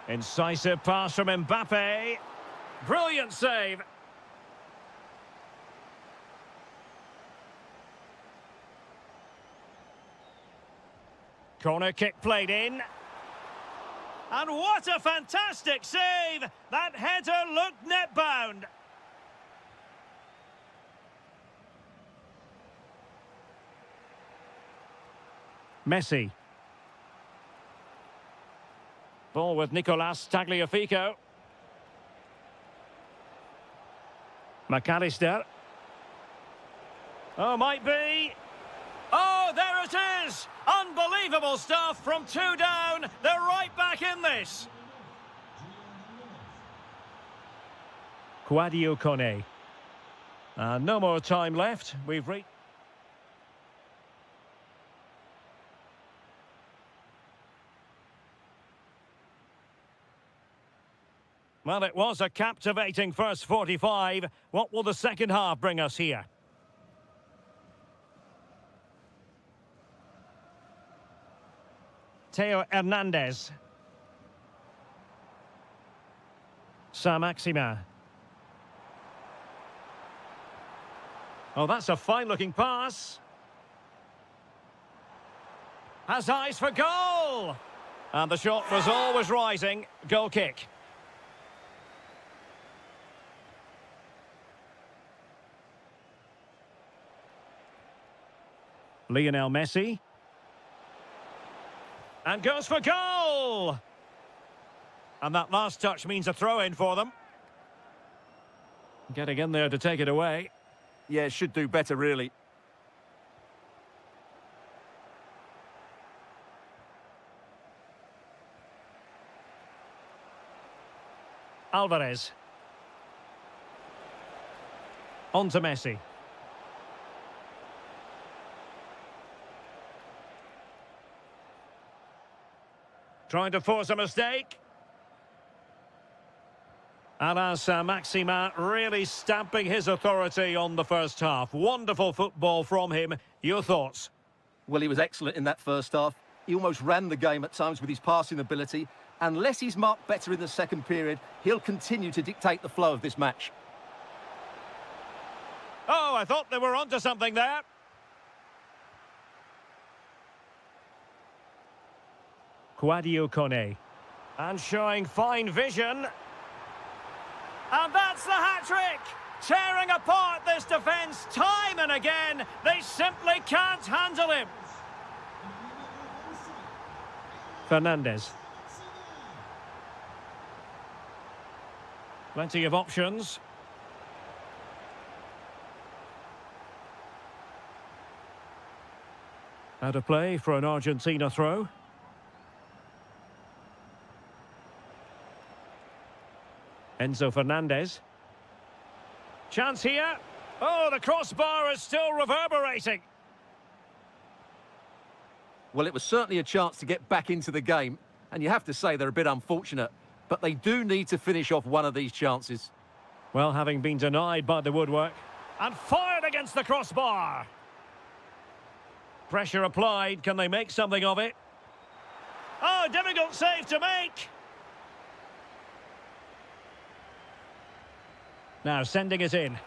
Incisive pass from Mbappe. Brilliant save. Corner kick played in. And what a fantastic save! That header looked net-bound. Messi. Ball with Nicolas Tagliafico. McAllister. Oh, might be. Oh, there it is! Unbelievable stuff from two down. They're right back in this. Quadio Kone. No more time left. We've reached... Well, it was a captivating first 45. What will the second half bring us here? Theo Hernandez. Saint-Maximin. Oh, that's a fine-looking pass. Has eyes for goal! And the shot was always rising. Goal kick. Lionel Messi. And goes for goal! And that last touch means a throw-in for them. Getting in there to take it away. Yeah, should do better, really. Alvarez. On to Messi. Trying to force a mistake. And Saint-Maximin really stamping his authority on the first half. Wonderful football from him. Your thoughts? Well, he was excellent in that first half. He almost ran the game at times with his passing ability. Unless he's marked better in the second period, he'll continue to dictate the flow of this match. Oh, I thought they were onto something there. Quadio Kone. And showing fine vision. And that's the hat-trick! Tearing apart this defence time and again. They simply can't handle him. Fernandez. Plenty of options. Out of play for an Argentina throw. Enzo Fernandez. Chance here. Oh, the crossbar is still reverberating. Well, it was certainly a chance to get back into the game, and you have to say they're a bit unfortunate, but they do need to finish off one of these chances. Well, having been denied by the woodwork. And fired against the crossbar. Pressure applied. Can they make something of it? Oh, difficult save to make. Now sending it in.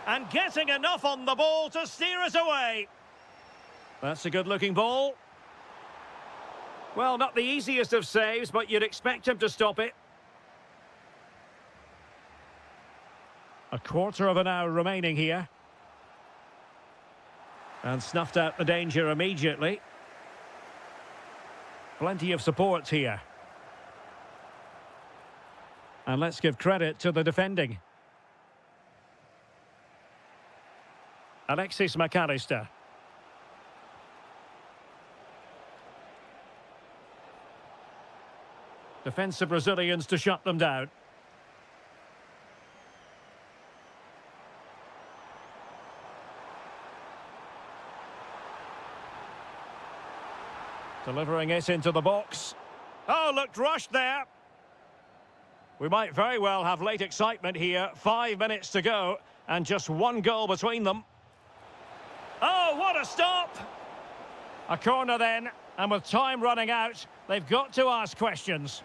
And getting enough on the ball to steer it away. That's a good-looking ball. Well, not the easiest of saves, but you'd expect him to stop it. A quarter of an hour remaining here. And snuffed out the danger immediately. Plenty of support here. And let's give credit to the defending. Alexis McAllister. Defensive Brazilians to shut them down. Delivering it into the box. Oh, looked rushed there. We might very well have late excitement here. 5 minutes to go and just one goal between them. Oh, what a stop! A corner then, and with time running out, they've got to ask questions.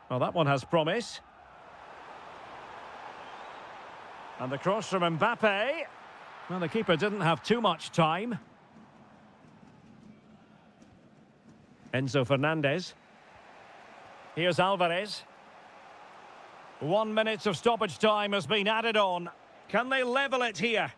Well, that one has promise. And the cross from Mbappe. Well, the keeper didn't have too much time. Enzo Fernandez. Here's Alvarez. 1 minute of stoppage time has been added on. Can they level it here?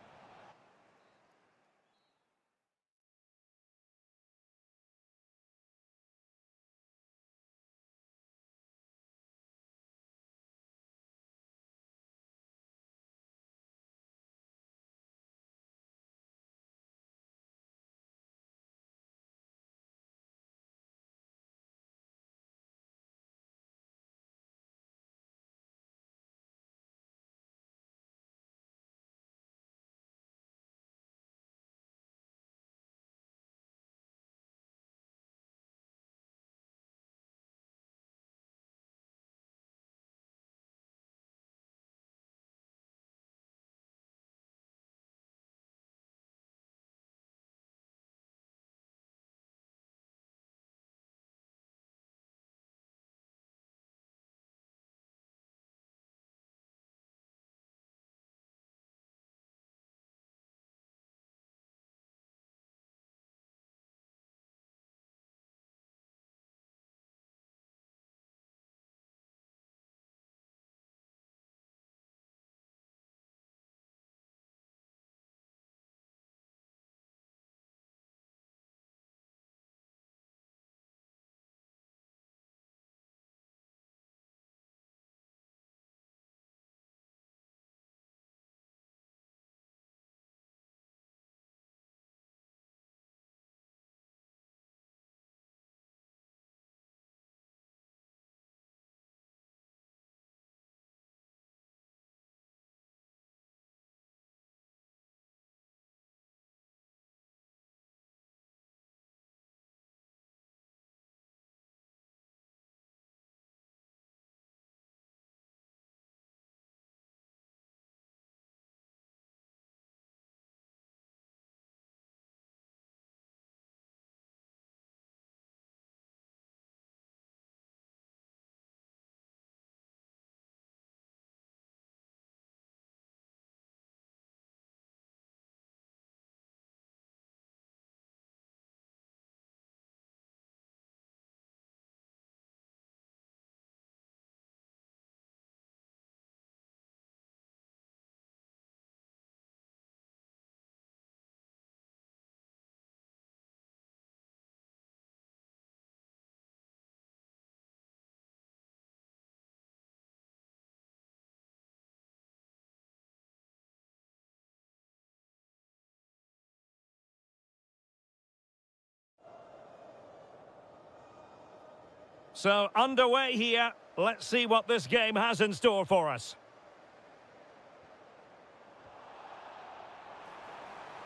So, underway here. Let's see what this game has in store for us.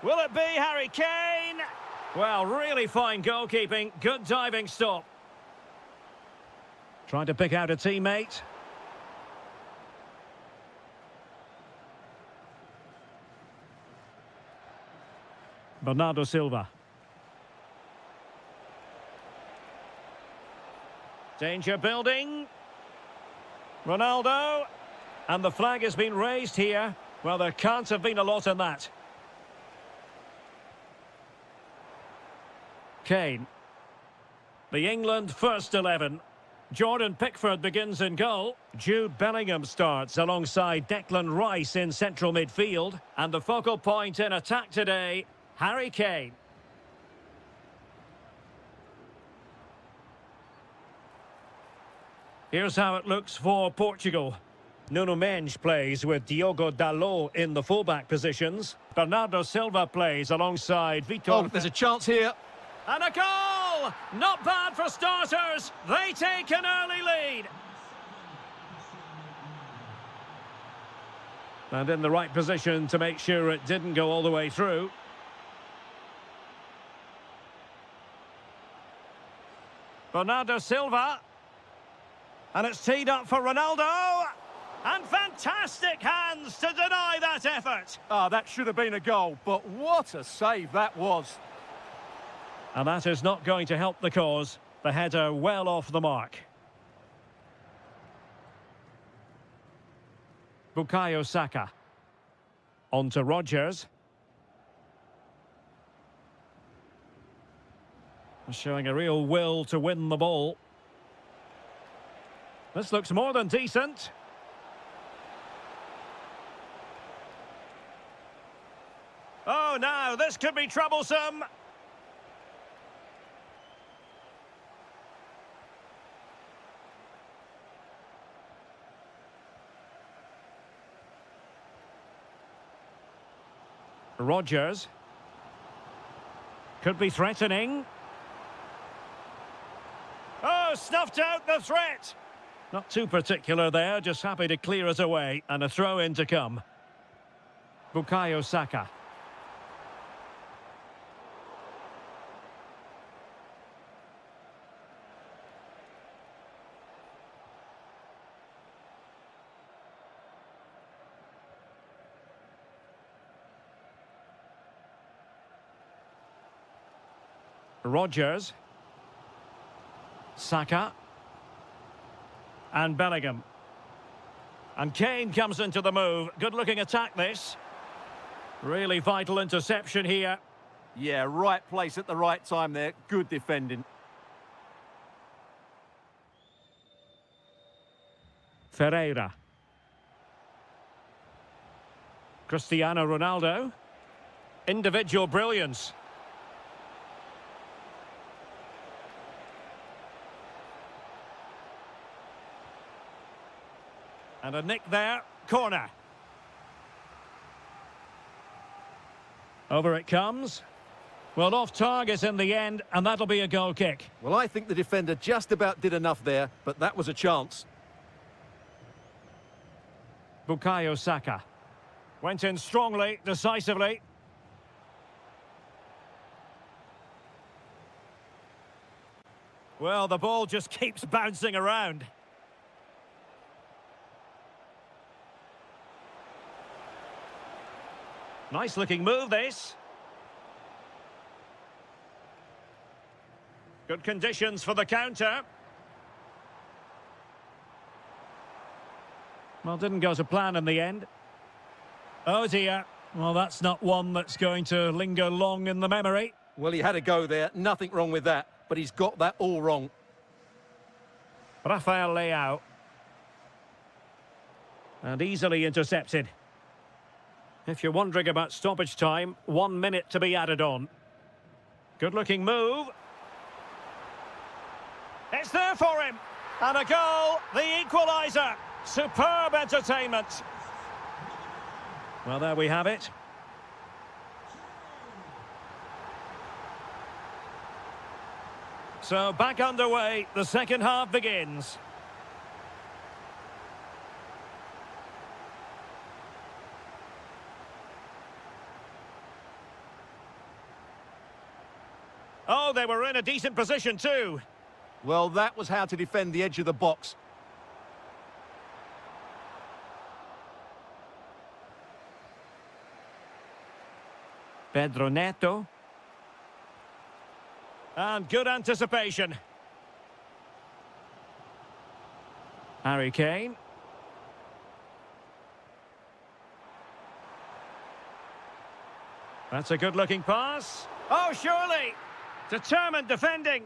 Will it be Harry Kane? Well, really fine goalkeeping. Good diving stop. Trying to pick out a teammate. Bernardo Silva. Danger building. Ronaldo. And the flag has been raised here. Well, there can't have been a lot in that. Kane. The England first 11. Jordan Pickford begins in goal. Jude Bellingham starts alongside Declan Rice in central midfield. And the focal point in attack today, Harry Kane. Here's how it looks for Portugal. Nuno Mendes plays with Diogo Dalot in the fullback positions. Bernardo Silva plays alongside Vitor. Oh, there's a chance here. And a goal! Not bad for starters. They take an early lead. And in the right position to make sure it didn't go all the way through. Bernardo Silva. And it's teed up for Ronaldo. And fantastic hands to deny that effort. Ah, that should have been a goal, but what a save that was. And that is not going to help the cause. The header well off the mark. Bukayo Saka. On to Rodgers. Showing a real will to win the ball. This looks more than decent. Oh, now this could be troublesome. Rodgers. Could be threatening. Oh, snuffed out the threat. Not too particular there, just happy to clear it away. And a throw-in to come. Bukayo Saka. Rodgers. Saka. And Bellingham. And Kane comes into the move. Good-looking attack, this. Really vital interception here. Yeah, right place at the right time there. Good defending. Ferreira. Cristiano Ronaldo. Individual brilliance. And a nick there, corner. Over it comes. Well, off target in the end, and that'll be a goal kick. Well, I think the defender just about did enough there, but that was a chance. Bukayo Saka. Went in strongly, decisively. Well, the ball just keeps bouncing around. Nice looking move, this. Good conditions for the counter. Well, didn't go to plan in the end. Oh dear. Well, that's not one that's going to linger long in the memory. Well, he had a go there. Nothing wrong with that. But he's got that all wrong. Rafael Leao. And easily intercepted. If you're wondering about stoppage time, 1 minute to be added on. Good-looking move. It's there for him. And a goal, the equaliser. Superb entertainment. Well, there we have it. So back underway, the second half begins. Oh, they were in a decent position too. Well, that was how to defend the edge of the box. Pedro Neto. And good anticipation. Harry Kane. That's a good-looking pass. Oh, surely! Determined defending.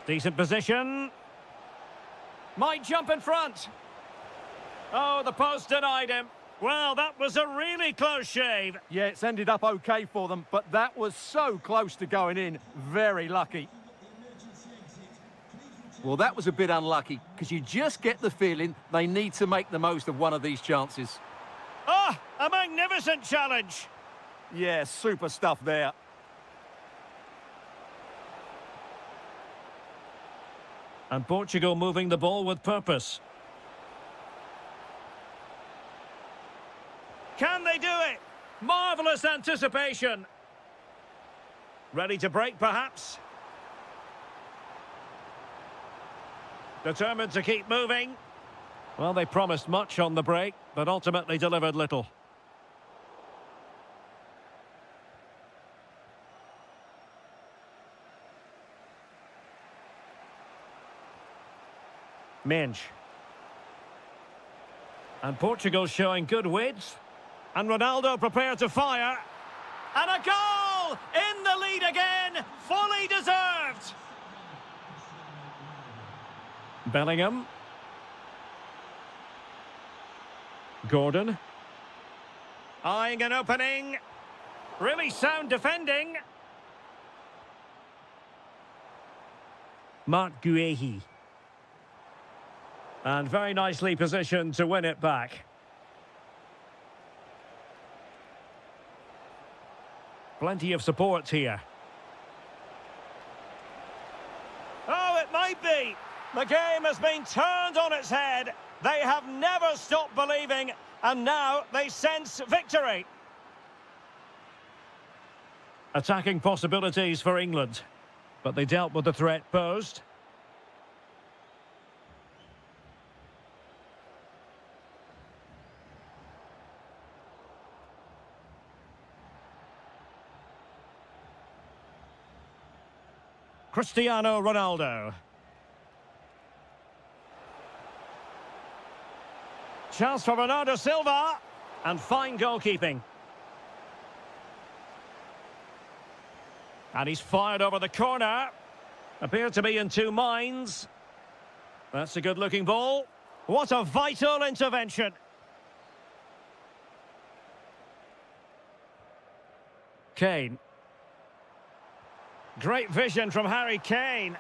Decent position. Might jump in front. Oh, the post denied him. Well, that was a really close shave. Yeah, it's ended up okay for them, but that was so close to going in. Very lucky. Well, that was a bit unlucky, because you just get the feeling they need to make the most of one of these chances. Oh, a magnificent challenge. Yeah, super stuff there. And Portugal moving the ball with purpose. Can they do it? Marvellous anticipation. Ready to break, perhaps? Determined to keep moving. Well, they promised much on the break, but ultimately delivered little. Minge. And Portugal showing good width. And Ronaldo prepared to fire. And a goal! In the lead again! Fully deserved! Bellingham. Gordon. Eyeing an opening. Really sound defending. Marc Guéhi. And very nicely positioned to win it back. Plenty of support here. Oh, it might be. The game has been turned on its head. They have never stopped believing, and now they sense victory. Attacking possibilities for England, but they dealt with the threat posed. Cristiano Ronaldo. Chance for Bernardo Silva. And fine goalkeeping. And he's fired over the corner. Appeared to be in two minds. That's a good-looking ball. What a vital intervention. Kane. Great vision from Harry Kane.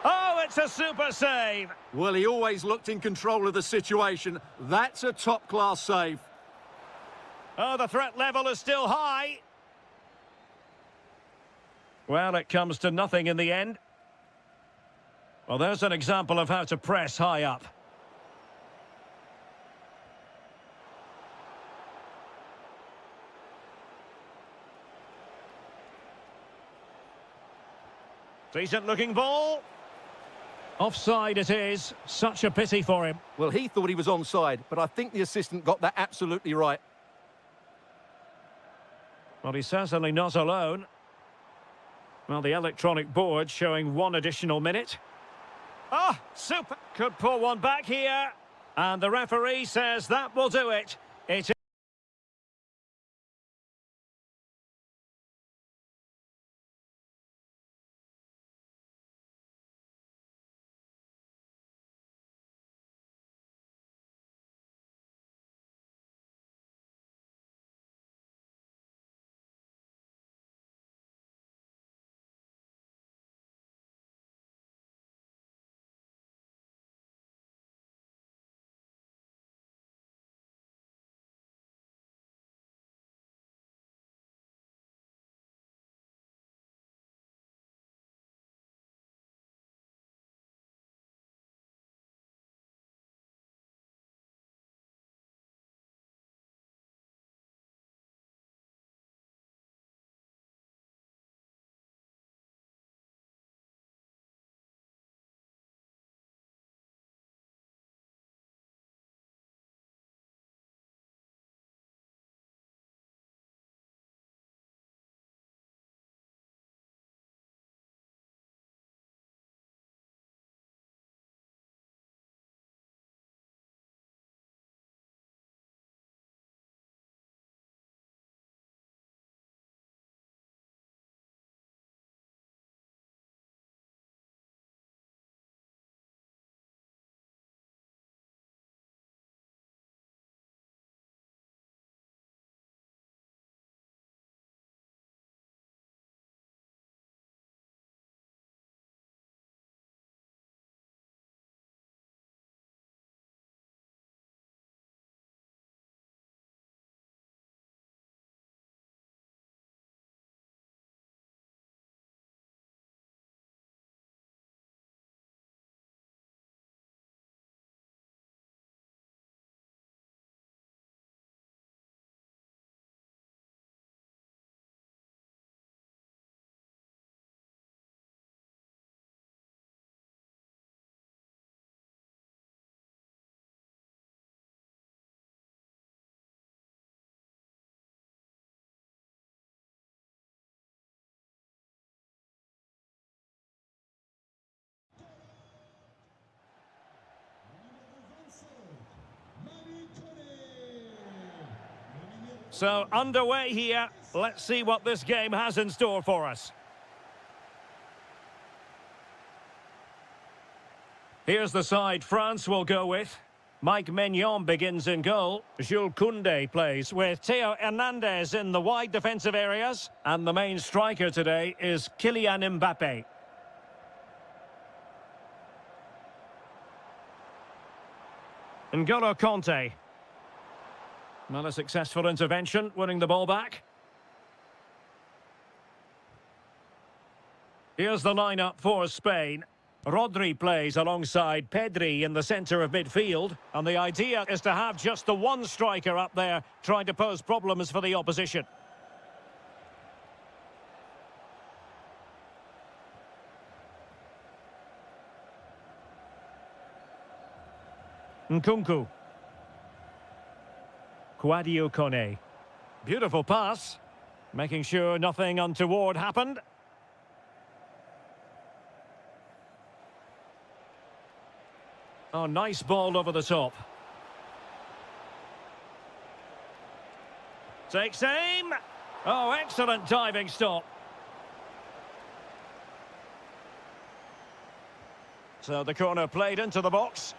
Oh, it's a super save. Well, he always looked in control of the situation. That's a top-class save. Oh, the threat level is still high. Well, it comes to nothing in the end. Well, there's an example of how to press high up. Decent-looking ball. Offside it is. Such a pity for him. Well, he thought he was onside, but I think the assistant got that absolutely right. Well, he's certainly not alone. Well, the electronic board showing one additional minute. Ah, super. Could pull one back here. And the referee says that will do it. It So, underway here. Let's see what this game has in store for us. Here's the side France will go with. Mike Maignan begins in goal. Jules Koundé plays with Theo Hernandez in the wide defensive areas. And the main striker today is Kylian Mbappé. N'Golo Kanté. Well, a successful intervention, winning the ball back. Here's the lineup for Spain. Rodri plays alongside Pedri in the centre of midfield. And the idea is to have just the one striker up there trying to pose problems for the opposition. Nkunku. Kouadio Kone. Beautiful pass. Making sure nothing untoward happened. Oh, nice ball over the top. Takes aim. Oh, excellent diving stop. So the corner played into the box.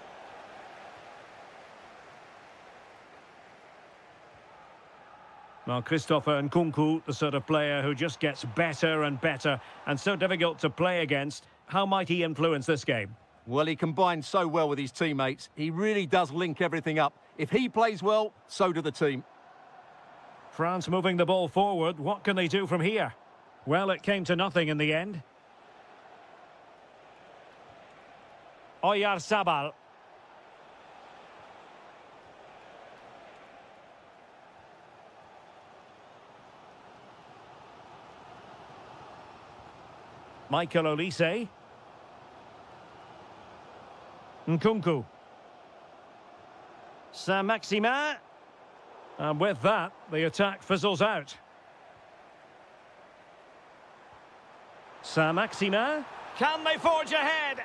Well, Christopher Nkunku, the sort of player who just gets better and better and so difficult to play against. How might he influence this game? Well, he combines so well with his teammates. He really does link everything up. If he plays well, so do the team. France moving the ball forward. What can they do from here? Well, it came to nothing in the end. Oyarzabal. Michael Olise. Nkunku. Saint-Maximin. And with that, the attack fizzles out. Saint-Maximin. Can they forge ahead?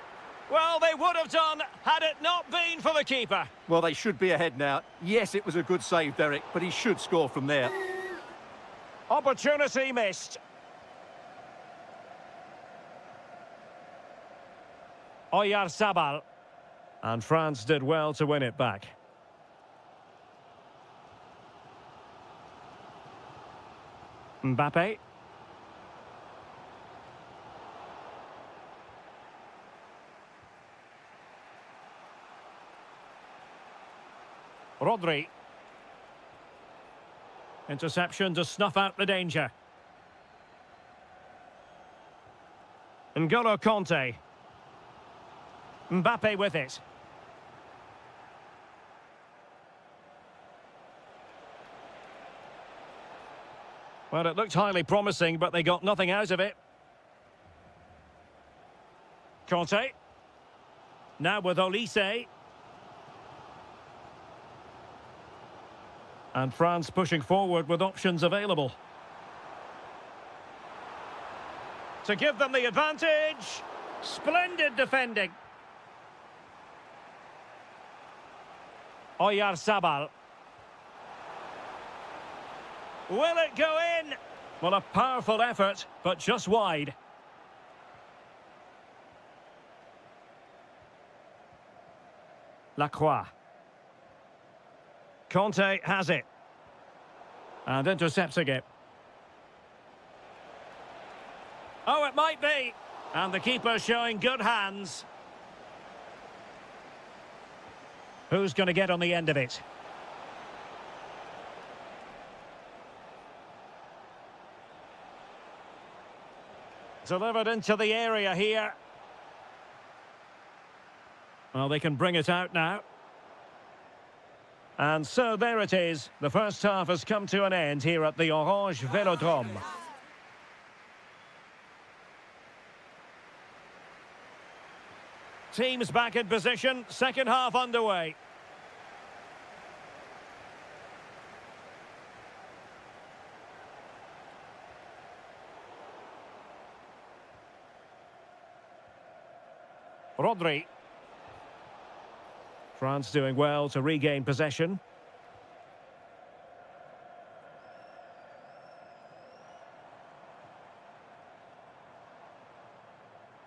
Well, they would have done had it not been for the keeper. Well, they should be ahead now. Yes, it was a good save, Derek, but he should score from there. Opportunity missed. Oyarzabal. And France did well to win it back. Mbappé. Rodri. Interception to snuff out the danger. N'Golo Kanté. Mbappé with it. Well, it looked highly promising, but they got nothing out of it. Kanté. Now with Olise. And France pushing forward with options available. To give them the advantage. Splendid defending. Oyarzabal. Will it go in? Well, a powerful effort, but just wide. Lacroix. Kanté has it. And intercepting it. Oh, it might be. And the keeper showing good hands. Who's going to get on the end of it? Delivered into the area here. Well, they can bring it out now. And so there it is. The first half has come to an end here at the Orange Velodrome. Teams back in position. Second half underway. Rodri. France doing well to regain possession.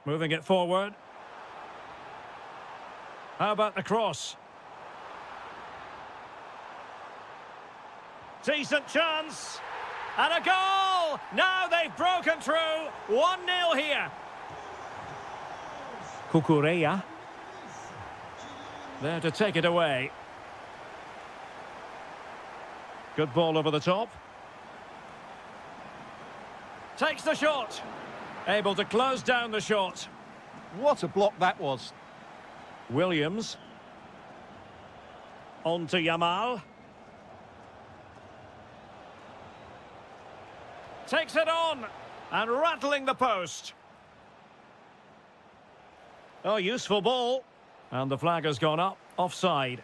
Moving it forward. How about the cross? Decent chance. And a goal! Now they've broken through. 1-0 here. Cucurella. There to take it away. Good ball over the top. Takes the shot. Able to close down the shot. What a block that was. Williams. On to Yamal. Takes it on. And rattling the post. Oh, useful ball. And the flag has gone up. Offside.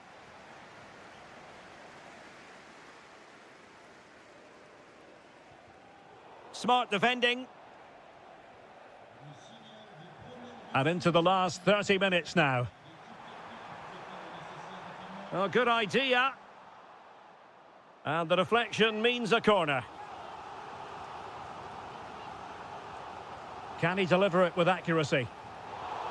Smart defending. And into the last 30 minutes now. Oh, good idea. And the deflection means a corner. Can he deliver it with accuracy?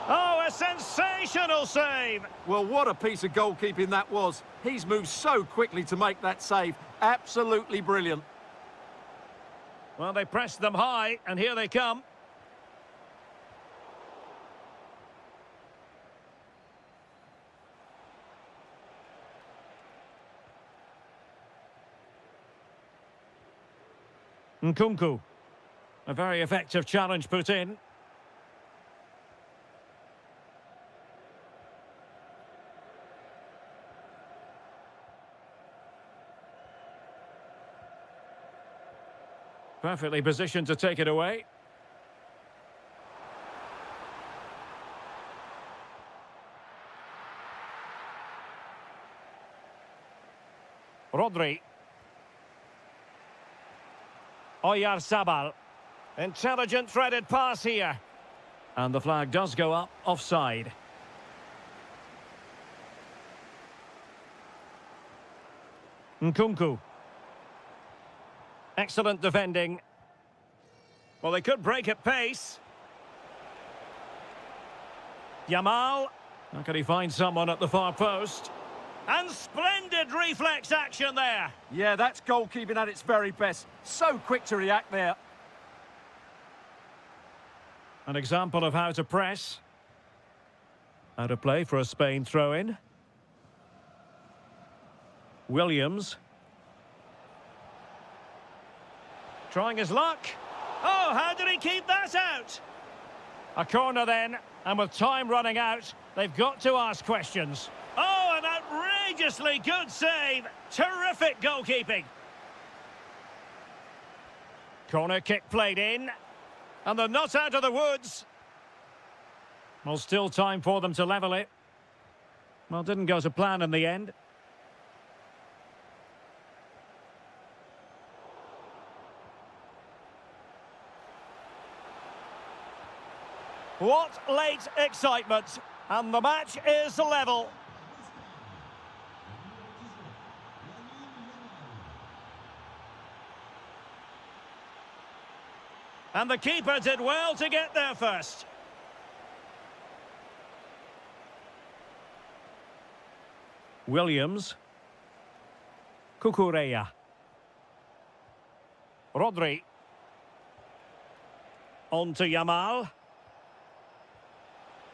Oh, a sensational save! Well, what a piece of goalkeeping that was. He's moved so quickly to make that save. Absolutely brilliant. Well, they pressed them high, and here they come. Nkunku. A very effective challenge put in. Perfectly positioned to take it away. Rodri. Oyarzabal. Intelligent threaded pass here. And the flag does go up offside. Nkunku. Excellent defending. Well, they could break at pace. Yamal. How can he find someone at the far post? And splendid reflex action there. Yeah, that's goalkeeping at its very best. So quick to react there. An example of how to press. How to play for a Spain throw-in. Williams. Trying his luck. Oh, how did he keep that out? A corner then, and with time running out, they've got to ask questions. Oh, an outrageously good save. Terrific goalkeeping. Corner kick played in. And they're not out of the woods. Well, still time for them to level it. Well, didn't go to plan in the end. What late excitement. And the match is level. And the keeper did well to get there first. Williams. Cucurella. Rodri. On to Yamal.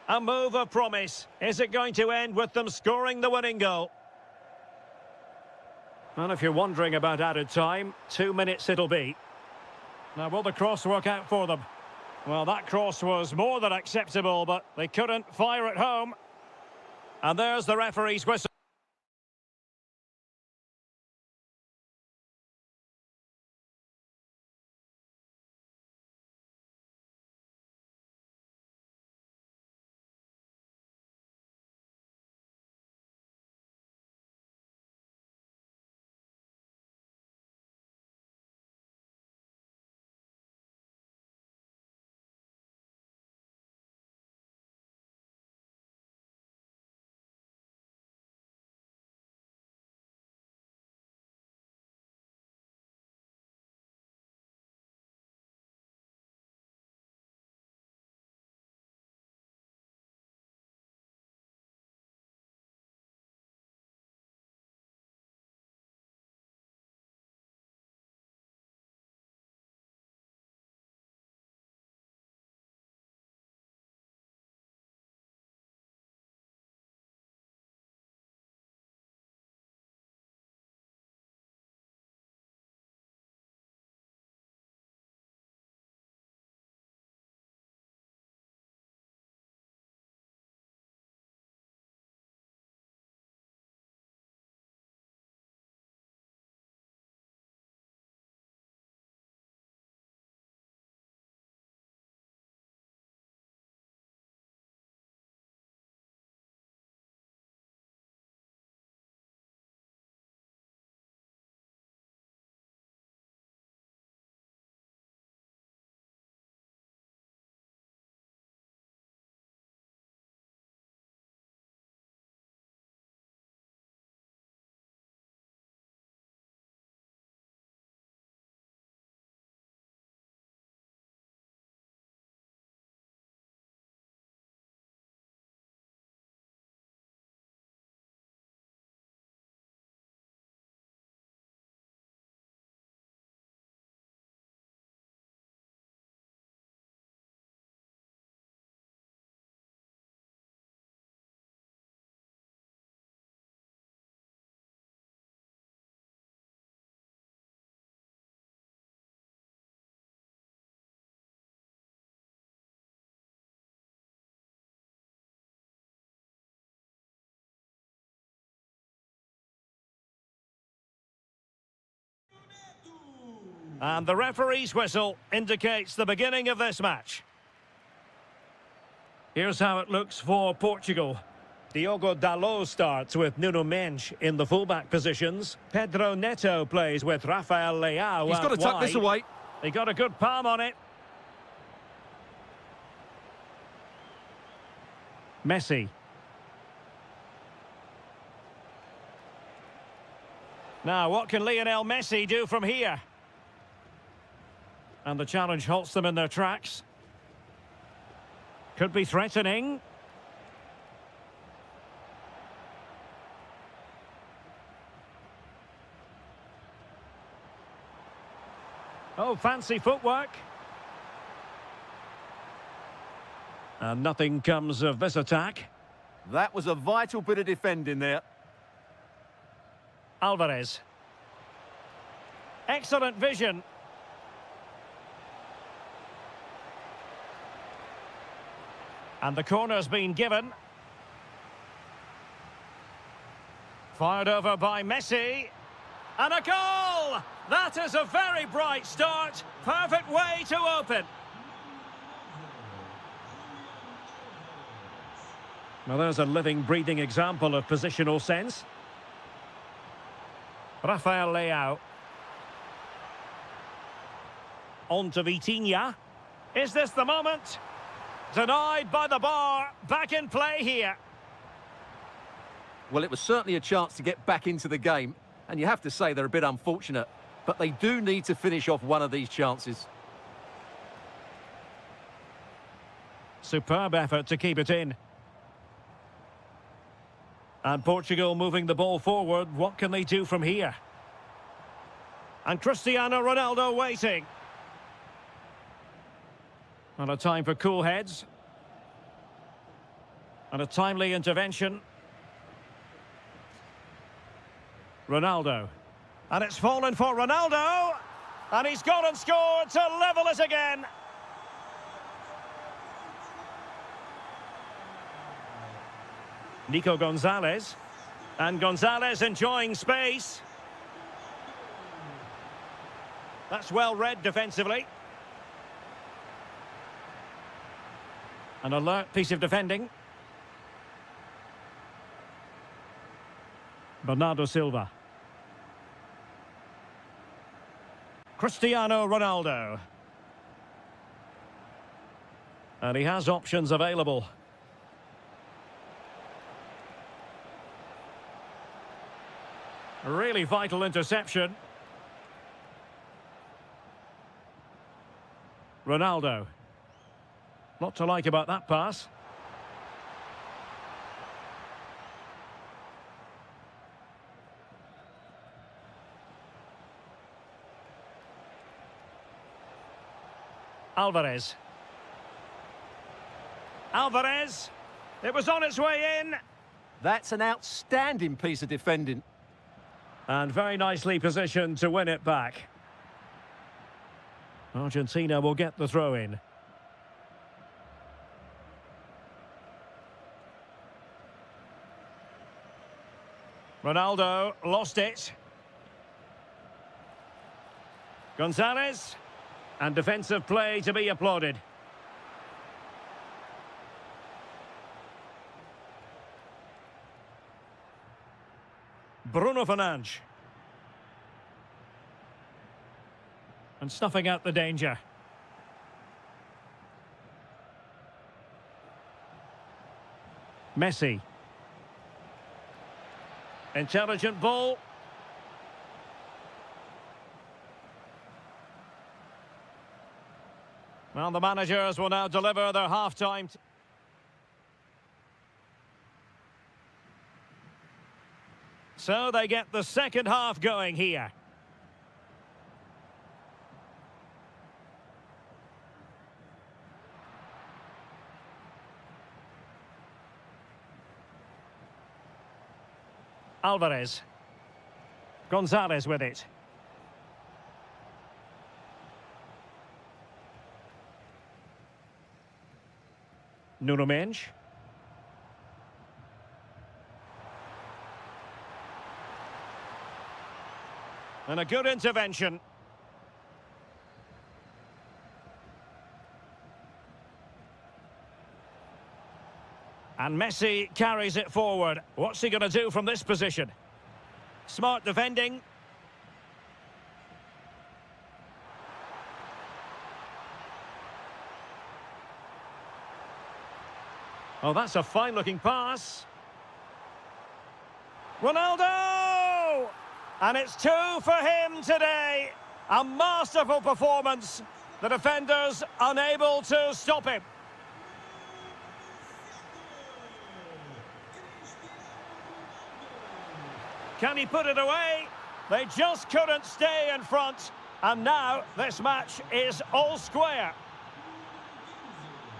A move of promise. Is it going to end with them scoring the winning goal? And if you're wondering about added time, 2 minutes it'll be. Now, will the cross work out for them? Well, that cross was more than acceptable, but they couldn't fire it home. And there's the referee's whistle. And the referee's whistle indicates the beginning of this match. Here's how it looks for Portugal. Diogo Dalot starts with Nuno Mendes in the fullback positions. Pedro Neto plays with Rafael Leao. He's got to tuck this away. He got a good palm on it. Messi. Now, what can Lionel Messi do from here? And the challenge halts them in their tracks. Could be threatening. Oh, fancy footwork. And nothing comes of this attack. That was a vital bit of defending there. Alvarez. Excellent vision. And the corner's been given. Fired over by Messi. And a goal! That is a very bright start. Perfect way to open. Well, there's a living, breathing example of positional sense. Rafael Leao. On to Vitinha. Is this the moment? Denied by the bar. Back in play here. Well, it was certainly a chance to get back into the game. And you have to say they're a bit unfortunate. But they do need to finish off one of these chances. Superb effort to keep it in. And Portugal moving the ball forward. What can they do from here? And Cristiano Ronaldo waiting. And a time for cool heads. And a timely intervention. Ronaldo. And it's fallen for Ronaldo. And he's gone and scored to level it again. Nico Gonzalez. And Gonzalez enjoying space. That's well read defensively. An alert piece of defending. Bernardo Silva. Cristiano Ronaldo. And he has options available. A really vital interception. Ronaldo. Lot to like about that pass. Alvarez. Alvarez. It was on its way in. That's an outstanding piece of defending. And very nicely positioned to win it back. Argentina will get the throw in. Ronaldo lost it. Gonzalez. And defensive play to be applauded. Bruno Fernandes. And snuffing out the danger. Messi. Intelligent ball. Well, the managers will now deliver their half-time. So they get the second half going here. Alvarez. Gonzalez with it. Nuno Mendes. And a good intervention. And Messi carries it forward. What's he going to do from this position? Smart defending. Oh, that's a fine-looking pass. Ronaldo! And it's 2 for him today. A masterful performance. The defenders unable to stop him. Can he put it away? They just couldn't stay in front. And now this match is all square.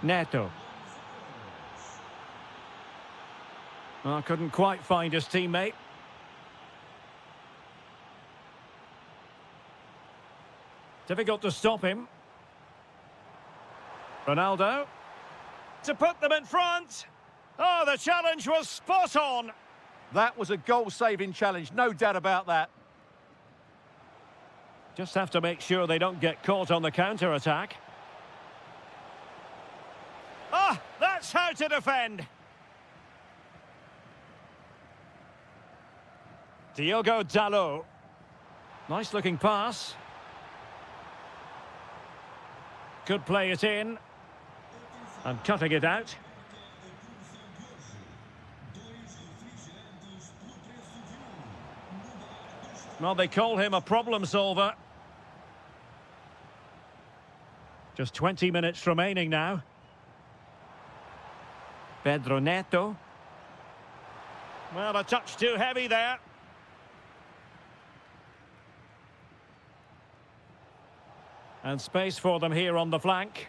Neto. Oh, couldn't quite find his teammate. Difficult to stop him. Ronaldo. To put them in front. Oh, the challenge was spot on. That was a goal-saving challenge, no doubt about that. Just have to make sure they don't get caught on the counter-attack. Ah, that's how to defend. Diogo Dalot. Nice-looking pass. Could play it in. And cutting it out. Well, they call him a problem solver. Just 20 minutes remaining now. Pedro Neto. Well, a touch too heavy there. And space for them here on the flank.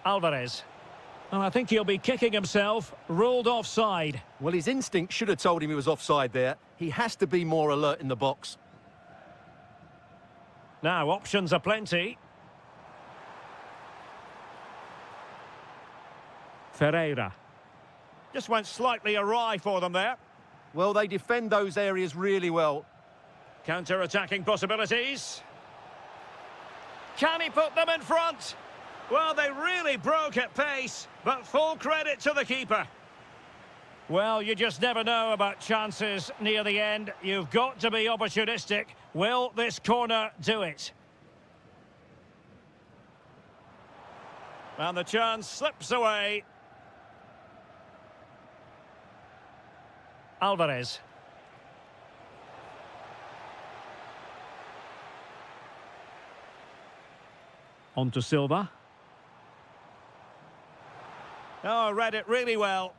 Alvarez. And I think he'll be kicking himself, ruled offside. Well, his instinct should have told him he was offside there. He has to be more alert in the box. Now, options are plenty. Ferreira. Just went slightly awry for them there. Well, they defend those areas really well. Counter-attacking possibilities. Can he put them in front? Well, they really broke at pace, but full credit to the keeper. Well, you just never know about chances near the end. You've got to be opportunistic. Will this corner do it? And the chance slips away. Alvarez. On to Silva. Oh, read it really well.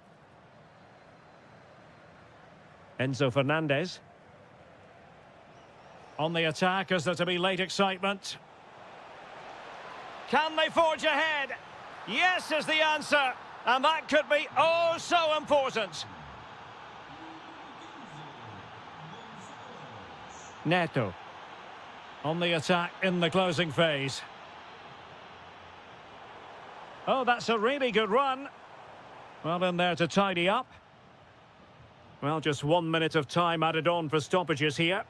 Enzo Fernandez. On the attack as there to be late excitement. Can they forge ahead? Yes is the answer. And that could be oh so important. Neto. On the attack in the closing phase. Oh, that's a really good run. Well, in there to tidy up. Well, just 1 minute of time added on for stoppages here.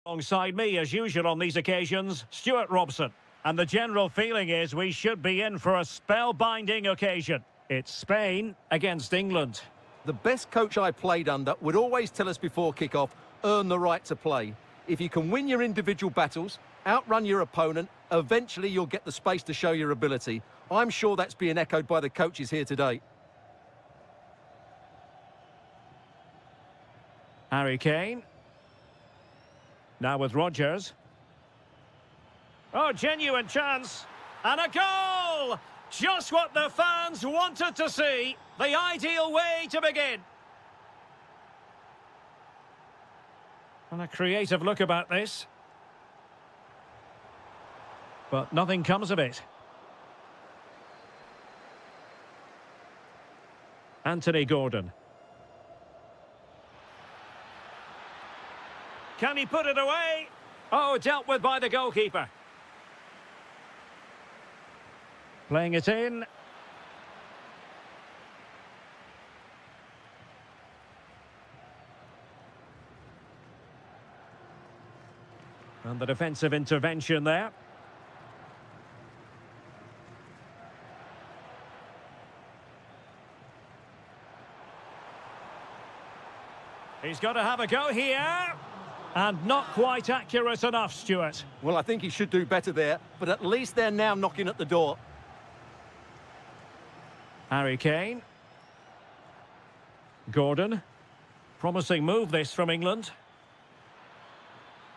Alongside me, as usual on these occasions, Stuart Robson. And the general feeling is we should be in for a spellbinding occasion. It's Spain against England. The best coach I played under would always tell us before kick-off, earn the right to play. If you can win your individual battles, outrun your opponent, eventually you'll get the space to show your ability. I'm sure that's being echoed by the coaches here today. Harry Kane. Now with Rodgers. Oh, genuine chance. And a goal! Just what the fans wanted to see. The ideal way to begin. And a creative look about this. But nothing comes of it. Anthony Gordon. Can he put it away? Oh, dealt with by the goalkeeper. Playing it in. And the defensive intervention there. He's got to have a go here. And not quite accurate enough, Stuart. Well, I think he should do better there, but at least they're now knocking at the door. Harry Kane. Gordon. Promising move this from England.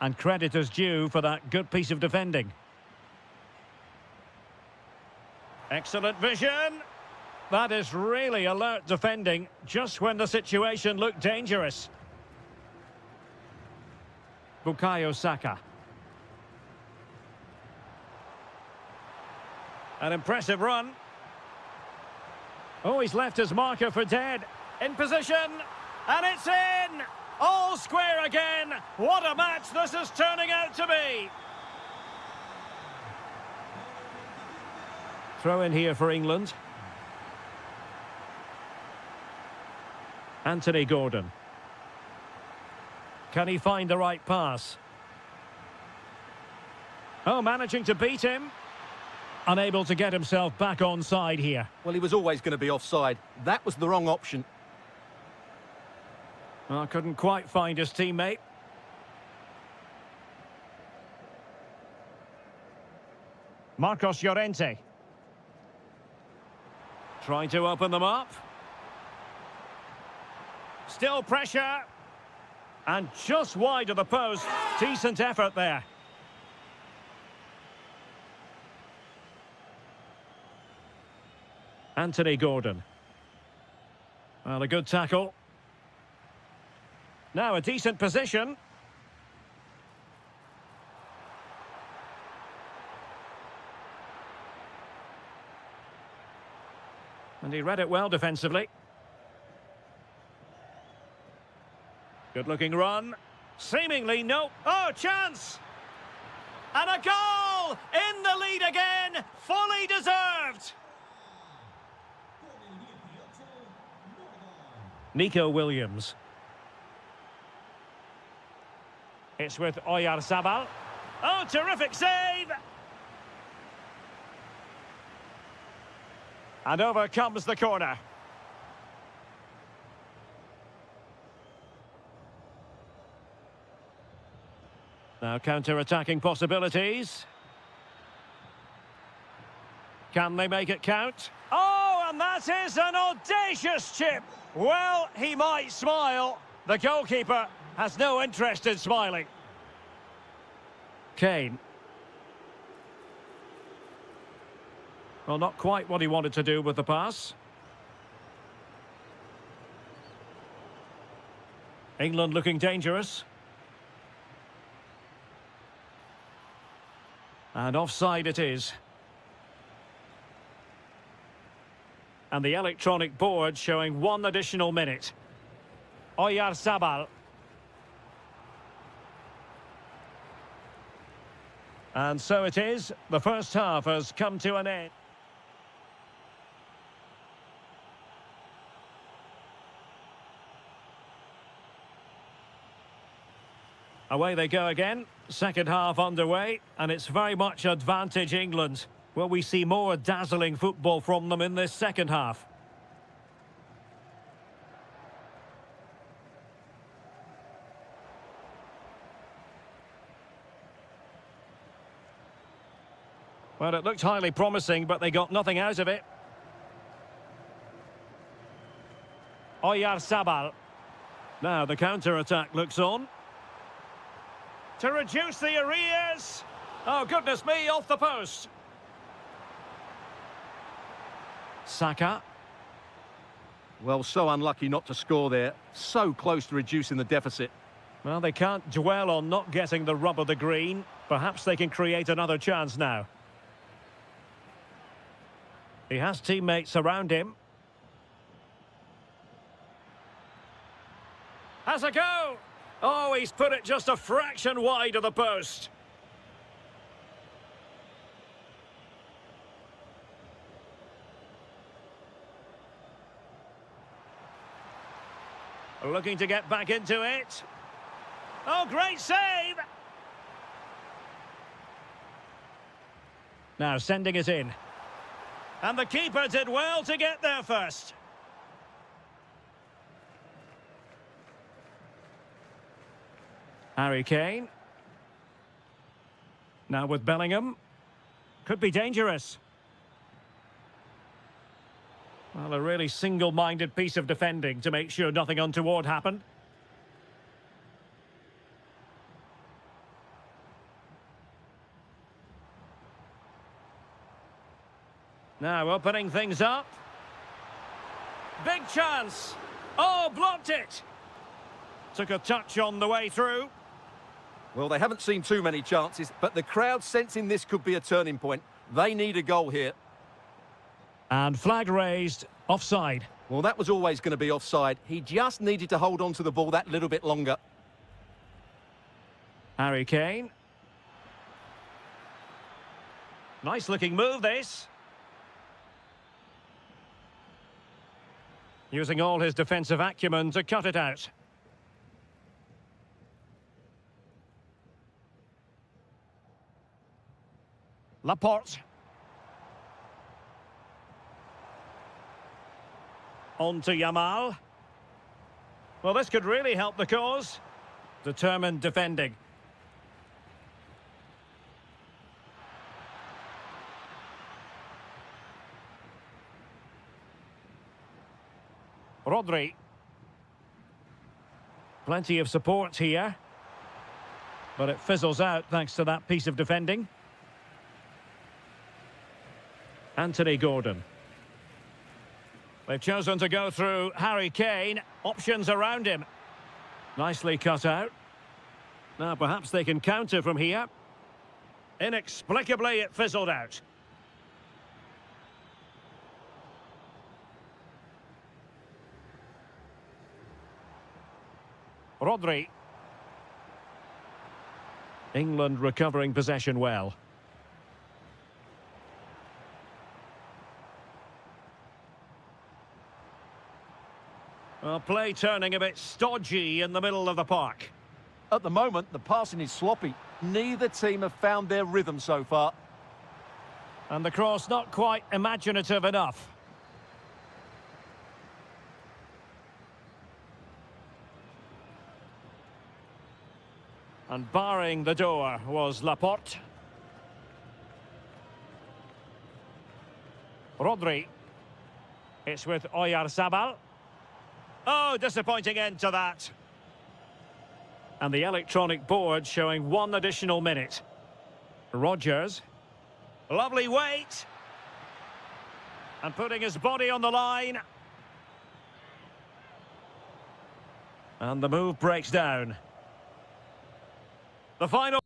And credit is due for that good piece of defending. Excellent vision. That is really alert defending, just when the situation looked dangerous. Bukayo Saka. An impressive run. Oh, he's left his marker for dead. In position. And it's in! All square again. What a match this is turning out to be. Throw in here for England. Anthony Gordon. Can he find the right pass? Oh, managing to beat him. Unable to get himself back onside here. Well, he was always going to be offside. That was the wrong option. Well, couldn't quite find his teammate. Marcos Llorente. Trying to open them up. Still pressure. And just wide of the post. Decent effort there. Anthony Gordon. Well, a good tackle. Now a decent position. And he read it well defensively. Good looking run. Seemingly no... Oh, chance! And a goal! In the lead again! Fully deserved! Nico Williams. It's with Oyarzabal. Oh, terrific save! And over comes the corner. Now counter-attacking possibilities. Can they make it count? Oh, and that is an audacious chip. Well, he might smile. The goalkeeper has no interest in smiling. Kane. Well, not quite what he wanted to do with the pass. England looking dangerous. And offside it is. And the electronic board showing 1 additional minute. Oyarzabal. And so it is. The first half has come to an end. Away they go again. Second half underway, and it's very much advantage England. Will we see more dazzling football from them in this second half? Well, it looked highly promising, but they got nothing out of it. Oyarzabal. Now the counter-attack looks on. To reduce the arrears. Oh, goodness me, off the post. Saka. Well, so unlucky not to score there. So close to reducing the deficit. Well, they can't dwell on not getting the rub of the green. Perhaps they can create another chance now. He has teammates around him. Has a go! Oh, he's put it just a fraction wide of the post. Looking to get back into it. Oh, great save! Now sending it in. And the keeper did well to get there first. Harry Kane. Now with Bellingham. Could be dangerous. Well, a really single-minded piece of defending to make sure nothing untoward happened. Now opening things up. Big chance. Oh, blocked it. Took a touch on the way through. Well, they haven't seen too many chances, but the crowd sensing this could be a turning point. They need a goal here. And flag raised, offside. Well, that was always going to be offside. He just needed to hold on to the ball that little bit longer. Harry Kane. Nice looking move, this. Using all his defensive acumen to cut it out. Laporte. On to Yamal. Well, this could really help the cause. Determined defending. Rodri. Plenty of support here. But it fizzles out thanks to that piece of defending. Anthony Gordon. They've chosen to go through Harry Kane. Options around him. Nicely cut out. Now perhaps they can counter from here. Inexplicably it fizzled out. Rodri. England recovering possession well. Well, play turning a bit stodgy in the middle of the park. At the moment, the passing is sloppy. Neither team have found their rhythm so far. And the cross not quite imaginative enough. And barring the door was Laporte. Rodri. It's with Oyarzabal. Oh, disappointing end to that. And the electronic board showing one additional minute. Rodgers. Lovely weight. And putting his body on the line. And the move breaks down. The final...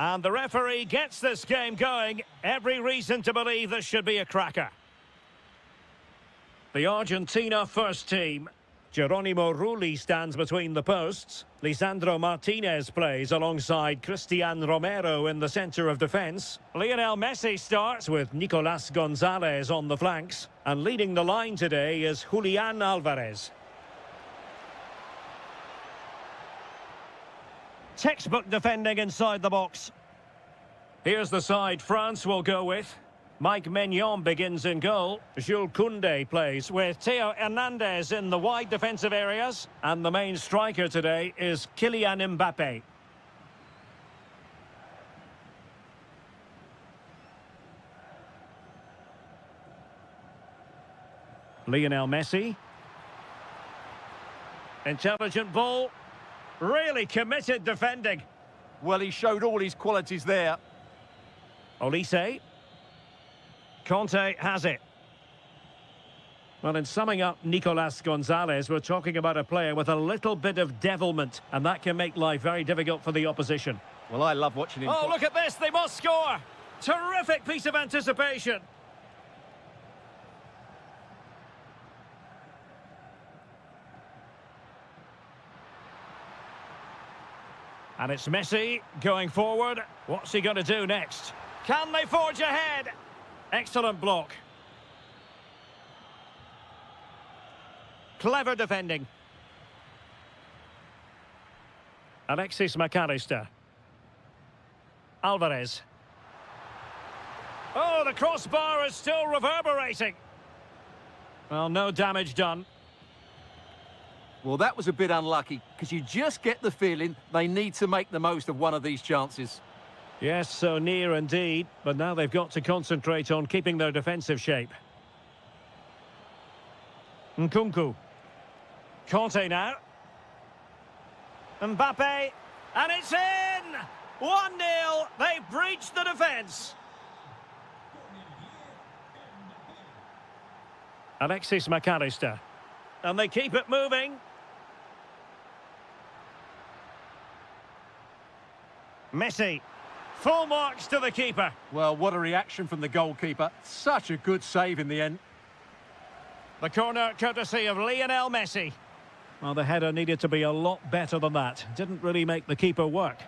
And the referee gets this game going. Every reason to believe this should be a cracker. The Argentina first team. Geronimo Rulli stands between the posts. Lisandro Martinez plays alongside Cristian Romero in the centre of defence. Lionel Messi starts with Nicolas Gonzalez on the flanks. And leading the line today is Julian Alvarez. Textbook defending inside the box. Here's the side France will go with. Mike Maignan begins in goal. Jules Koundé plays with Theo Hernandez in the wide defensive areas. And the main striker today is Kylian Mbappé. Lionel Messi. Intelligent ball. Really committed defending. Well, he showed all his qualities there. Olise. Conte has it. Well, in summing up Nicolas Gonzalez, we're talking about a player with a little bit of devilment, and that can make life very difficult for the opposition. Well, I love watching him. Oh, look at this. They must score. Terrific piece of anticipation. And it's Messi going forward. What's he going to do next? Can they forge ahead? Excellent block. Clever defending. Alexis McAllister. Alvarez. Oh, the crossbar is still reverberating. Well, no damage done. Well, that was a bit unlucky, because you just get the feeling they need to make the most of one of these chances. Yes, so near indeed, but now they've got to concentrate on keeping their defensive shape. Nkunku. Conte now. Mbappe. And it's in! 1-0. They've breached the defence. Alexis McAllister. And they keep it moving. Messi. Full marks to the keeper. Well, what a reaction from the goalkeeper. Such a good save in the end. The corner courtesy of Lionel Messi. Well, the header needed to be a lot better than that. Didn't really make the keeper work.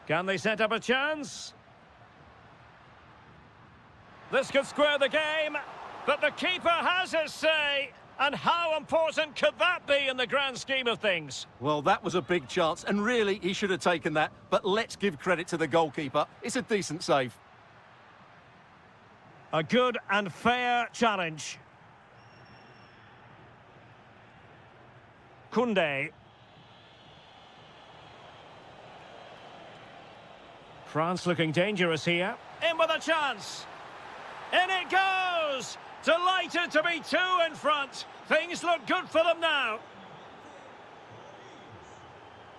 Can they set up a chance? This could square the game, but the keeper has his say. And how important could that be in the grand scheme of things? Well, that was a big chance, and really, he should have taken that. But let's give credit to the goalkeeper. It's a decent save. A good and fair challenge. Koundé. France looking dangerous here. In with a chance. In it goes! Delighted to be 2 in front. Things look good for them now.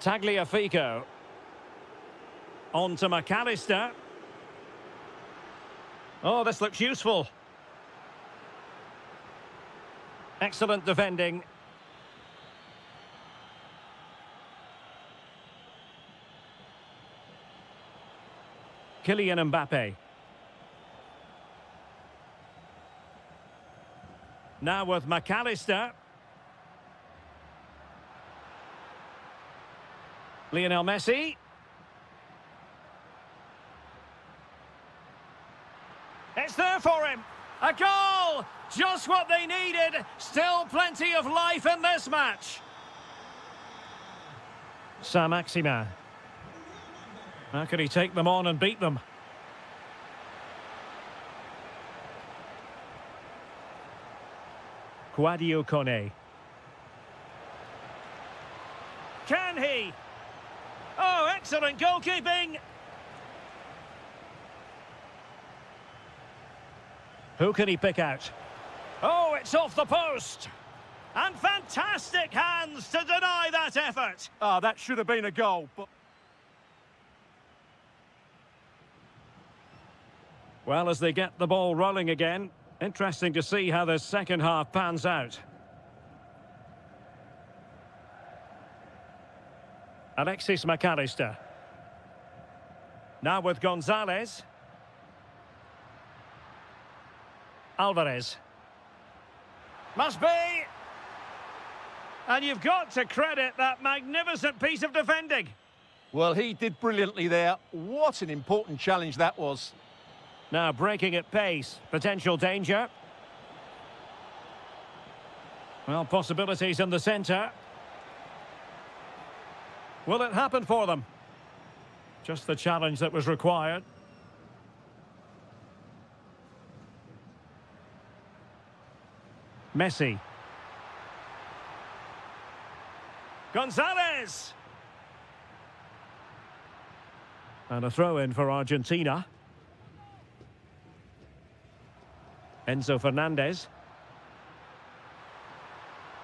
Tagliafico. On to McAllister. Oh, this looks useful. Excellent defending. Kylian Mbappe. Now with McAllister. Lionel Messi. It's there for him. A goal! Just what they needed. Still plenty of life in this match. Saint-Maximin. How can he take them on and beat them? Quadio Kone. Can he? Oh, excellent goalkeeping! Who can he pick out? Oh, it's off the post! And fantastic hands to deny that effort! Ah, that should have been a goal, but... Well, as they get the ball rolling again, interesting to see how the second half pans out. Alexis McAllister. Now with Gonzalez. Alvarez. Must be. And you've got to credit that magnificent piece of defending. Well, he did brilliantly there. What an important challenge that was. Now breaking at pace. Potential danger. Well, possibilities in the centre. Will it happen for them? Just the challenge that was required. Messi. Gonzalez! And a throw-in for Argentina. Enzo Fernandez.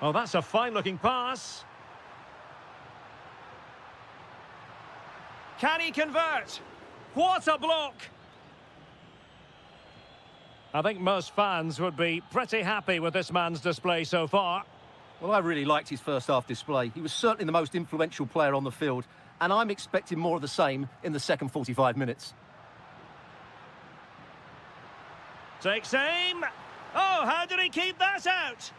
Oh, that's a fine-looking pass. Can he convert? What a block! I think most fans would be pretty happy with this man's display so far. Well, I really liked his first half display. He was certainly the most influential player on the field, and I'm expecting more of the same in the second 45 minutes. Takes aim. Oh, how did he keep that out?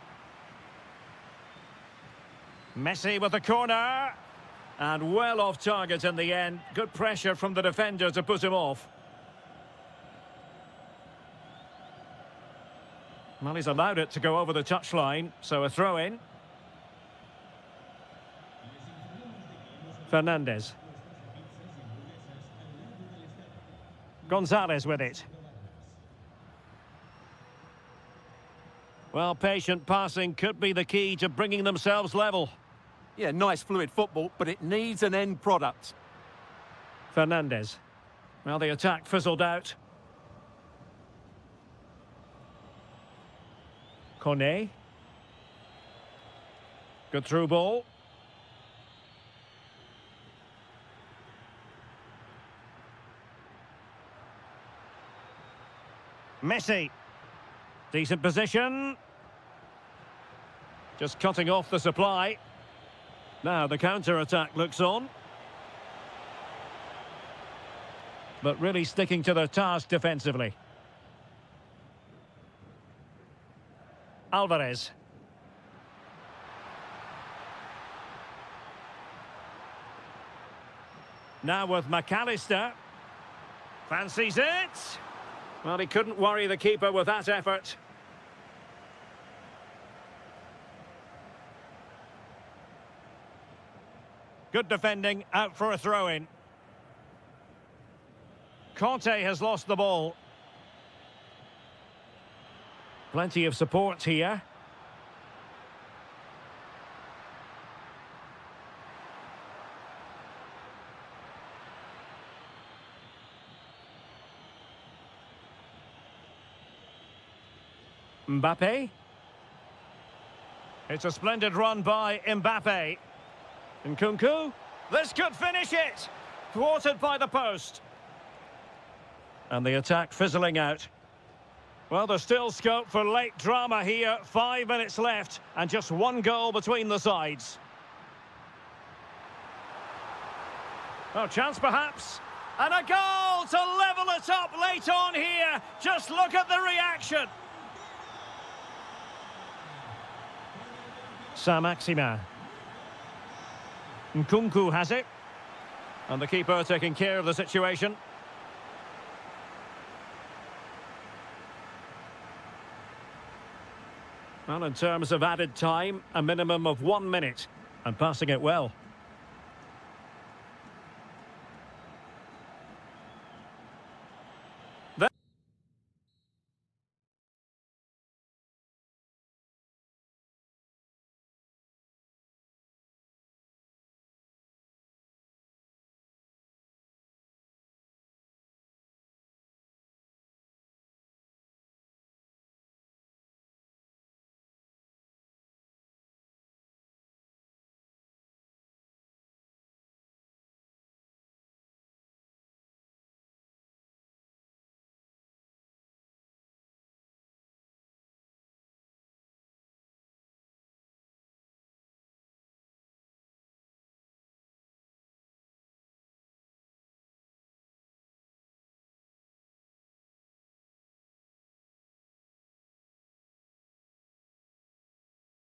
Messi with the corner. And well off target in the end. Good pressure from the defender to put him off. Well, he's allowed it to go over the touchline, so a throw-in. Fernandez. Gonzalez with it. Well, patient passing could be the key to bringing themselves level. Yeah, nice fluid football, but it needs an end product. Fernandez. Well, the attack fizzled out. Kone. Good through ball. Messi. Decent position. Just cutting off the supply. Now the counter-attack looks on. But really sticking to their task defensively. Alvarez. Now with McAllister. Fancies it. Well, he couldn't worry the keeper with that effort. Good defending, out for a throw-in. Conte has lost the ball. Plenty of support here. Mbappe. It's a splendid run by Mbappe. Nkunku. This could finish it. Thwarted by the post. And the attack fizzling out. Well, there's still scope for late drama here. 5 minutes left and just one goal between the sides. Oh, chance perhaps. And a goal to level it up late on here. Just look at the reaction. Saint-Maximin. Nkunku has it. And the keeper taking care of the situation. Well, in terms of added time, a minimum of 1 minute. And passing it well.